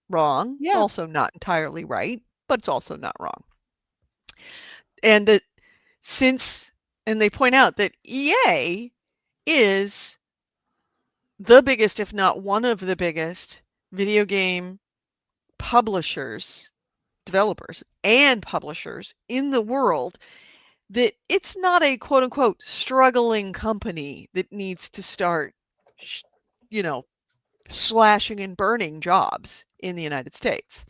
wrong, Yeah. also not entirely right, but it's also not wrong. And that since, and they point out that EA is the biggest, if not one of the biggest, video game publishers, developers, and publishers in the world, that it's not a quote unquote struggling company that needs to start, you know, slashing and burning jobs in the United States.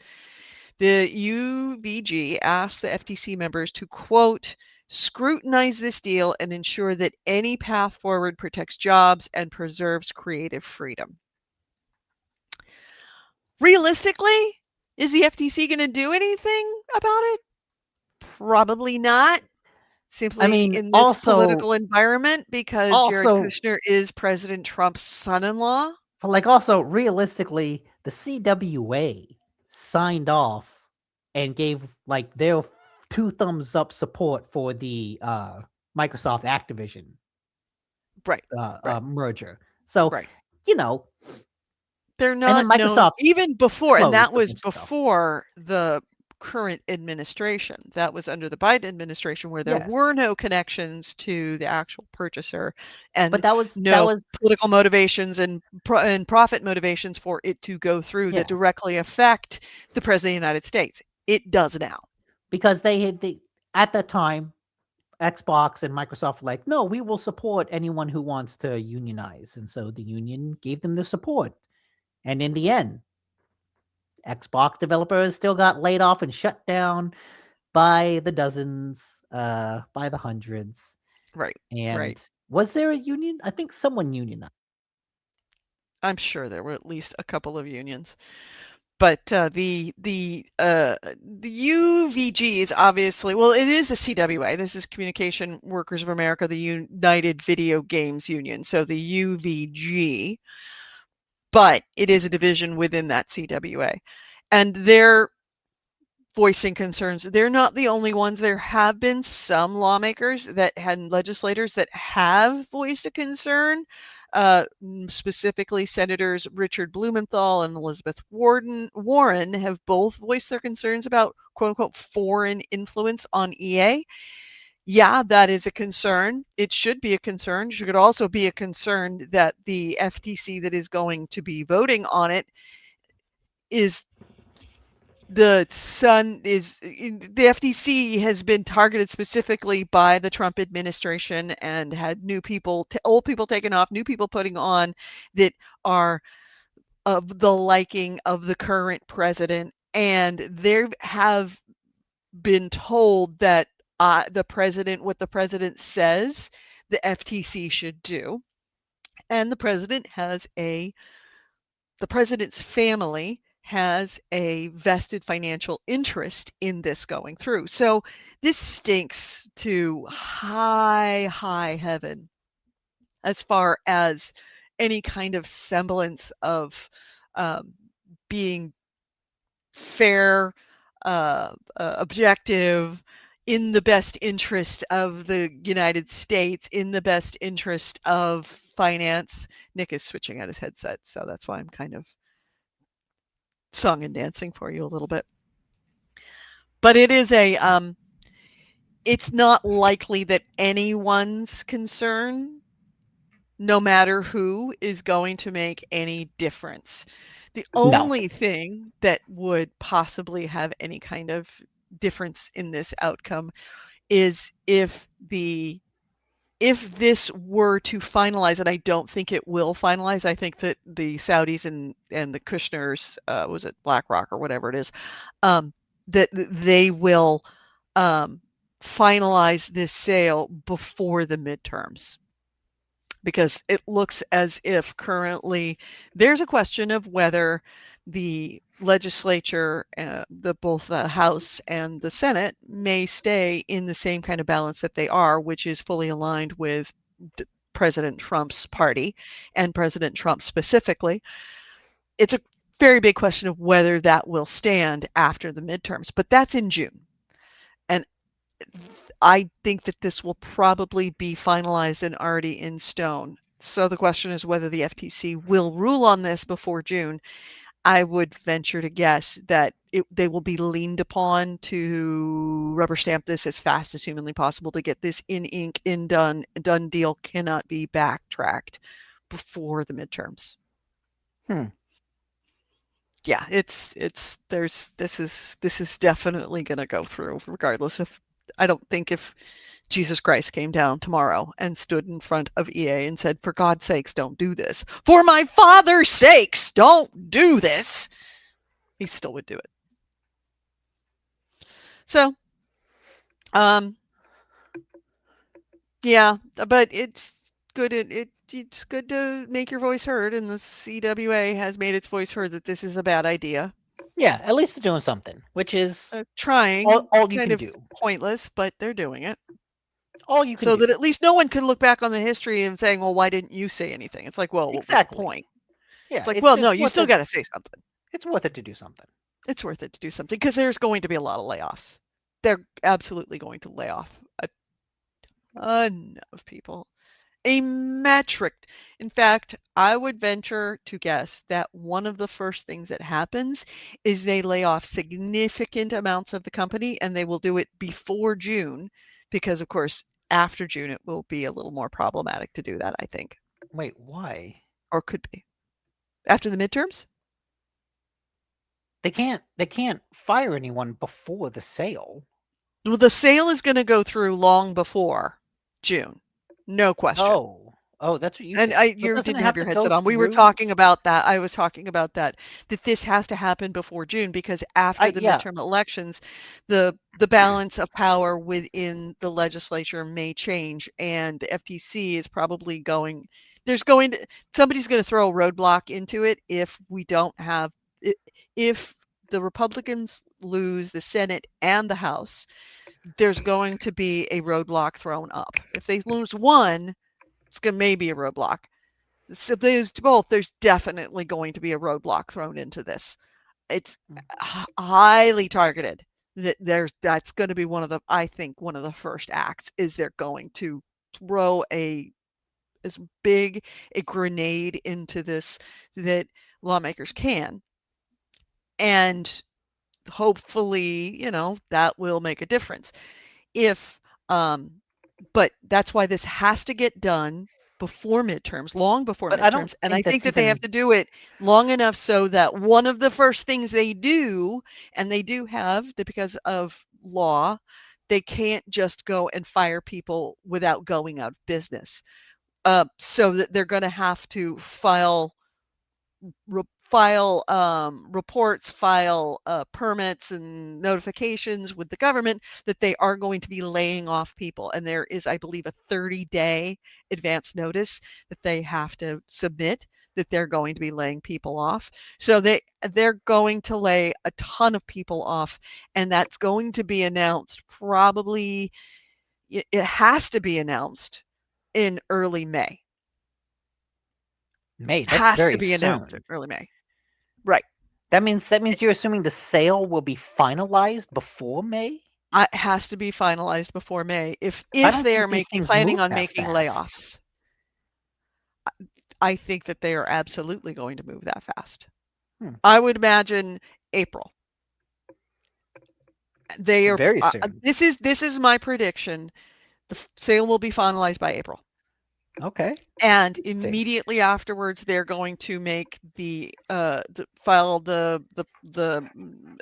The UVG asked the FTC members to, quote, scrutinize this deal and ensure that any path forward protects jobs and preserves creative freedom. Realistically, is the FTC going to do anything about it? Probably not. I Simply mean, in this also, political environment because Jared also, Kushner is President Trump's son-in-law. like, also realistically, the CWA signed off and gave like their 2 thumbs up support for the Microsoft Activision Right, right, merger. So, right. you know, They're and then not known Microsoft even before, and that closed a was bunch of stuff. before the current administration. That was under the Biden administration where there Yes, were no connections to the actual purchaser but and that was no political motivations and profit motivations for it to go through that yeah, directly affect the president of the United States. It does now. because they had at that time Xbox and Microsoft were like, no, we will support anyone who wants to unionize, and so the union gave them the support, and in the end, Xbox developers still got laid off and shut down by the dozens, by the hundreds. Right, And right. was there a union? I think someone unionized. I'm sure there were at least a couple of unions. But the UVG is obviously, well, it is a CWA. This is Communication Workers of America, the United Video Games Union. So the UVG, but it is a division within that CWA, and they're voicing concerns. They're not the only ones. There have been some lawmakers that had legislators that have voiced a concern. Specifically, Senators Richard Blumenthal and Elizabeth Warren have both voiced their concerns about quote unquote foreign influence on EA. Yeah, that is a concern. It should be a concern. It should also be a concern that the FTC that is going to be voting on it is the FTC has been targeted specifically by the Trump administration and had new people, old people taken off, new people putting on that are of the liking of the current president. And there have been told that what the president says, the FTC should do. And the president's family has a vested financial interest in this going through. So this stinks to high heaven as far as any kind of semblance of being fair, objective, in the best interest of the United States, in the best interest of finance. Nick is switching out his headset, so that's why I'm kind of song and dancing for you a little bit. But it is it's not likely that anyone's concern, no matter who, is going to make any difference. The only thing that would possibly have any kind of difference in this outcome is if this were to finalize, and I don't think it will finalize. I think that the Saudis and the Kushners, was it BlackRock or whatever it is, that they will finalize this sale before the midterms. Because it looks as if currently there's a question of whether the legislature, both the House and the Senate, may stay in the same kind of balance that they are, which is fully aligned with President Trump's party and President Trump specifically. It's a very big question of whether that will stand after the midterms, but that's in June. And I think that this will probably be finalized and already in stone. So the question is whether the FTC will rule on this before June. I would venture to guess that they will be leaned upon to rubber stamp this as fast as humanly possible to get this in ink, done deal, cannot be backtracked before the midterms. Yeah, this is definitely going to go through regardless of, I don't think if Jesus Christ came down tomorrow and stood in front of EA and said, for God's sakes, don't do this. For my father's sakes, don't do this. He still would do it. So, yeah, but it's good. It's good to make your voice heard, and the CWA has made its voice heard that this is a bad idea. Yeah, at least they're doing something, which is trying. all you kind can of do. Pointless, but they're doing it. All you can So do. that at least no one can look back on the history and saying, well, why didn't you say anything? It's like, well, Exactly. what was the point? Yeah, it's like, well, no, you still got to say something. It's worth it to do something. It's worth it to do something because there's going to be a lot of layoffs. They're absolutely going to lay off a ton of people. A metric. In fact, I would venture to guess that one of the first things that happens is they lay off significant amounts of the company, and they will do it before June because, of course, after June, it will be a little more problematic to do that, I think. Wait, why? Or could be. After the midterms? They can't fire anyone before the sale. Well, the sale is going to go through long before June. No question. Oh, that's what you And think. you didn't have your headset on. We were talking about that. I was talking about that this has to happen before June because after the midterm elections, the balance of power within the legislature may change, and the FTC is probably somebody's going to throw a roadblock into it if we don't have, if the Republicans lose the Senate and the House, there's going to be a roadblock thrown up. If they lose one, it's going to maybe a roadblock. So there's both. There's definitely going to be a roadblock thrown into this. It's highly targeted. That's going to be I think one of the first acts is they're going to throw as big a grenade into this that lawmakers can, and hopefully, that will make a difference. But that's why this has to get done before midterms, long before midterms. And I think that they have to do it long enough so that one of the first things they do, and they do have, because of law, they can't just go and fire people without going out of business. So that they're going to have to file reports, file permits and notifications with the government that they are going to be laying off people. And there is, I believe, a 30-day advance notice that they have to submit that they're going to be laying people off. So they're going to lay a ton of people off, and that's going to be announced probably, it has to be announced in early May. That's has very to be soon. Announced in early May. Right. That means you're assuming the sale will be finalized before May? It has to be finalized before May. If they are planning on making layoffs, I think that they are absolutely going to move that fast. I would imagine April. They are very soon. This is my prediction. The sale will be finalized by April. Okay. And immediately afterwards, they're going to make file the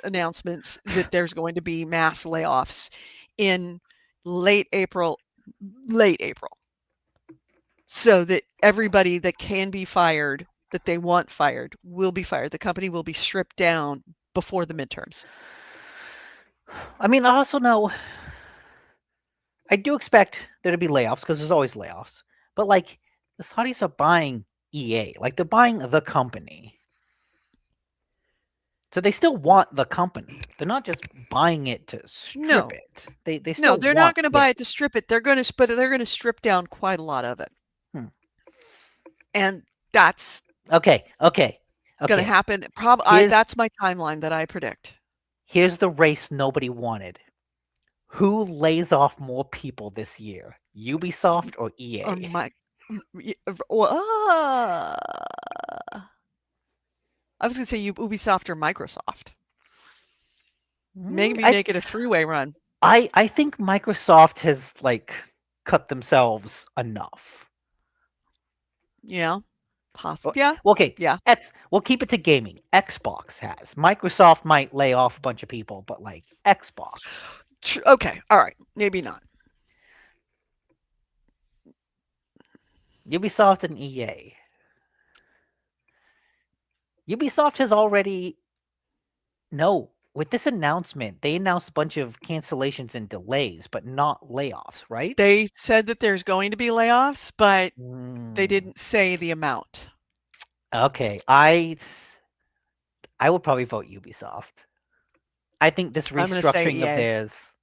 announcements that there's going to be mass layoffs in late April, so that everybody that can be fired, that they want fired, will be fired. The company will be stripped down before the midterms. I mean, I also know, I do expect there to be layoffs because there's always layoffs. But like, the Saudis are buying EA, like they're buying the company. So they still want the company. They're not just buying it to strip it. They still they're not going to buy it to strip it. They're going to strip down quite a lot of it. And that's okay. Going to happen. That's my timeline that I predict. Here's the race nobody wanted. Who lays off more people this year? Ubisoft or EA? I was going to say Ubisoft or Microsoft. Mm, Maybe make it a three-way run. I think Microsoft has like cut themselves enough. Yeah, Well, possibly. Yeah, okay, yeah. we'll keep it to gaming. Xbox has. Microsoft might lay off a bunch of people, but like Xbox. Okay, all right. Maybe not. Ubisoft and EA. Ubisoft has already no. With this announcement, they announced a bunch of cancellations and delays, but not layoffs, right? They said that there's going to be layoffs, but they Mm, didn't say the amount. okay, I would probably vote Ubisoft. I think this I'm going to say restructuring of EA. theirs.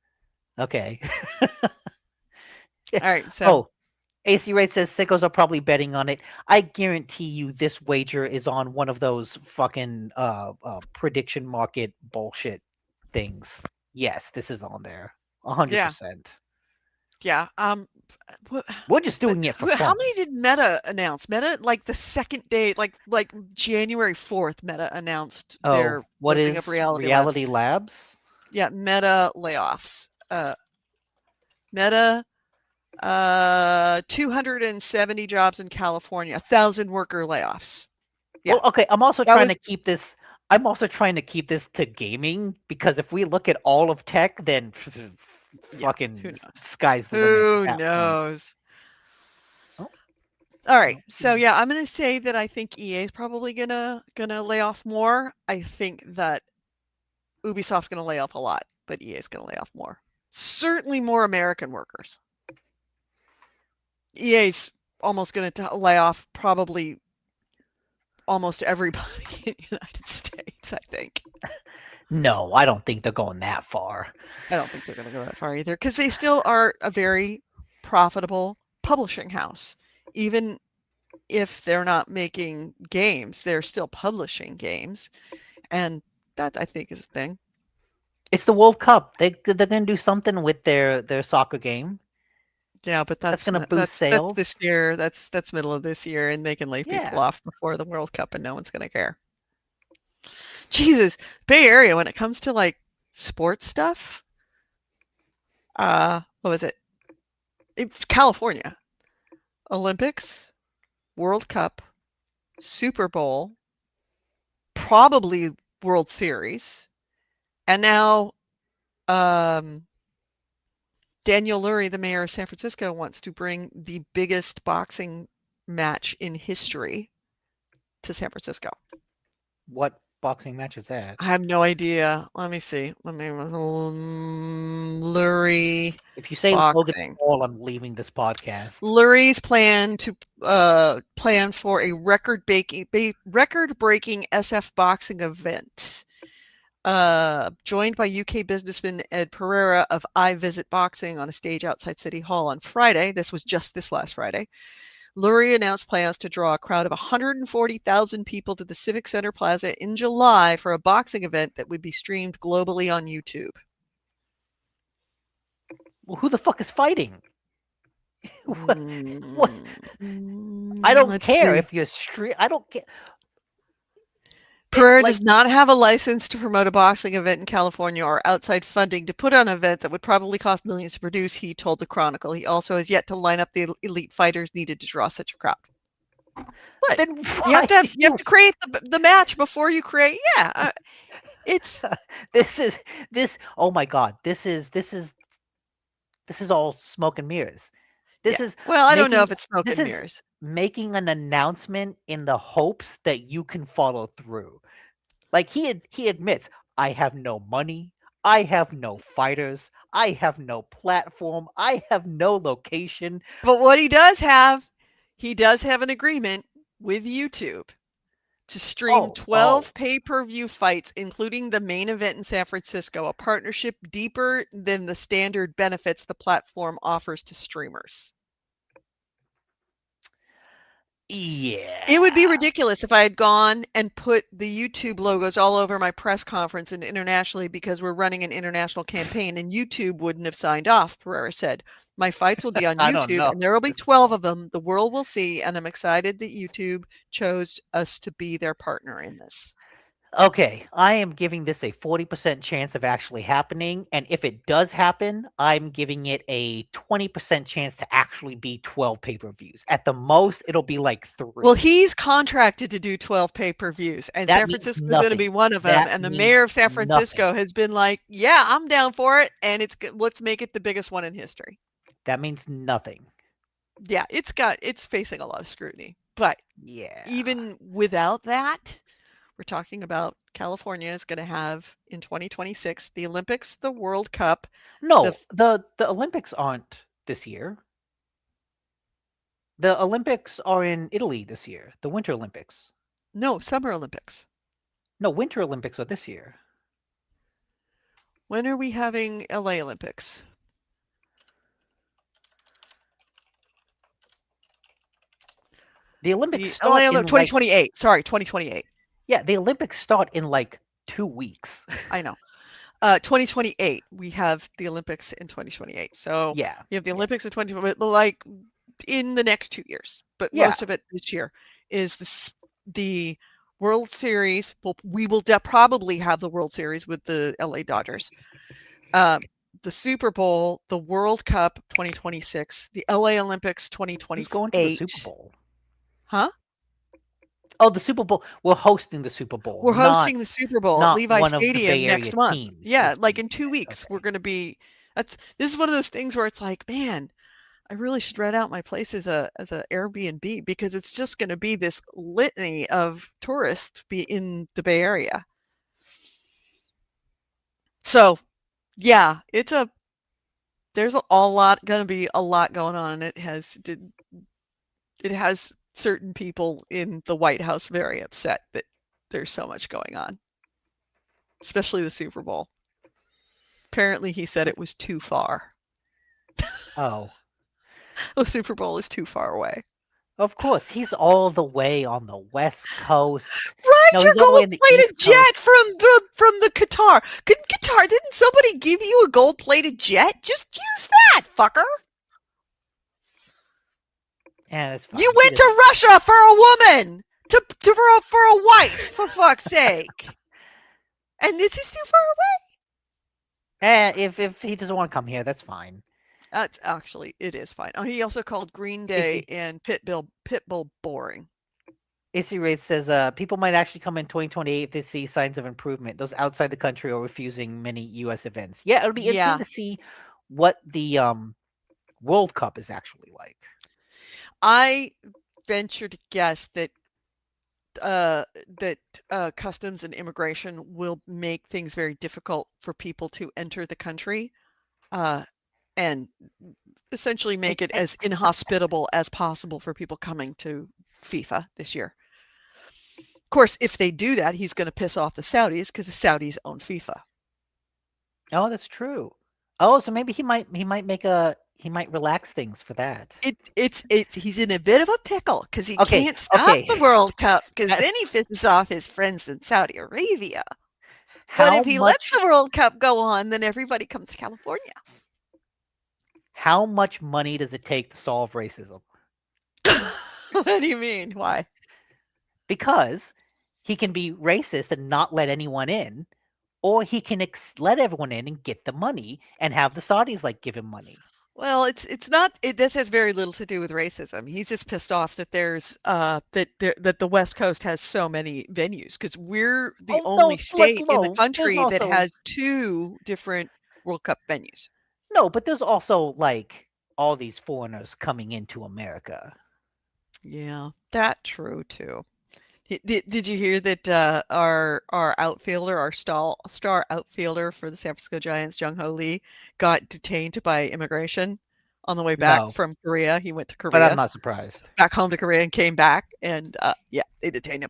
Okay. All right, so Oh, AC Rate says sickos are probably betting on it. I guarantee you this wager is on one of those fucking prediction market bullshit things. Yes, this is on there. yeah, 100%. yeah. We're just But doing it for how fun. many did Meta announce? Meta, like the second day, like January 4th, Meta announced Oh, their what closing of is Reality Labs. Reality Labs? Yeah, Meta layoffs. Meta, 270 jobs in California, 1,000 worker layoffs. Yeah, Well, okay, I'm also that trying was to keep this I'm also trying to keep this to gaming because if we look at all of tech, then yeah. fucking Who knows? sky's the limit Who at that point. knows? Oh, All right. So okay. yeah, I'm gonna say that I think EA is probably gonna lay off more. I think that Ubisoft's gonna lay off a lot, but EA is gonna lay off more. Certainly more American workers. EA's almost gonna lay off probably almost everybody in the United States, I think. No, I don't think they're going that far. I don't think they're gonna go that far either, because they still are a very profitable publishing house. Even if they're not making games, they're still publishing games. And that I think is a thing. It's the World Cup. They're gonna do something with their soccer game. Yeah, but That's that's gonna not boost that's this sales. year. That's middle of this year, and they can lay people Yeah. off before the World Cup, and no one's gonna care. Jesus, Bay Area when it comes to like sports stuff. What was it? California Olympics, World Cup, Super Bowl, probably World Series, and now Daniel Lurie, the mayor of San Francisco, wants to bring the biggest boxing match in history to San Francisco. What boxing match is that? I have no idea. Let me see. Lurie If you say Logan boxing. Paul, I'm leaving this podcast. Lurie's plan for a record-breaking SF boxing event. Joined by UK businessman Ed Pereira of I Visit Boxing on a stage outside City Hall on Friday. This was just this last Friday. Lurie announced plans to draw a crowd of 140,000 people to the Civic Center Plaza in July for a boxing event that would be streamed globally on YouTube. Well, who the fuck is fighting? What? Mm, I don't let's care see. if you're stream. I don't care. Pereira does not have a license to promote a boxing event in California or outside funding to put on an event that would probably cost millions to produce, he told the Chronicle. He also has yet to line up the elite fighters needed to draw such a crowd. What? Then You have to create the match before you create. Yeah, it's this. Oh my god! This is all smoke and mirrors. This is well, I don't know making if it's smoke this and is mirrors. making an announcement in the hopes that you can follow through. Like he admits, I have no money, I have no fighters, I have no platform, I have no location. But what he does have an agreement with YouTube to stream 12 pay-per-view fights, including the main event in San Francisco, a partnership deeper than the standard benefits the platform offers to streamers. Yeah. It would be ridiculous if I had gone and put the YouTube logos all over my press conference and internationally because we're running an international campaign and YouTube wouldn't have signed off, Pereira said. My fights will be on I don't YouTube know. and there will be 12 of them. The world will see, and I'm excited that YouTube chose us to be their partner in this. Okay, I am giving this a 40% chance of actually happening, and if it does happen, I'm giving it a 20% chance to actually be 12 pay-per-views. At the most, it'll be like 3. Well, he's contracted to do 12 pay-per-views, and That San means Francisco is going to nothing. be one of them. That And the mayor means of San nothing. Francisco has been like, "Yeah, I'm down for it, and let's make it the biggest one in history." That means nothing. Yeah, it's facing a lot of scrutiny. But Yeah. even without that, we're talking about California is going to have in 2026 the Olympics, the World Cup. No, the Olympics aren't this year. The Olympics are in Italy this year. The Winter Olympics. No, Summer Olympics. No, Winter Olympics are this year. When are we having LA Olympics? The Olympics The start LA in 2028. Sorry, 2028. Yeah, the Olympics start in like 2 weeks. I know. 2028. We have the Olympics in 2028. So Yeah. you have the Olympics in 2020, but like in the next 2 years. But Yeah. most of it this year is the World Series. We will probably have the World Series with the LA Dodgers. The Super Bowl, the World Cup 2026, the LA Olympics 2028. Who's going to the Super Bowl? Huh? Oh, the Super Bowl. We're hosting the Super Bowl. We're hosting the Super Bowl at not Levi one of the Stadium Bay Area next month. teams Yeah, is like being in 2 there. weeks, Okay. we're going to be. This is one of those things where it's like, man, I really should rent out my place as a Airbnb because it's just going to be this litany of tourists be in the Bay Area. So, yeah, there's a lot going to be a lot going on, and it has certain people in the White House very upset that there's so much going on, especially the Super Bowl. Apparently, he said it was too far. Oh. The Super Bowl is too far away. Of course, he's all the way on the West Coast. Ride No, your he's all the way in the gold-plated East jet Coast. from the Qatar. Didn't somebody give you a gold-plated jet? Just use that, fucker. Yeah, that's fine. You went to Russia for a woman, for a wife, for fuck's sake. And this is too far away. If he doesn't want to come here, that's fine. That's actually, it is fine. Oh, he also called Green Day and Pitbull boring. AC Wraith says, people might actually come in 2028 if they see signs of improvement. Those outside the country are refusing many U.S. events. Yeah, it'll be interesting to see what the World Cup is actually like. I venture to guess that customs and immigration will make things very difficult for people to enter the country, and essentially make it as inhospitable as possible for people coming to FIFA this year. Of course, if they do that, he's going to piss off the Saudis because the Saudis own FIFA. Oh, that's true. Oh, so maybe he might relax things for that. He's in a bit of a pickle because he can't stop the World Cup because then he pisses off his friends in Saudi Arabia. But if he lets the World Cup go on, then everybody comes to California. How much money does it take to solve racism? What do you mean? Why? Because he can be racist and not let anyone in, or he can let everyone in and get the money and have the Saudis give him money. Well, it's not. This has very little to do with racism. He's just pissed off that there's that the West Coast has so many venues because we're the only state in the country that has 2 different World Cup venues. No, but there's also all these foreigners coming into America. Yeah, that's true too. Did you hear that our outfielder, our star outfielder for the San Francisco Giants, Jung-Ho Lee, got detained by immigration on the way back from Korea? He went to Korea. But I'm not surprised. Back home to Korea and came back, and yeah, they detained him.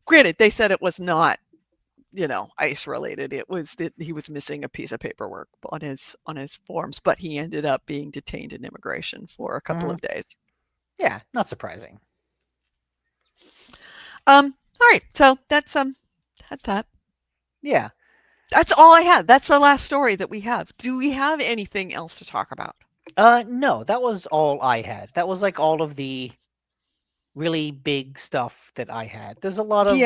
Granted, they said it was not, ICE related. It was that he was missing a piece of paperwork on his forms, but he ended up being detained in immigration for a couple of days. Yeah, not surprising. All right, so that's that. Yeah. That's all I had. That's the last story that we have. Do we have anything else to talk about? No, that was all I had. That was all of the really big stuff that I had. There's a lot of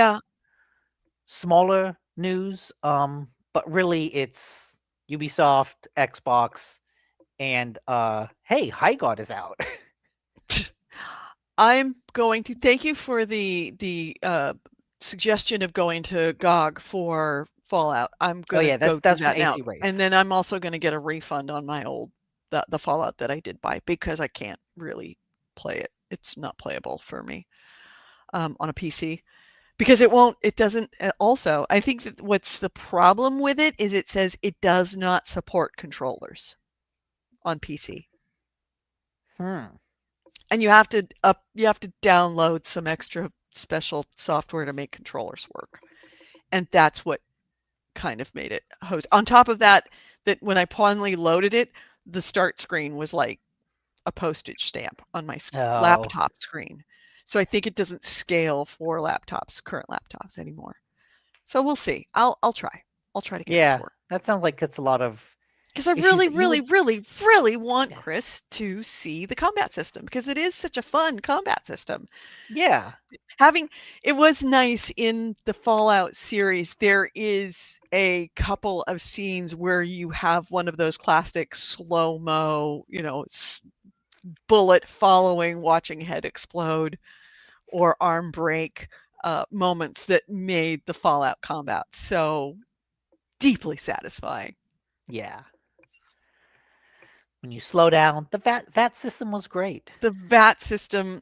smaller news. But really it's Ubisoft, Xbox, and hey, High God is out. I'm going to thank you for the suggestion of going to GOG for Fallout. I'm Oh gonna yeah, go do that's from that now, AC and Wraith. then I'm also gonna get a refund on my old the Fallout that I did buy because I can't really play it. It's not playable for me on a PC because it doesn't. Also, I think that what's the problem with it is it says it does not support controllers on PC. Hmm. And you have to download some extra special software to make controllers work. And that's what kind of made it host. On top of that, that when I finally loaded it, the start screen was like a postage stamp on my Oh laptop screen. So I think it doesn't scale for current laptops anymore. So we'll see. I'll try. I'll try to get it to yeah, work. that sounds like it's a lot of Because I issues really, that you really, would. really, really want Yeah. Chris to see the combat system because it is such a fun combat system. Yeah. Having it was nice in the Fallout series, there is a couple of scenes where you have one of those classic slow-mo, bullet following, watching head explode or arm break moments that made the Fallout combat so deeply satisfying. Yeah. When you slow down, the VAT system was great. The VAT system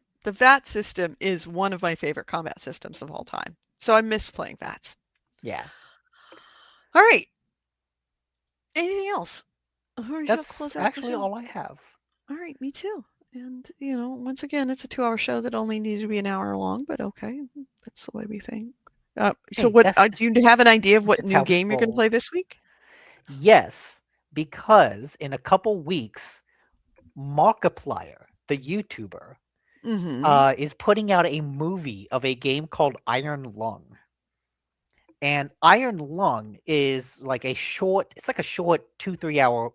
is one of my favorite combat systems of all time. So I miss playing VATs. Yeah. All right. Anything else? Or we shall That's close out the actually show. all I have. All right, me too. And once again, it's a 2-hour show that only needed to be an hour long, but okay, that's the way we think. So Hey, what do you have an idea of what that's new how we game you're going to roll. play this week? Yes, because in a couple weeks, Markiplier, the YouTuber, Mm-hmm. is putting out a movie of a game called Iron Lung. And Iron Lung is like it's like a short 2-3 hour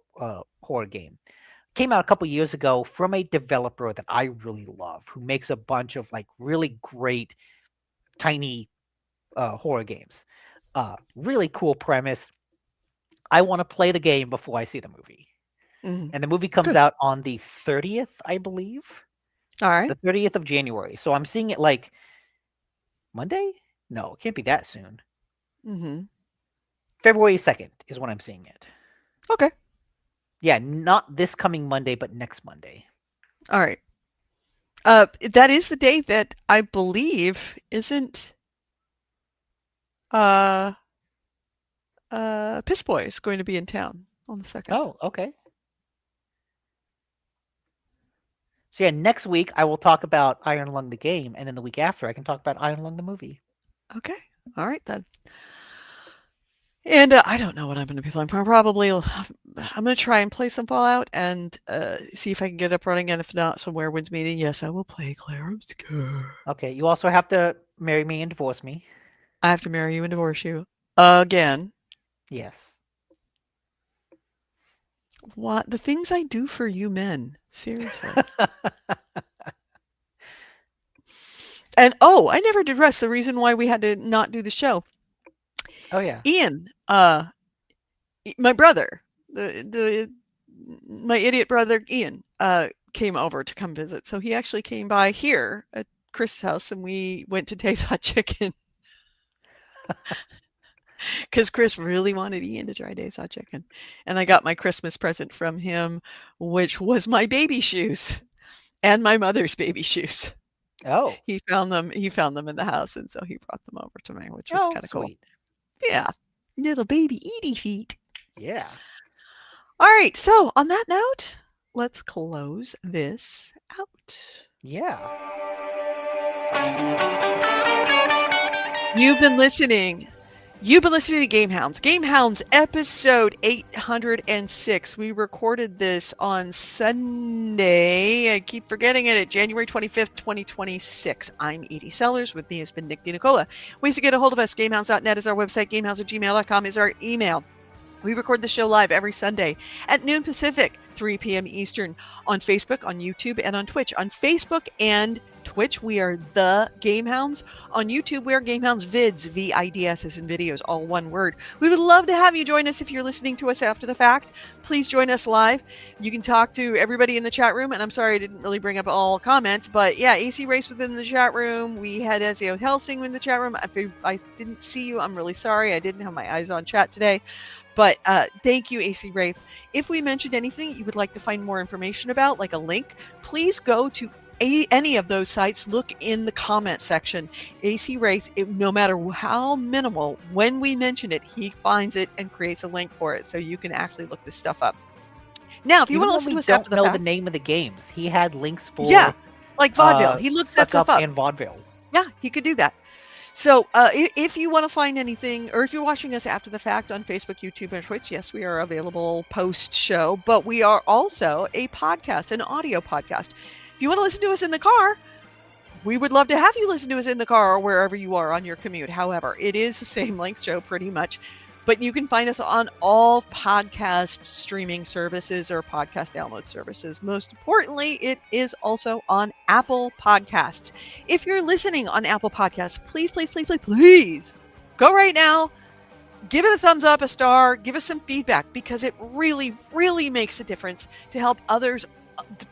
horror game. Came out a couple years ago from a developer that I really love, who makes a bunch of like really great tiny horror games. Really cool premise. I want to play the game before I see the movie. Mm-hmm. And the movie comes Good. out on the 30th, I believe. All right. The 30th of January. So I'm seeing it like Monday? No, it can't be that soon. Mm-hmm. February 2nd is when I'm seeing it. Okay. Yeah, not this coming Monday, but next Monday. All right. That is the day that I believe isn't uh Piss Boy is going to be in town on the 2nd. Oh, okay. So yeah, next week I will talk about Iron Lung the game, and then the week after I can talk about Iron Lung the movie. Okay. All right then. And I don't know what I'm going to be playing. I'm going to try and play some Fallout and see if I can get up running. And if not, some Winds meeting. Yes, I will play Claire Obscure. Okay, you also have to marry me and divorce me. I have to marry you and divorce you again. Yes. What the things I do for you men? Seriously. And I never did rest. The reason why we had to not do the show. Oh yeah. Ian, my brother, my idiot brother Ian, came over to come visit. So he actually came by here at Chris' house, and we went to Dave's Hot Chicken because Chris really wanted Ian to try Dave's Hot Chicken, and I got my Christmas present from him, which was my baby shoes and my mother's baby shoes. Oh. He found them in the house, and so he brought them over to me, which was Oh, kind of cool. sweet. Yeah, little baby Edie feet. Yeah. All right, so on that note, let's close this out. Yeah. You've been listening to GameHounds. GameHounds episode 806. We recorded this on Sunday. I keep forgetting it, at January 25th, 2026. I'm Edie Sellers. With me has been Nick DiNicola. Ways to get a hold of us: gamehounds.net is our website. Gamehounds@gmail.com is our email. We record the show live every Sunday at noon Pacific, 3 p.m. Eastern on Facebook, on YouTube, and on Twitch. On Facebook and Twitch, we are the GameHounds. On YouTube, we are GameHounds Vids, V-I-D-S as in videos, all one word. We would love to have you join us if you're listening to us after the fact. Please join us live. You can talk to everybody in the chat room, and I'm sorry I didn't really bring up all comments, but yeah, AC Race within the chat room. We had Ezio Helsing in the chat room. If I didn't see you, I'm really sorry. I didn't have my eyes on chat today. But thank you, AC Wraith. If we mentioned anything you would like to find more information about, like a link, please go to any of those sites. Look in the comment section. AC Wraith, no matter how minimal, when we mention it, he finds it and creates a link for it, so you can actually look this stuff up. Now, if you want to listen to us after the fact, don't know the name of the games. He had links for like vaudeville. He looks that stuff up. And vaudeville. Yeah, he could do that. So if you want to find anything, or if you're watching us after the fact on Facebook, YouTube, and Twitch, yes, we are available post-show, but we are also a podcast, an audio podcast. If you want to listen to us in the car, we would love to have you listen to us in the car or wherever you are on your commute. However, it is the same length show pretty much. But you can find us on all podcast streaming services or podcast download services. Most importantly, it is also on Apple Podcasts. If you're listening on Apple Podcasts, please, please, please, please, please go right now. Give it a thumbs up, a star. Give us some feedback, because it really, really makes a difference to help others,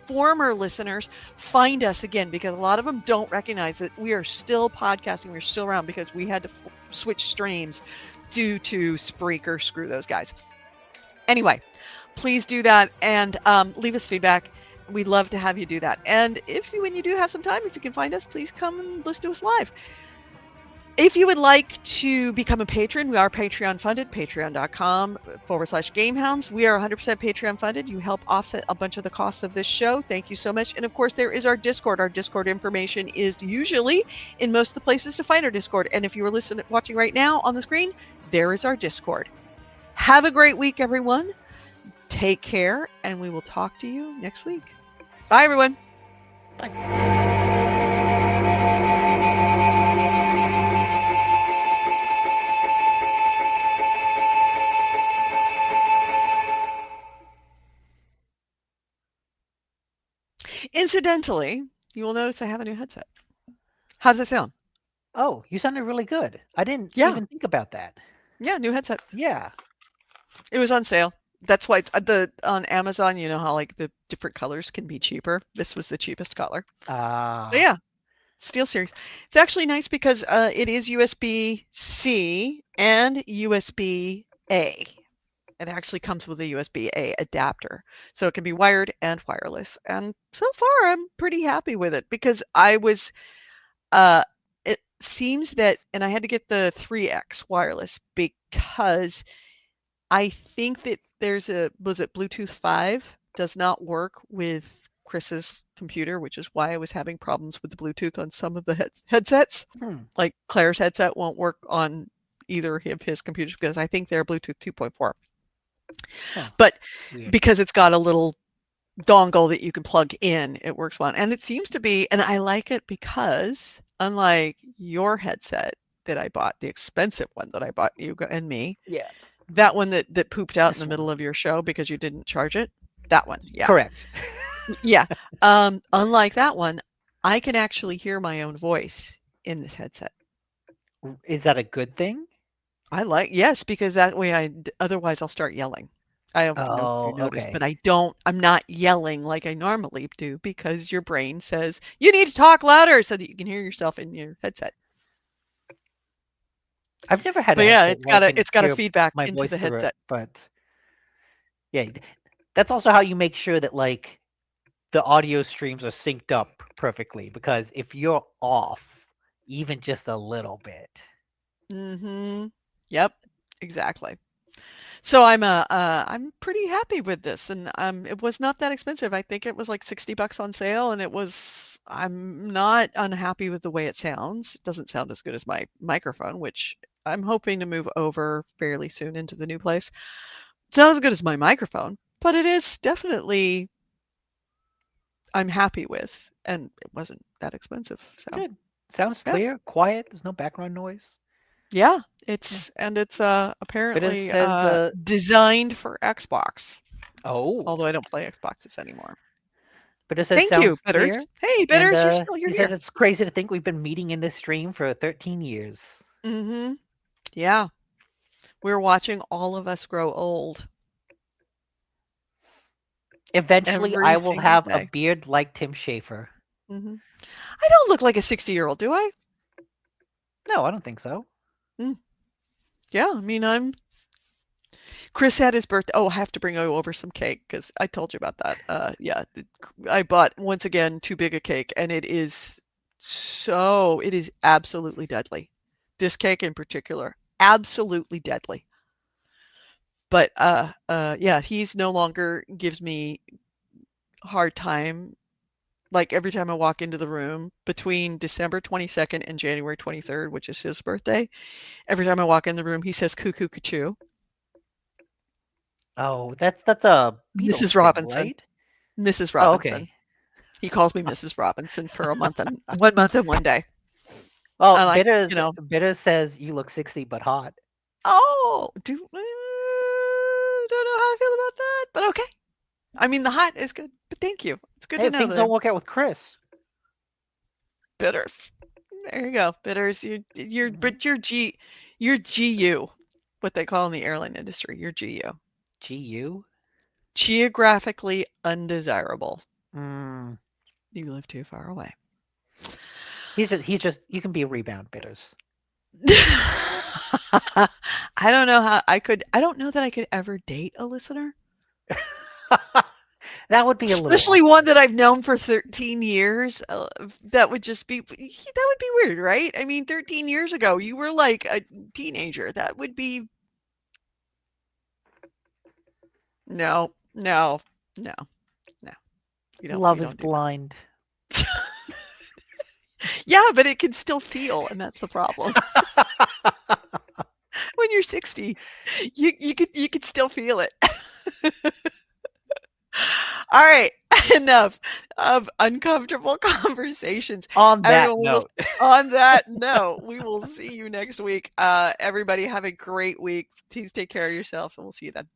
former listeners, find us again, because a lot of them don't recognize that we are still podcasting. We're still around because we had to switch streams due to Spreaker. Screw those guys. Anyway, please do that and leave us feedback. We'd love to have you do that. And when you do have some time, if you can find us, please come and listen to us live. If you would like to become a patron, we are Patreon funded, patreon.com/GameHounds. We are 100% Patreon funded. You help offset a bunch of the costs of this show. Thank you so much. And of course, there is our Discord. Our Discord information is usually in most of the places to find our Discord. And if you are watching right now on the screen, there is our Discord. Have a great week, everyone. Take care, and we will talk to you next week. Bye, everyone. Bye. Incidentally, you will notice I have a new headset. How does it sound? Oh, you sounded really good. I didn't even think about that. Yeah, new headset. Yeah. It was on sale. That's why it's on Amazon. You know how like the different colors can be cheaper. This was the cheapest color. But yeah, SteelSeries. It's actually nice because it is USB-C and USB-A. It actually comes with a USB-A adapter, so it can be wired and wireless. And so far, I'm pretty happy with it, because it seems that, and I had to get the 3X wireless because I think that was it Bluetooth 5 does not work with Chris's computer, which is why I was having problems with the Bluetooth on some of the headsets. Like Claire's headset won't work on either of his computers because I think they're Bluetooth 2.4. But weird. Because it's got a little dongle that you can plug in, it works well. And it seems to be, and I like it because unlike your headset that I bought, the expensive one that I bought you and me, that one that pooped out in the middle of your show because you didn't charge it, that one, correct. Unlike that one, I can actually hear my own voice in this headset. Is that a good thing? Yes, because that way otherwise I'll start yelling. I don't know if you noticed, but I'm not yelling like I normally do, because your brain says you need to talk louder so that you can hear yourself in your headset. I've never had a headset. It's got a feedback into the headset. But yeah, that's also how you make sure that like the audio streams are synced up perfectly, because if you're off even just a little bit. Yep, exactly. So I'm pretty happy with this, and it was not that expensive. I think it was like $60 on sale, and I'm not unhappy with the way it sounds. It doesn't sound as good as my microphone, which I'm hoping to move over fairly soon into the new place. It's not as good as my microphone, but it is definitely I'm happy with, and it wasn't that expensive. So good. Sounds clear, quiet. There's no background noise. Yeah, it's apparently says, designed for Xbox. oh, Although I don't play Xboxes anymore. Bitter says Thank you, sounds Bitters. clear. Hey, And Bitters, you're he says here. it's crazy to think we've been meeting in this stream for 13 years. Mm-hmm. Yeah. We're watching all of us grow old. Eventually, Every I will single have a day. beard like Tim Schafer. Mm-hmm. I don't look like a 60-year-old, do I? No, I don't think so. Yeah, I mean, Chris had his birthday. Oh, I have to bring you over some cake because I told you about that. Yeah, I bought, once again, too big a cake, and it is absolutely deadly. This cake in particular, absolutely deadly. But yeah, he's no longer gives me hard time. Like every time I walk into the room between December 22nd and January 23rd, which is his birthday, every time I walk in the room, he says cuckoo cuckoo. Oh, that's a Beatles Mrs. thing, Robinson. right? Mrs. Oh, Robinson. okay. He calls me Mrs. Robinson for a month and 1 month and 1 day. Well, And I, Bitter says you look 60 but hot. oh, don't know how I feel about that, but okay. I mean, the hot is good, but thank you. It's good Hey, to if know things that don't work out with Chris. Bitter. There you go, Bitters. But you're GU, what they call in the airline industry. You're GU. GU? Geographically undesirable. Mm. You live too far away. He's just you can be a rebound, Bitters. I don't know how I don't know that I could ever date a listener. That would be a little Especially awkward. one that I've known for 13 years. That would be weird, right? I mean, 13 years ago, you were like a teenager. That would be no. Love is blind. Yeah, but it can still feel, and that's the problem. When you're 60, you could still feel it. All right, enough of uncomfortable conversations. On that note, we will see you next week. Everybody have a great week. Please take care of yourself, and we'll see you then.